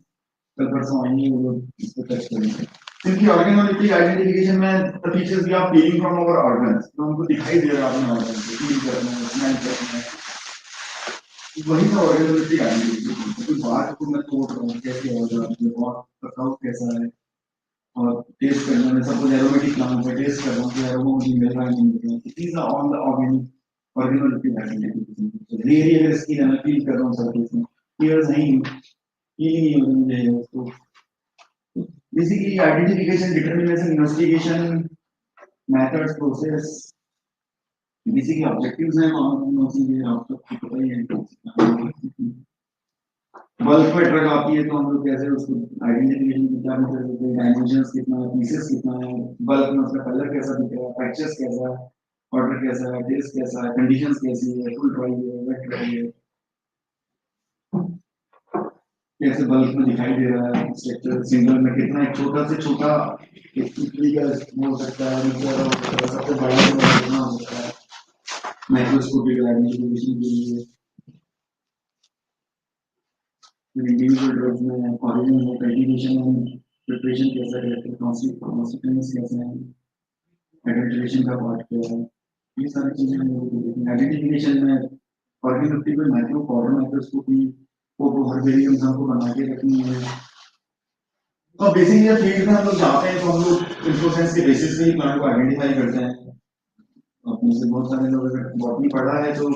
कल परसों आएंगे वो लोग इसको टच करेंगे। क्योंकि ऑर्गेनोलिटिक आइडेंटिफिकेशन में the features we are feeling from our organs, तो हमको दिखाई दे रहा है अपने ऑर्गन से, फील करना है, स्मेल करना है, वही था ऑर्गेनोलिटिक आइडेंटिफिकेशन। कोई बात को मैं तोड़ रहा हूँ कैसे होगा, बहुत पकाओ कैसा है, और टेस्ट करना है, सपोज एरोमेटिक प्लांट है, टेस्ट कर रहा हूँ कि एरोमा मुझे मिल रहा है नहीं मिल रहा है, these are all the organoleptic identification. Really अगर स्किन है मैं फील कर रहा हूँ सरफेस में, टीयर्स नहीं, फीलिंग नहीं हो रही है उसको। Basically, identification, determination, investigation, methods, process, basically objectives हैं कौन-कौन-सी आप सबको पता ही है। बल्क में ड्रग आती है तो हम लोग कैसे उसको आइडेंटिफिकेशन क्या कर सकते हैं, डायमेंशंस कितना है, पीसेस कितना है, बल्क में उसका कलर कैसा दिख रहा है, टेक्सचर कैसा है, ऑर्डर कैसा है, टेस्ट कैसा है, कंडीशंस कैसी है, फुल ड्राई है, वेट ड्राई है, कैसे बल्क में दिखाई दे रहा है, स्ट्रक्चर सिंगल में कितना एक छोटा से छोटा इतनी का हो सकता है, सबसे बड़ा से बड़ा कितना हो सकता है, माइक्रोस्कोपिक आइडेंटिफिकेशन के लिए इंडिविजुअल ड्रग्स में ऑरिजिन है, कल्टीवेशन है, प्रिपरेशन कैसा है, कॉन्सिक्वेंस कैसे है, एडल्ट्रेशन का पार्ट क्या है, ये सारी चीजें हम लोग को देखनी है। आइडेंटिफिकेशन में ऑर्गेनोप्टिकल माइक्रो पाउडर माइक्रोस्कोपी को हर वेरिएंट हमको बना के रखनी है। तो बेसिकली फील्ड में हम लोग जाते हैं तो हम लोग इन्फ्लुएंस के बेसिस पे ही प्लांट को आइडेंटिफाई करते हैं। अपने से बहुत सारे लोग अगर बॉटनी पढ़ा है तो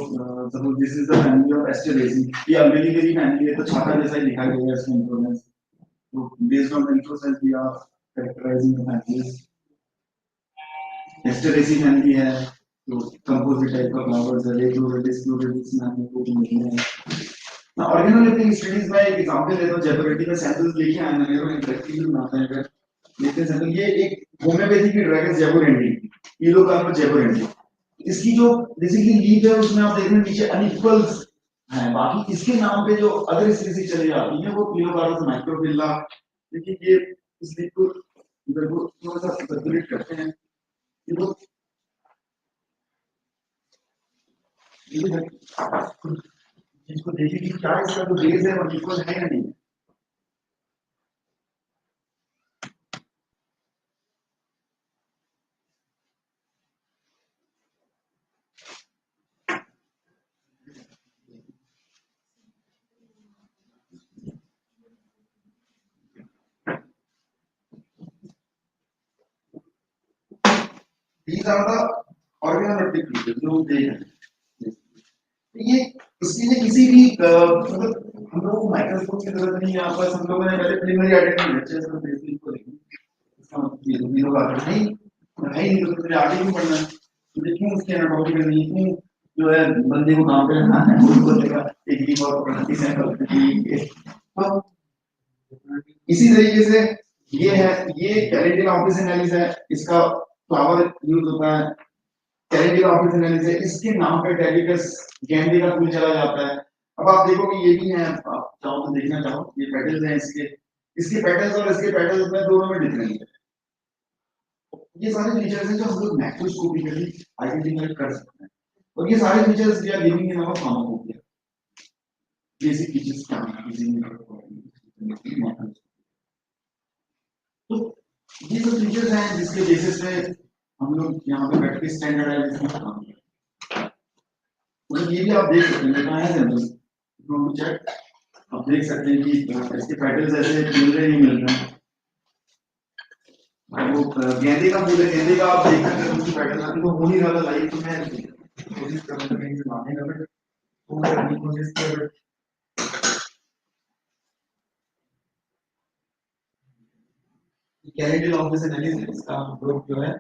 suppose this is the family of Asteraceae, ये अल्बेलिगेरी फैमिली है तो छाता जैसा ही दिखाई देगा इसका इन्फ्लुएंस। तो based on the influence we are characterising the families. Asteraceae family है, तो कंपोजिट टाइप का फ्लावर्स है, रेक्लूडेड डिस्क्लूडेड इसमें आपको भी मिलना है ना। ऑर्गेनोलिथिक स्टडीज में एक एग्जांपल देता हूं, जेबोरेटी में सैंपल्स लेके आए हैं, मेरे को इंटरेक्टिव बनाते हैं। अगर लेते हैं सैंपल, ये एक होम्योपैथी की ड्रग है जेबोरेंडी, किलोकार्प जेबोरेंडी। इसकी जो बेसिकली लीफ है उसमें आप देख रहे हैं नीचे अनइक्वल्स हैं, बाकी इसके नाम पे जो अदर स्पीसीज चली जाती है वो किलोकार्प माइक्रोफिला। देखिए ये इस लीफ को इधर को थोड़ा सा सर्कुलेट करते हैं, ये वो इसको देखिए कि क्या इसका जो बेस है वो इक्वल है या नहीं। These are the organoleptic features जो देख रहे हैं। ये इसके लिए किसी भी मतलब हम लोग को माइक्रोस्कोप की जरूरत नहीं है। यहाँ पर हम लोगों ने पहले प्रीलिमिनरी आइडेंटिटी लेक्चर्स में बेसिक को देखी, इसका मतलब ये जीरो का नहीं नहीं तो फिर आगे भी पढ़ना है। तो क्यों उसकी एनाटॉमी करनी है, क्यों जो है बंदे को काम पे रखना है, उसको देखा एक भी और प्रकृति से तो इसी तरीके से ये है, ये कैलेंडर ऑफिस एनालिसिस है, इसका फ्लावर यूज होता है कैलेंडर ऑफिस एनालिसिस, इसके नाम पे डेलिकस गेंदे का फूल चला जाता है। अब आप देखो कि ये भी है, आप चाहो तो देखना चाहो, ये पेटल्स हैं इसके, इसके पेटल्स और इसके पेटल्स में दोनों में डिफरेंस है। ये सारे फीचर्स हैं जो हम लोग मैक्रोस्कोपिकली आइडेंटिफाई कर सकते हैं, और ये सारे features we are giving in our pharmacopoeia. Basic features क्या हैं तो ये सब फीचर्स हैं जिसके बेसिस पे हम लोग यहाँ पे बैठ के स्टैंडर्डाइजेशन का काम करते हैं। मतलब ये भी आप देख सकते हैं, कहाँ है सैंपल्स चेक, आप देख सकते हैं कि इसके पेटल्स ऐसे मिल रहे नहीं मिल रहे हैं। वो गेंदे का फूल है, गेंदे का आप देख सकते हैं उसकी पैटर्न आती है, वो हो नहीं रहा था लाइव, तो मैं कोशिश कर रहा था कहीं से लाने का, बट वो करने की कोशिश किया, बट कैलेंडर ऑफिस एनालिसिस का ग्रुप जो है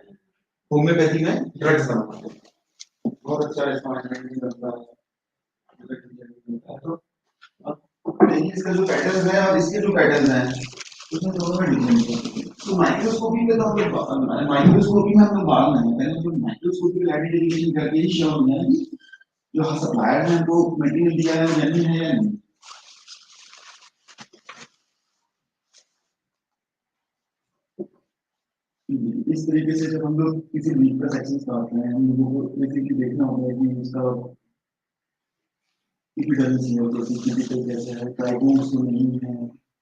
होम्योपैथी में ड्रग्स बनाता है, बहुत अच्छा रिस्पॉन्स करता है। तो अब देखिए इसका जो पैटर्न है और इसके जो पैटर्न है उसमें दोनों में डिफरेंस है। तो माइक्रोस्कोपी पे तो हम लोग माइक्रोस्कोपी में हम लोग बाद में पहले तो माइक्रोस्कोपी आइडेंटिफिकेशन करके ही श्योर होना है कि जो सप्लायर है वो मटेरियल दिया है वो जेन्युइन है या नहीं। इस तरीके से जब हम लोग किसी लीड का सेक्शन करते हैं, हम लोगों को बेसिकली देखना होता है कि उसका एपिडर्मिस है तो फिजिकल कैसे है, ट्राइकोन्स तो नहीं है,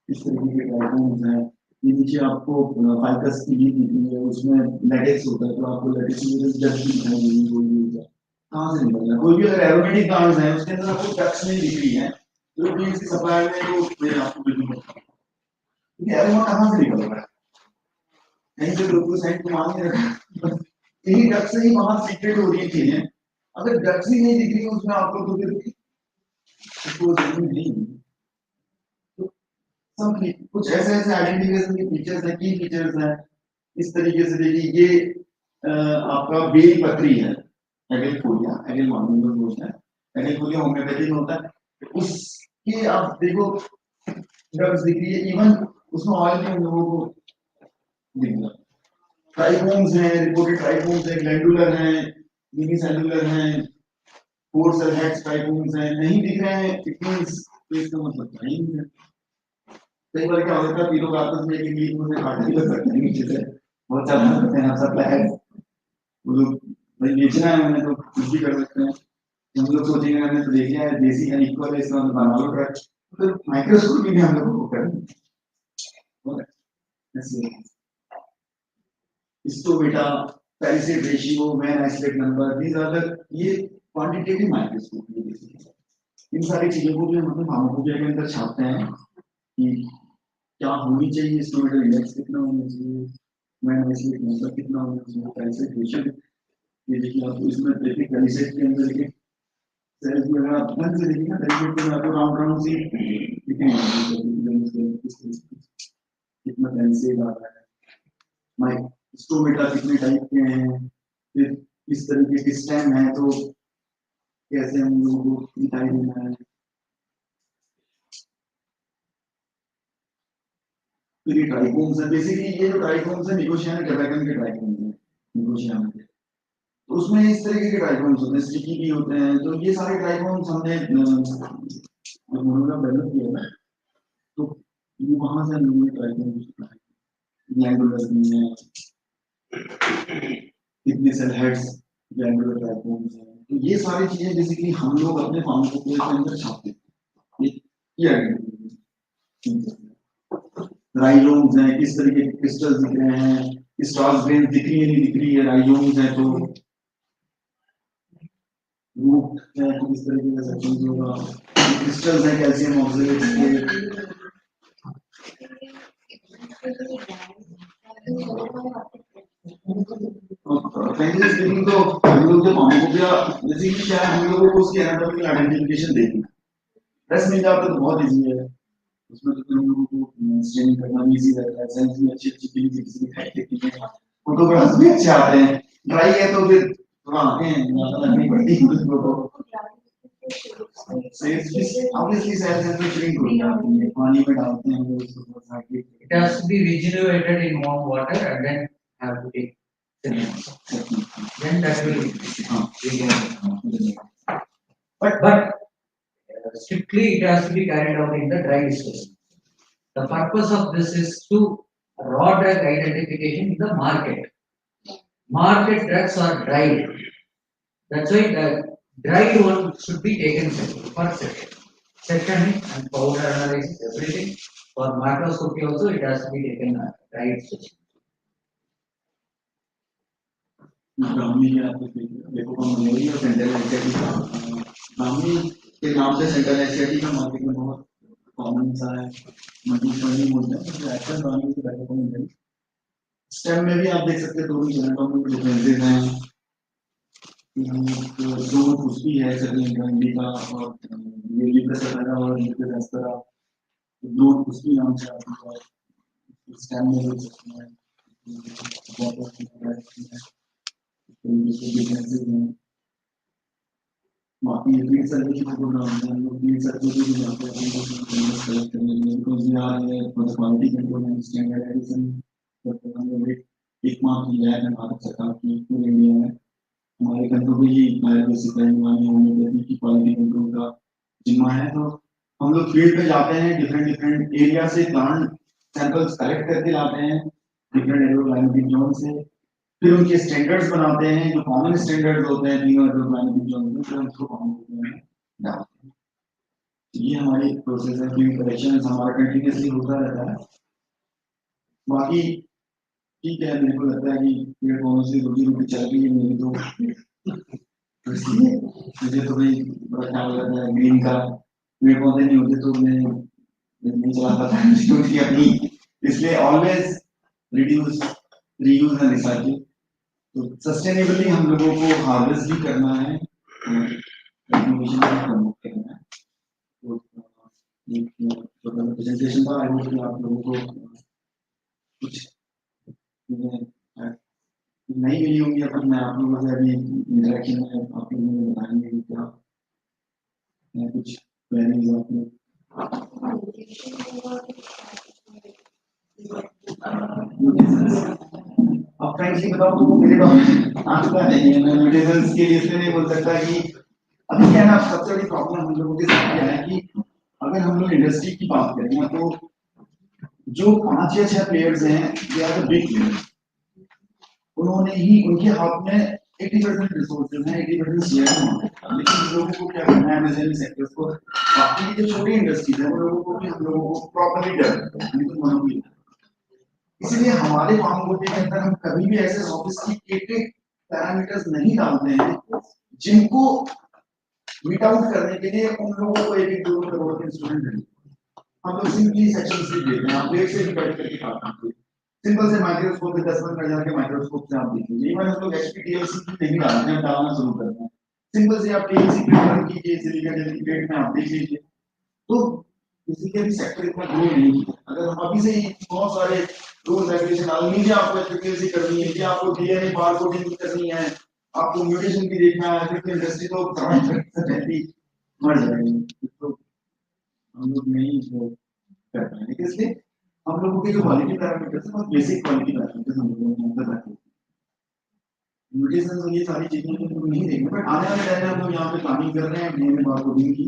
इस तरीके के ट्राइकोन्स हैं। ये नीचे आपको फाइकस की लीड दिखती है, उसमें लैटेक्स होता है, तो आपको लैटेक्स में जब भी दिखाई देगी कोई भी कहाँ से निकल रहा है। कोई भी अगर एरोमेटिक प्लांट्स है उसके अंदर आपको डक्ट्स नहीं दिख रही है, तो प्लीज की सप्लाई में तो मैं आपको बिल्कुल बताऊं कि एरोमा कहाँ से निकल रहा है, कहीं से लोग साइड को मान नहीं रखा, यही डक से ही वहां सीक्रेट हो रही है चीजें। अगर डक्स ही नहीं दिख रही है उसमें आपको तो फिर उसको जरूरी नहीं। तो सब कुछ ऐसे ऐसे आइडेंटिफिकेशन के फीचर्स हैं, की फीचर्स हैं। इस तरीके से देखिए ये आपका बेल पत्री है, एगेलफोलिया, एगेल मार्मिंगस बोलते हैं, एगेलफोलिया होम्योपैथी में होता है। उसके आप देखो ड्रग्स दिख रही है, इवन उसमें ऑयल भी हम लोगों को दिख रहा है। ट्राइकोम्स हैं, रिपोर्टेड ट्राइकोम्स हैं, ग्लैंडुलर हैं, यूनिसेलुलर हैं, फोर सेल हेड्स ट्राइकोम्स हैं, नहीं दिख रहे हैं, इट मींस तो इसका मतलब नहीं है। कई बार क्या होता है पीरोकार्पस में एक लीक में काट भी लग सकते हैं नीचे से, बहुत चालान करते हैं आप सप्लायर, वो लोग भाई बेचना है उन्हें तो कुछ भी कर सकते हैं। हम लोग सोचेंगे हमने तो देखा है देसी अनइक्वल है, इसका मतलब बना लो ट्रक, तो माइक्रोस्कोपी में हम लोगों को करना है। Istometa, palisade ratio, Venn isolate number, these are the ये क्वांटिटेटिव माइक्रोस्कोप है बेसिकली। इन सारी चीजों को जो मतलब फार्माकोपिया के अंदर छापते हैं कि क्या होनी चाहिए, स्टोमेटल इंडेक्स कितना होना चाहिए, Venn isolate number कितना होना चाहिए, palisade ratio। ये देखिए आपको इसमें देखिए palisade के अंदर देखिए सेल्स में अगर आप ढंग से देखिए ना palisade के अंदर आपको राउंड राउंड सी दिखेंगे, कितना palisade आ रहा है, स्टोमेटा कितने टाइप के हैं, फिर किस तरीके के स्टेम है, तो कैसे हम लोगों को दिखाई देना है। तो ये ट्राइकोम्स है, बेसिकली ये जो ट्राइकोम्स है निकोशियाना कैबाकन के ट्राइकोम्स है, निकोशियाना के। तो उसमें इस तरीके के ट्राइकोम्स होते हैं, स्टिकी भी होते हैं। तो ये सारे ट्राइकोम्स हमने जब मोनोग्राफ डेवलप किया है, तो ये वहां से हमने ट्राइकोम्स ग्लैंडुलर भी है, कितने सेल हेड्स ग्लैंडुलर ट्राइकोम्स है। तो ये सारी चीजें बेसिकली हम लोग अपने फार्माकोपोए के अंदर छापते हैं। ये राइजोम्स हैं, किस तरीके के क्रिस्टल्स दिख रहे हैं, स्टार्च ग्रेन दिख रही है नहीं दिख रही है, राइजोम्स है तो रूट है तो किस तरीके का सेक्शन होगा, क्रिस्टल्स है कैल्शियम ऑक्सलेट्स के। फ्रेंकली स्पीकिंग तो हम लोग जब फार्माकोपिया बेसिकली क्या है, हम लोगों को उसकी एनाटॉमिकल आइडेंटिफिकेशन देखना है। टेस्ट मिल जाता तो बहुत इजी है, उसमें तो हम लोगों को स्ट्रेनिंग करना भी इजी रहता है। साइंस में अच्छी अच्छी फिजिक्स भी दिखाई देती है, फोटोग्राफ्स भी अच्छे आते हैं। ड्राई है तो फिर थोड़ा आंखें ज्यादा लगनी पड़ती है उसको। ऑब्वियसली सेल्स हैं तो श्रिंक हो जाती है, पानी में डालते हैं तो उसको थोड़ा सा It has to be regenerated in warm water and then have to take then that will regenerate. But strictly it has to be carried out in the dry distillation. The purpose of this is to raw drug identification in the market. Market drugs are dried. That's why the dried one should be taken for sectioning and powder analysis, everything. For microscopy also it has to be taken dried section. Brahmi के आपको देखो common और central Asia Brahmi के नाम से central Asia का market में बहुत कॉमन सा है, मल्टी बोलते हैं। तो एक्चुअल ब्राह्मी के बैठे कॉमन है। स्टेम में भी आप देख सकते हैं दोनों एनाटॉमिकल डिफरेंसेस हैं। जो कुछ भी है सर्दियों ग्रंथि का और ये लिप्रेसरा और लिप्रेसरा दो कुछ भी नाम से आती है। स्टेम में देख सकते हैं बाकी फील्ड सर्वे की प्रोग्राम है, हम लोग फील्ड सर्वे के लिए जाते हैं कलेक्ट करने के लिए, because we are for the quality control and standardisation. तो हम लोग एकमात्र लैब है भारत सरकार की पूरे इंडिया में। हमारे कंट्रोल में ही बायोलॉजी होम्योपैथी की क्वालिटी कंट्रोल का जिम्मा है। तो हम लोग फील्ड पे जाते हैं, डिफरेंट एरिया से प्लांट सैंपल्स कलेक्ट करके लाते हैं डिफरेंट एग्रोक्लाइमेटिक जोन से, फिर उनके स्टैंडर्ड्स बनाते हैं जो कॉमन स्टैंडर्ड्स होते हैं तीनों एग्रोक्लाइमेटिक जोन में, फिर उनको कॉमन में डालते हैं। ये हमारी प्रोसेस है, फील्ड कलेक्शन हमारा कंटिन्यूसली होता रहता है। बाकी ठीक है, मेरे को लगता है कि पेड़ पौधों से रोजी रोटी चल रही है मेरी, तो इसलिए मुझे तो भाई बड़ा ख्याल लगता है ग्रीन का। पेड़ पौधे नहीं होते तो मैं नहीं चला पाता क्योंकि अपनी, इसलिए always reduce reuse and recycle. तो सस्टेनेबली हम लोगों को हार्वेस्ट भी करना है, एजुकेशन भी प्रमोट करना है। तो प्रेजेंटेशन था, आई होप कि आप लोगों को कुछ नहीं मिली होंगी, अपन मैं आप लोगों से अभी इंटरेक्शन में आप लोगों को बताएंगे कि क्या कुछ प्लानिंग आपने। अब फ्रेंकली बताओ तो मेरे पास आंसर नहीं है, मैं मेडिसिन्स के लिए इसलिए नहीं बोल सकता कि अभी क्या है ना, सबसे बड़ी प्रॉब्लम हम लोगों के साथ क्या है कि अगर हम लोग इंडस्ट्री की बात करें ना, तो जो 5 या 6 प्लेयर्स हैं they are the big players. उन्होंने ही, उनके हाथ में 80% रिसोर्सेज हैं, 80% शेयर है। लेकिन लोगों को क्या करना है, एमएसएमई सेक्टर्स को, बाकी जो छोटी इंडस्ट्रीज है उन लोगों को भी हम लोगों को प्रॉपर्ली डेवलप करना है, तो मोनोपोली। इसलिए हमारे फार्माकोपी के अंदर हम कभी भी ऐसे सोफिस्टिकेटेड पैरामीटर्स नहीं डालते हैं जिनको मीट आउट करने के लिए उन लोगों को 1-2 करोड़ के इंस्ट्रूमेंट दें। हम लोग सिंपली सेक्शन से देते हैं, आप प्लेट से डिवाइड करके काटते हैं। सिंपल से माइक्रोस्कोप में 10 के माइक्रोस्कोप से आप देखिए। इवन हम लोग एचपीटीएलसी की नहीं डालते हैं, डालना शुरू करते हैं। सिंपल से आप टीएलसी प्लेट रन कीजिए, सिलिकॉन जैसी प्लेट में आप देख लीजिए। तो किसी के भी सेक्टर इतना ग्रो नहीं है। अगर हम अभी से ही बहुत सारे रूल्स रेगुलेशन डाल लीजिए, आपको एचपीटीएलसी करनी है, या आपको डीएनए बारकोडिंग करनी है, आपको म्यूटेशन भी देखना है, फिर इंडस्ट्री तो मर जाएगी। तो हम लोग नहीं वो कर पाएंगे, इसलिए हम लोगों के जो क्वालिटी पैरामीटर्स हैं, बेसिक क्वालिटी पैरामीटर्स हम लोगों ने अंदर रखे। म्यूटेशन और ये सारी चीजें तो हम नहीं देंगे, बट आने वाले टाइम में हम लोग यहाँ पे प्लानिंग कर रहे हैं, हमने बात होगी की।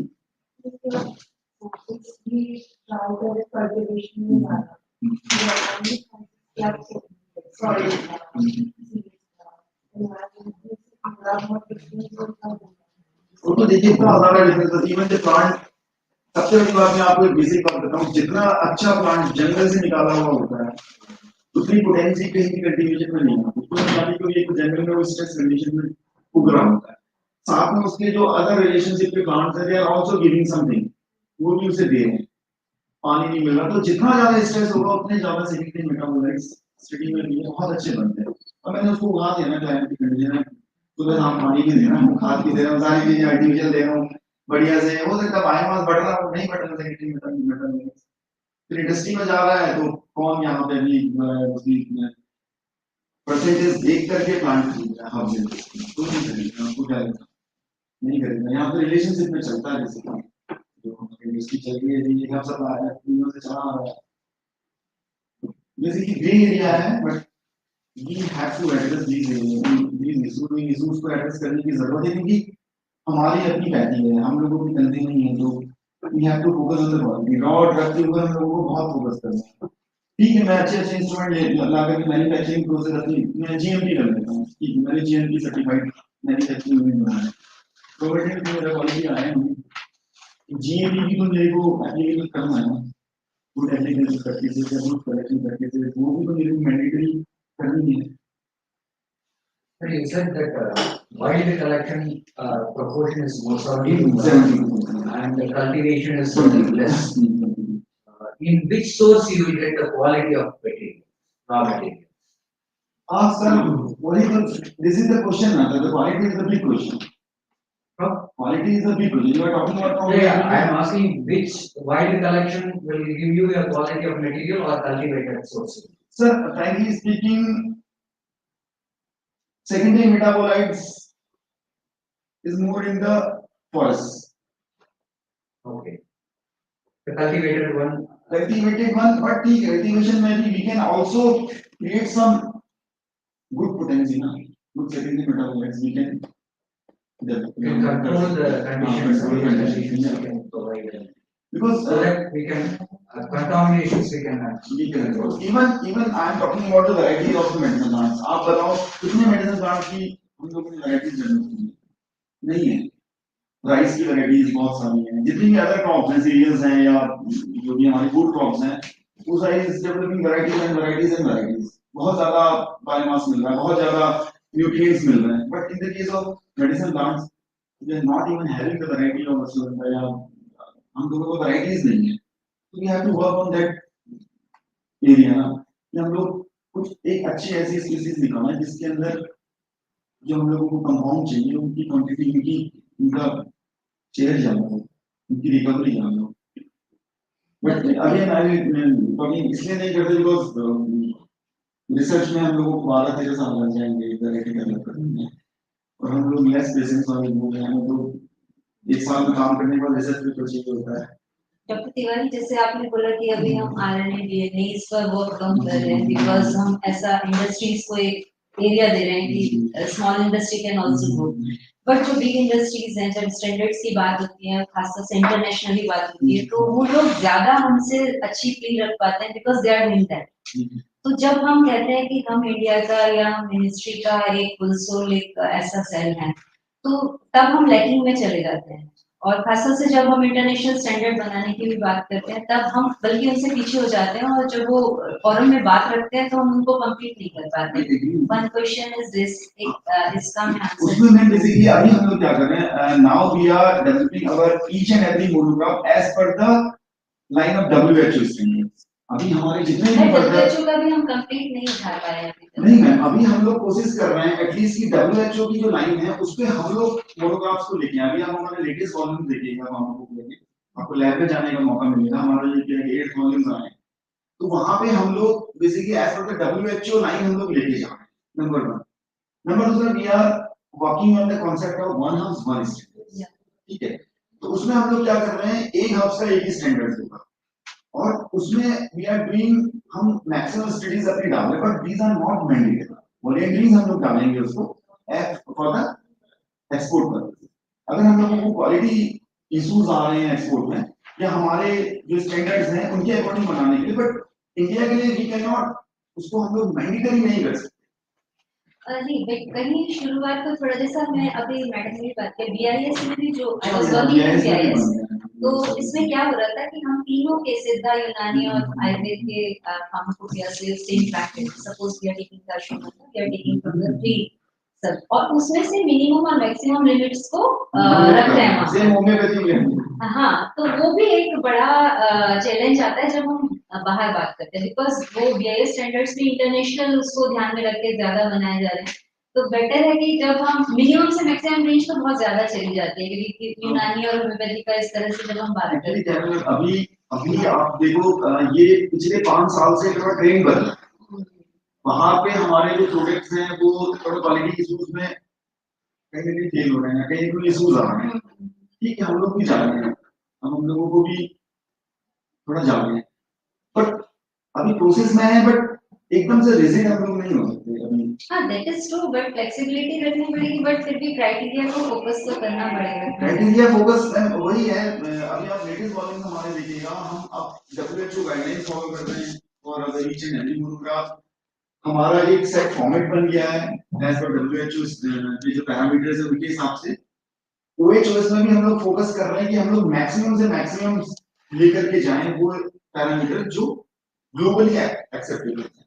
वो तो देखिए इतना ज्यादा डिफरेंस है, इवन द प्लांट, सबसे बड़ी बात मैं आपको एक बेसिक बात बताऊं, जितना अच्छा प्लांट जंगल से निकाला हुआ होता है उतनी पोटेंसी कहीं की कल्टीवेशन में नहीं है, उसको निकालने के लिए जंगल में वो स्ट्रेस कंडीशन में उग रहा होता है। साथ में उसके जो अदर रिलेशनशिप के प्लांट्स हैं, they are also giving something, वो भी उसे दे रहे हैं, पानी नहीं मिल रहा, तो जितना ज्यादा स्ट्रेस होगा उतने ज्यादा सेकेंडरी मेटाबोलाइट्स सिटी में भी बहुत अच्छे बनते हैं। और मैंने उसको उगा दिया ना, क्लाइमेट की कंडीशन है, सुबह शाम पानी भी दे रहा हूँ, खाद भी दे रहा हूँ, सारी चीजें आर्टिफिशियल दे रहा हूँ, बढ़िया से हो सकता है बायोमास बढ़ रहा हो, नहीं बढ़ रहा सेकेंडरी मेटाबोलाइट्स, फिर इंडस्ट्री में जा रहा है तो कौन यहाँ पे भी उसकी परसेंटेज देख करके प्लांट खरीद रहा है, हाउस तो नहीं खरीदना, आपको क्या लगता है? नहीं खरीदना, यहाँ पे रिलेशनशिप में चलता है, जैसे जो हमारी इंडस्ट्री चल रही है, ये हम सब आ रहा है, तीनों से चला आ रहा है, जैसे कि ग्रे एरिया है, but we have to address these issues को एड्रेस करने की जरूरत है, क्योंकि हमारी अपनी पैथी है, हम लोगों की गलती नहीं है, तो we have to focus on the quality, raw drug के ऊपर हम लोगों को बहुत फोकस करना है। ठीक है, मैं अच्छे अच्छे इंस्ट्रूमेंट ला करके मैन्युफैक्चरिंग प्रोसेस अपनी मैं जीएमपी कर लेता हूँ, ठीक है, मैंने जीएमपी सर्टिफाइड मैन्युफैक्चरिंग यूनिट बनाया है, प्रोविडेंट में मेरा क्वालिटी आया है, जीएमपी की तो मेरे को एप्लीकेशन करना है, गुड एप्लीकेशन प्रैक्टिसेस या गुड कलेक्शन प्रैक्टिसेस, वो भी तो मेरे को मैंडेटरी करनी है। But you said that wild collection proportion is more 70%, and the cultivation is less. In which source you will get the quality of material, raw material? Sir, what is the, this is the question, the quality is the big question. Quality is the big question. You are talking about. Yeah, I am asking which wild collection will give you the quality of material or cultivated source? Sir, frankly speaking, secondary metabolites is more in the forest. Okay. The cultivated one. Cultivated one, but the cultivation maybe we can also create some good potency, na? Good secondary metabolites. We can control the conditions we can provide. Because so that we can contaminations we can control. Even I am talking about the variety of the medicinal plants. आप बताओ कितने medicinal plants की हम लोगों ने varieties generate नहीं है, rice की varieties बहुत सारी हैं, जितनी भी other crops हैं, cereals हैं या जो भी हमारी food crops हैं, वो सारी developing varieties and varieties and varieties, बहुत ज़्यादा biomass मिल रहा है, बहुत ज़्यादा nutrients मिल रहे हैं, but in the case of medicinal plants, we are not even having the variety of ashwagandha या हम लोगों को varieties नहीं है, so we have to work on that area ना, कि हम लोग कुछ एक अच्छी ऐसी स्पीसीज निकालें जिसके अंदर जो हम लोगों को कंपाउंड चाहिए उनकी क्वांटिटी, उनका शेयर ज्यादा हो, उनकी रिकवरी ज्यादा हो। बट अगेन आई टॉकिंग इसलिए नहीं करते बिकॉज रिसर्च में हम लोगों को 12-13 साल लग जाएंगे वैरायटी डेवलप करने में, और हम लोग लेस पेशेंस वाले लोग हैं, तो एक साल में काम करने के बाद रिसर्च भी तो चाहिए होता है। डॉक्टर तिवारी, जैसे आपने बोला कि अभी हम आरएनए डीएनए इस पर वर्क कम कर रहे हैं बिकॉज हम ऐसा इंडस्ट्रीज को एक एरिया दे रहे हैं कि small industry can also grow, but जो बिग इंडस्ट्रीज हैं, जब स्टैंडर्ड्स की बात होती है, खासतौर से इंटरनेशनली बात होती है, तो वो लोग ज्यादा हमसे अच्छी प्ले रख पाते हैं because they are doing that. तो जब हम कहते हैं कि हम इंडिया का या मिनिस्ट्री का एक फुल सोल एक ऐसा सेल है, तो तब हम लैकिंग में चले जाते हैं, और खासतौर से जब हम इंटरनेशनल स्टैंडर्ड बनाने की भी बात करते हैं तब हम बल्कि उनसे पीछे हो जाते हैं, और जब वो फोरम में बात रखते हैं तो हम उनको कंप्लीट नहीं कर पाते। वन क्वेश्चन इज दिस, इसका मैं आंसर उसमें मैं बेसिकली अभी हम लोग क्या कर रहे हैं, now we are developing our each and every monograph as per the line of WHO standards. अभी हमारे जितने भी WHO का भी हम कंप्लीट नहीं उठा पाए हैं। नहीं मैम, अभी हम लोग कोशिश कर रहे हैं एटलीस्ट की WHO की जो लाइन है उस पे हम लोग मोनोग्राफ्स को लेके, अभी हम हमारे लेटेस्ट वॉल्यूम देखिएगा, हम आपको लेंगे, आपको लैब में जाने का मौका मिलेगा, हमारा ये 8 वॉल्यूम्स आए, तो वहां पे हम लोग basically as per the WHO line हम लोग लेके जा रहे हैं, number 1। Number 2 we are working on the concept of one house one standard, ठीक है। तो उसमें हम लोग क्या कर रहे हैं, एक हाउस का एक ही स्टैंडर्ड होगा और उसमें वी आर डूइंग, हम मैक्सिमम स्टडीज अपनी डाल रहे हैं, but these are not mandatory. Voluntaries हम लोग डालेंगे उसको फॉर द एक्सपोर्ट पर। अगर हम लोगों को क्वालिटी इश्यूज आ रहे हैं एक्सपोर्ट में या हमारे जो स्टैंडर्ड्स हैं उनके अकॉर्डिंग बनाने के लिए, बट इंडिया के लिए वी कैन नॉट, उसको हम लोग मैंडेटरी नहीं कर सकते। नहीं बट कहीं शुरुआत तो थोड़ा, जैसा मैं अभी मैडम ने बात किया बीआईएस में भी जो I was working in BIS, तो इसमें क्या हो रहा था कि हम तीनों के सिद्धा, यूनानी और आयुर्वेद के फार्माकोपिया से same practice, suppose we are taking the we are taking from the three sub, और उसमें से मिनिमम और मैक्सिमम लिमिट्स को रख रहे हैं वहाँ। हाँ, तो वो भी एक बड़ा चैलेंज आता है जब हम बाहर बात करते हैं, बिकॉज वो बीआईएस स्टैंडर्ड्स भी इंटरनेशनल उसको ध्यान में रख के ज्यादा बनाए जा रहे हैं। तो बेटर है कि जब हम मिनिमम से मैक्सिमम रेंज तो बहुत ज्यादा चली जाती है, क्योंकि यूनानी और होम्योपैथी का इस तरह से जब हम बात करते हैं। अभी अभी आप देखो, ये पिछले 5 साल से थोड़ा ट्रेंड बदला, वहां पे हमारे जो प्रोडक्ट्स हैं वो थोड़ा क्वालिटी इश्यूज में कहीं ना कहीं फेल हो रहे हैं, कहीं कोई इश्यूज आ रहे हैं, ठीक है, हम लोग भी जा रहे हैं, हम लोगों को भी थोड़ा जा रहे हैं, बट अभी प्रोसेस में है, बट एकदम से रिजिड हम लोग नहीं हो सकते अभी। हाँ, that is true, but flexibility रखनी पड़ेगी, बट फिर भी क्राइटेरिया को फोकस तो करना पड़ेगा। क्राइटेरिया फोकस वही है, अभी आप लेटेस्ट वॉल्यूम में हमारे देखिएगा, हम अब WHO गाइडलाइंस फॉलो कर रहे हैं और ईच एंड एवरी मोनोग्राफ हमारा एक सेट फॉर्मेट बन गया है एज पर WHO जो पैरामीटर्स है उनके हिसाब से। OHOS में भी हम लोग फोकस कर रहे हैं कि हम लोग मैक्सिमम से मैक्सिमम लेकर के जाएं वो पैरामीटर जो ग्लोबली एक्सेप्टेबल है।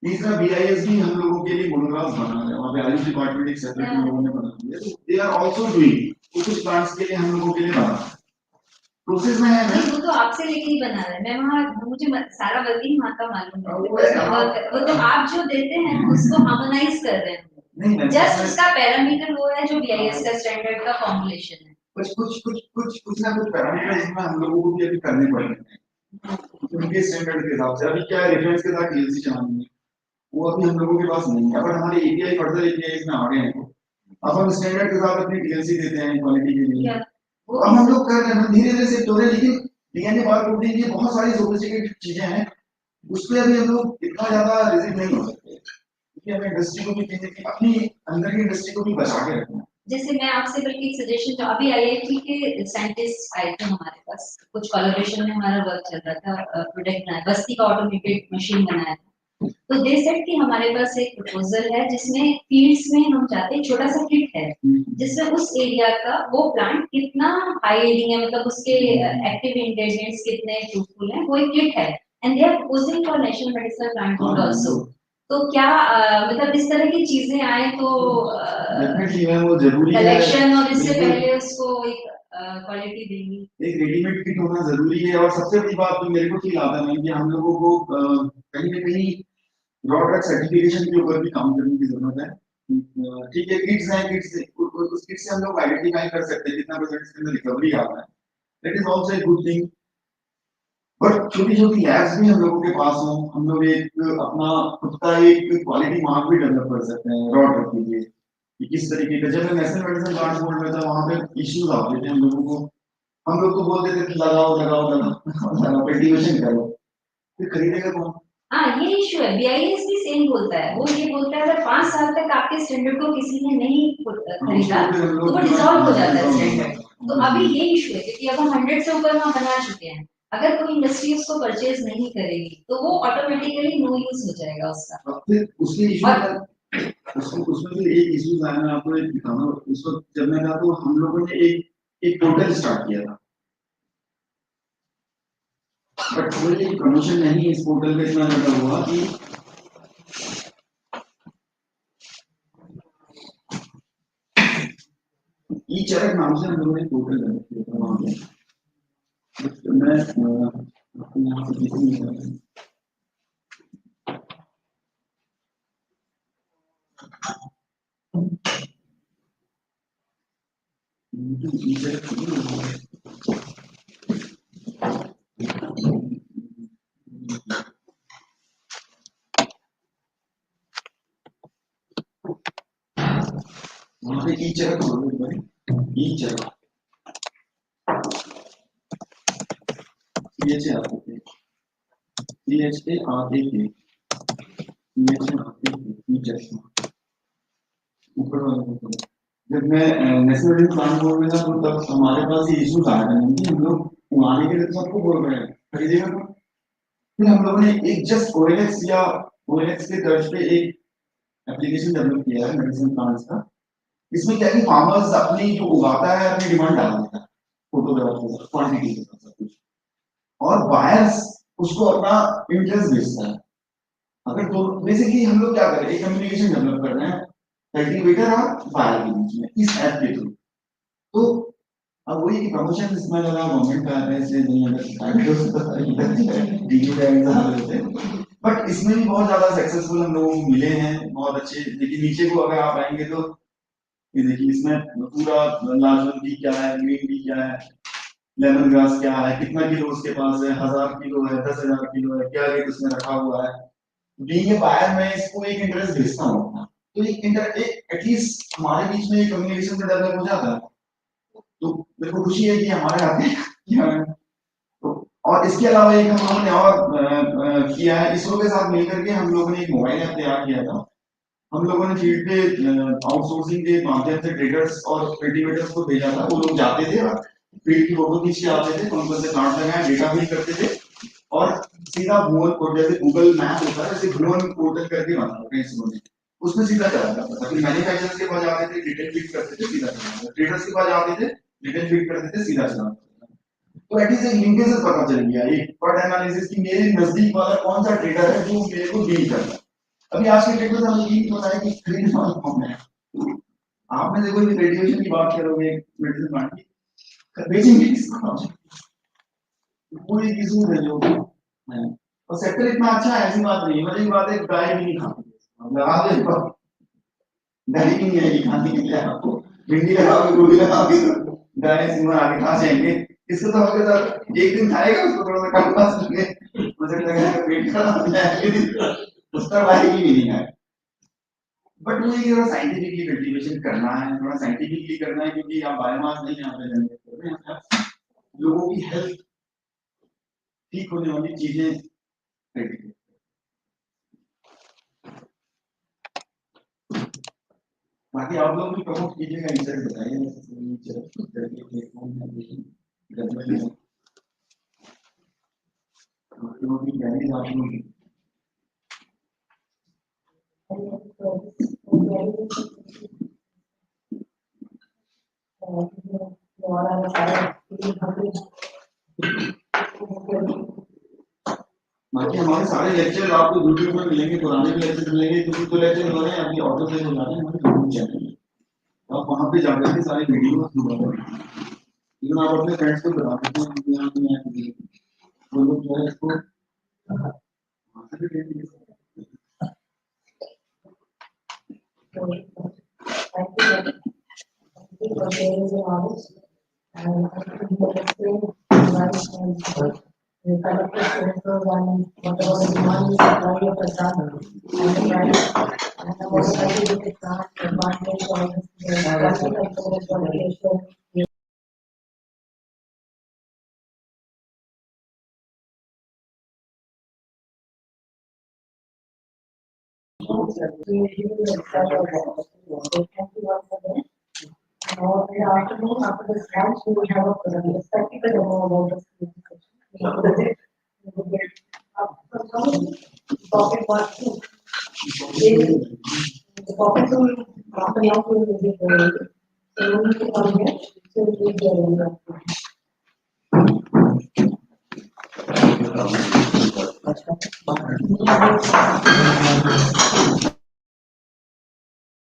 तीसरा BIS भी हम लोगों के लिए मोनोग्राफ बना रहे हैं, वहाँ पे आयुष डिपार्टमेंट एक सेपरेट लोगों ने बना दिया, तो दे आर आल्सो डूइंग, कुछ प्लांट्स के लिए हम लोगों के लिए बना प्रोसेस में है ना। वो तो आपसे लेके ही बना रहे हैं, मैं वहाँ मुझे सारा वर्किंग वहाँ का मालूम है, वो तो आप जो देते हैं उसको हार्मोनाइज कर रहे हैं, जस्ट उसका पैरामीटर वो है जो बीआईएस का स्टैंडर्ड का फॉर्मुलेशन है। कुछ ना कुछ पैरामीटर इसमें हम लोगों को भी अभी करने पड़ेंगे उनके स्टैंडर्ड के हिसाब से। अभी क्या रेफरेंस के साथ TLC चलाएंगे, वो अभी हम लोगों के पास नहीं है, बट हमारे API फर्दर API इसमें आ गए हैं, अब हम स्टैंडर्ड के साथ अपनी TLC देते हैं क्वालिटी के लिए। अब हम लोग कर रहे हैं धीरे धीरे से हो रहे हैं, लेकिन DNA बार प्रोटीन की बहुत सारी सोफिस्टिकेटेड चीजें हैं, उस पर अभी हम लोग इतना ज्यादा रिजिड नहीं हो सकते, क्योंकि हमें इंडस्ट्री को भी कहीं की अपनी अंदर की इंडस्ट्री को भी बचा के रखना है। जैसे मैं आपसे बल्कि एक सजेशन, जो अभी IIT के साइंटिस्ट आए थे हमारे पास, कुछ कोलैबोरेशन में हमारा वर्क चल रहा था, प्रोडक्ट बनाया, बस्ती का ऑटोमेटेड मशीन बनाया था, तो दे सेड कि हमारे पास एक प्रपोजल है जिसमें फील्ड्स में हम चाहते हैं, छोटा सा किट है जिसमें उस एरिया का वो प्लांट कितना हाई यील्डिंग है, मतलब उसके एक्टिव इंग्रेडिएंट्स कितने फ्रूटफुल हैं, वो एक किट है, and they are proposing for national medicinal plant board also. तो क्या मतलब इस तरह की चीजें आए तो डेफिनेटली मैम वो जरूरी है, कलेक्शन और इससे पहले उसको एक क्वालिटी देंगी, एक रेडीमेड किट होना जरूरी है। और सबसे बड़ी बात तो मेरे को फील आता है कि हम लोगों को कहीं ना कहीं रॉ ड्रग सर्टिफिकेशन के ऊपर भी काम करने की जरूरत है। ठीक है, किट्स हैं, किट्स उस किट से हम लोग आइडेंटिफाई कर सकते हैं कितना परसेंट इसके अंदर रिकवरी आ रहा है, that is also a good thing. But छोटी छोटी लैब्स भी हम लोगों के पास हो, हम लोग एक अपना खुद का एक क्वालिटी मार्क भी डेवलप कर सकते हैं रॉ ड्रग के लिए कि किस तरीके का। जब मैं नेशनल मेडिसिन प्लांट बोर्ड में था वहां पे इश्यूज आते थे हम लोगों को, हम लोग तो बोलते थे लगाओ लगाओ लगाओ लगाओ कल्टीवेशन करो, फिर खरीदेगा कौन? हाँ, ये इशू है, बीआईएस भी सेम बोलता है, वो ये बोलता है अगर 5 साल तक आपके स्टैंडर्ड को किसी ने नहीं खरीदा तो वो डिसॉल्व हो जाता है स्टैंडर्ड। तो अभी ये इशू है क्योंकि अब हम 100 से ऊपर वहाँ बना चुके हैं, अगर कोई इंडस्ट्री उसको परचेज नहीं करेगी तो वो ऑटोमेटिकली नो यूज हो जाएगा उसका। फिर उसके इशू उसमें फिर एक इशू आया, मैं आपको एक दिखाऊंगा। उस वक्त जब मैं था तो हम लोगों ने एक पोर्टल स्टार्ट किया था, बट कोई प्रमोशन नहीं इस पोर्टल पे इतना ज्यादा हुआ कि ई चरक नाम से हम लोगों ने पोर्टल बना दिया था वहां पे। मैं आपको यहाँ से दिख नहीं रहा है। ई चरक वहाँ पे ई चरक बोलो, ई चरक CHA आपको CHA आगे के CHA आगे के ई चरक ऊपर वाले को जब मैं नेशनल प्लान बोल रहा था तो तब हमारे पास ये इशू आ रहे हैं कि हम लोग उगाने के लिए तो सबको बोल रहे हैं खरीदेगा तो फिर हम लोगों ने एक जस्ट OLX या OLX के तर्ज पे एक एप्लीकेशन डेवलप किया है मेडिसिन प्लांट्स का। इसमें क्या है कि फार्मर्स अपनी जो उगाता है अपनी डिमांड डाल देता है फोटोग्राफ के साथ क्वांटिटी के साथ सब कुछ और बायर्स उसको अपना इंटरेस्ट बेचता है। अगर तो बेसिकली हम लोग क्या करें एक कम्युनिकेशन डेवलप कर रहे हैं कल्टीवेटर और बायर के बीच में इस ऐप के थ्रू। तो अब वही की प्रमोशन इसमें लगा गवर्नमेंट का है इसलिए दुनिया में डिजिटल बट इसमें भी बहुत ज्यादा सक्सेसफुल हम लोग मिले हैं बहुत अच्छे। लेकिन नीचे को अगर आप आएंगे तो ये देखिए इसमें पूरा लाजवंती क्या है ग्रीन टी क्या है लेमन ग्रास क्या है कितना किलो उसके पास है 1000 किलो है 10,000 किलो है क्या रेट उसमें रखा हुआ है। बीइंग ए बायर मैं इसको एक इंटरेस्ट भेजता हूँ अपना तो एक एटलीस्ट हमारे बीच में कम्युनिकेशन से डेवलप हो जाता है। तो मेरे को खुशी है कि हमारे हाथ में तो और इसके अलावा एक हम लोगों ने और किया है इसरो के साथ मिलकर के हम लोगों ने एक मोबाइल ऐप तैयार किया था। हम लोगों ने फील्ड पे आउटसोर्सिंग के माध्यम से ट्रेडर्स और कल्टीवेटर्स को भेजा था। वो लोग जाते थे और फील्ड की फोटो खींच के आते थे कौन कौन से प्लांट लगाए डेटा फिल करते थे और सीधा भुवन पोर्टल जैसे गूगल मैप होता है जैसे भुवन पोर्टल करके बनाया था इसरो ने उसमें सीधा चला जाता था। फिर मैन्युफैक्चरर्स के पास जाते थे डिटेल फीड करते थे सीधा चला जाता था ट्रेडर्स के पास जाते थे डिटेल फीड करते थे सीधा चला जाता था। तो एटलीस्ट एक लिंकेज पता चल गया एक पर्ट एनालिसिस की मेरे नजदीक वाला कौन सा ट्रेडर है जो मेरे को डील कर रहा है। अभी आज के डेट में हमें ये नहीं पता है कि खरीदने वाला कौन है। आपने देखो ये रेडिएशन की बात करोगे मेडिसिन प्लांट की बेचेंगे किसको पूरी किस्म है जो और सेक्टर इतना अच्छा है ऐसी बात नहीं मतलब ये बात है गाय भी नहीं खाती लगा दे गाय भी नहीं आएगी खाने के लिए आपको भिंडी लगाओगे गोभी लगाओगे तो गाय सिंह आगे खा जाएंगे। इसको तो हल्के साथ एक दिन खाएगा उसको थोड़ा सा कम खा सके मुझे लगेगा पेट खराब हो जाएगा उसका भाई भी नहीं है। बट मुझे थोड़ा साइंटिफिकली कल्टीवेशन करना है थोड़ा साइंटिफिकली करना है क्योंकि आप बायोमास नहीं यहाँ पे जनरेट कर रहे हैं लोगों की हेल्थ ठीक होने वाली चीजें बाकी आप लोग भी प्रमोट कीजिएगा इस तरह बताइए बाकी हमारे सारे लेक्चर आपको यूट्यूब पर मिलेंगे पुराने भी लेक्चर मिलेंगे क्योंकि तो लेक्चर हो रहे हैं अभी ऑटो से हो जा रहे हैं हमारे यूट्यूब चैनल में आप वहां पे जाकर के सारे वीडियो इवन आप अपने फ्रेंड्स को बता सकते हैं कि यहाँ पे वो लोग जो है इसको Afternoon, after the scratch, we will have a practical demo about the pocket part two. The pocket two, half an hour will be the so we need to come here, so we will get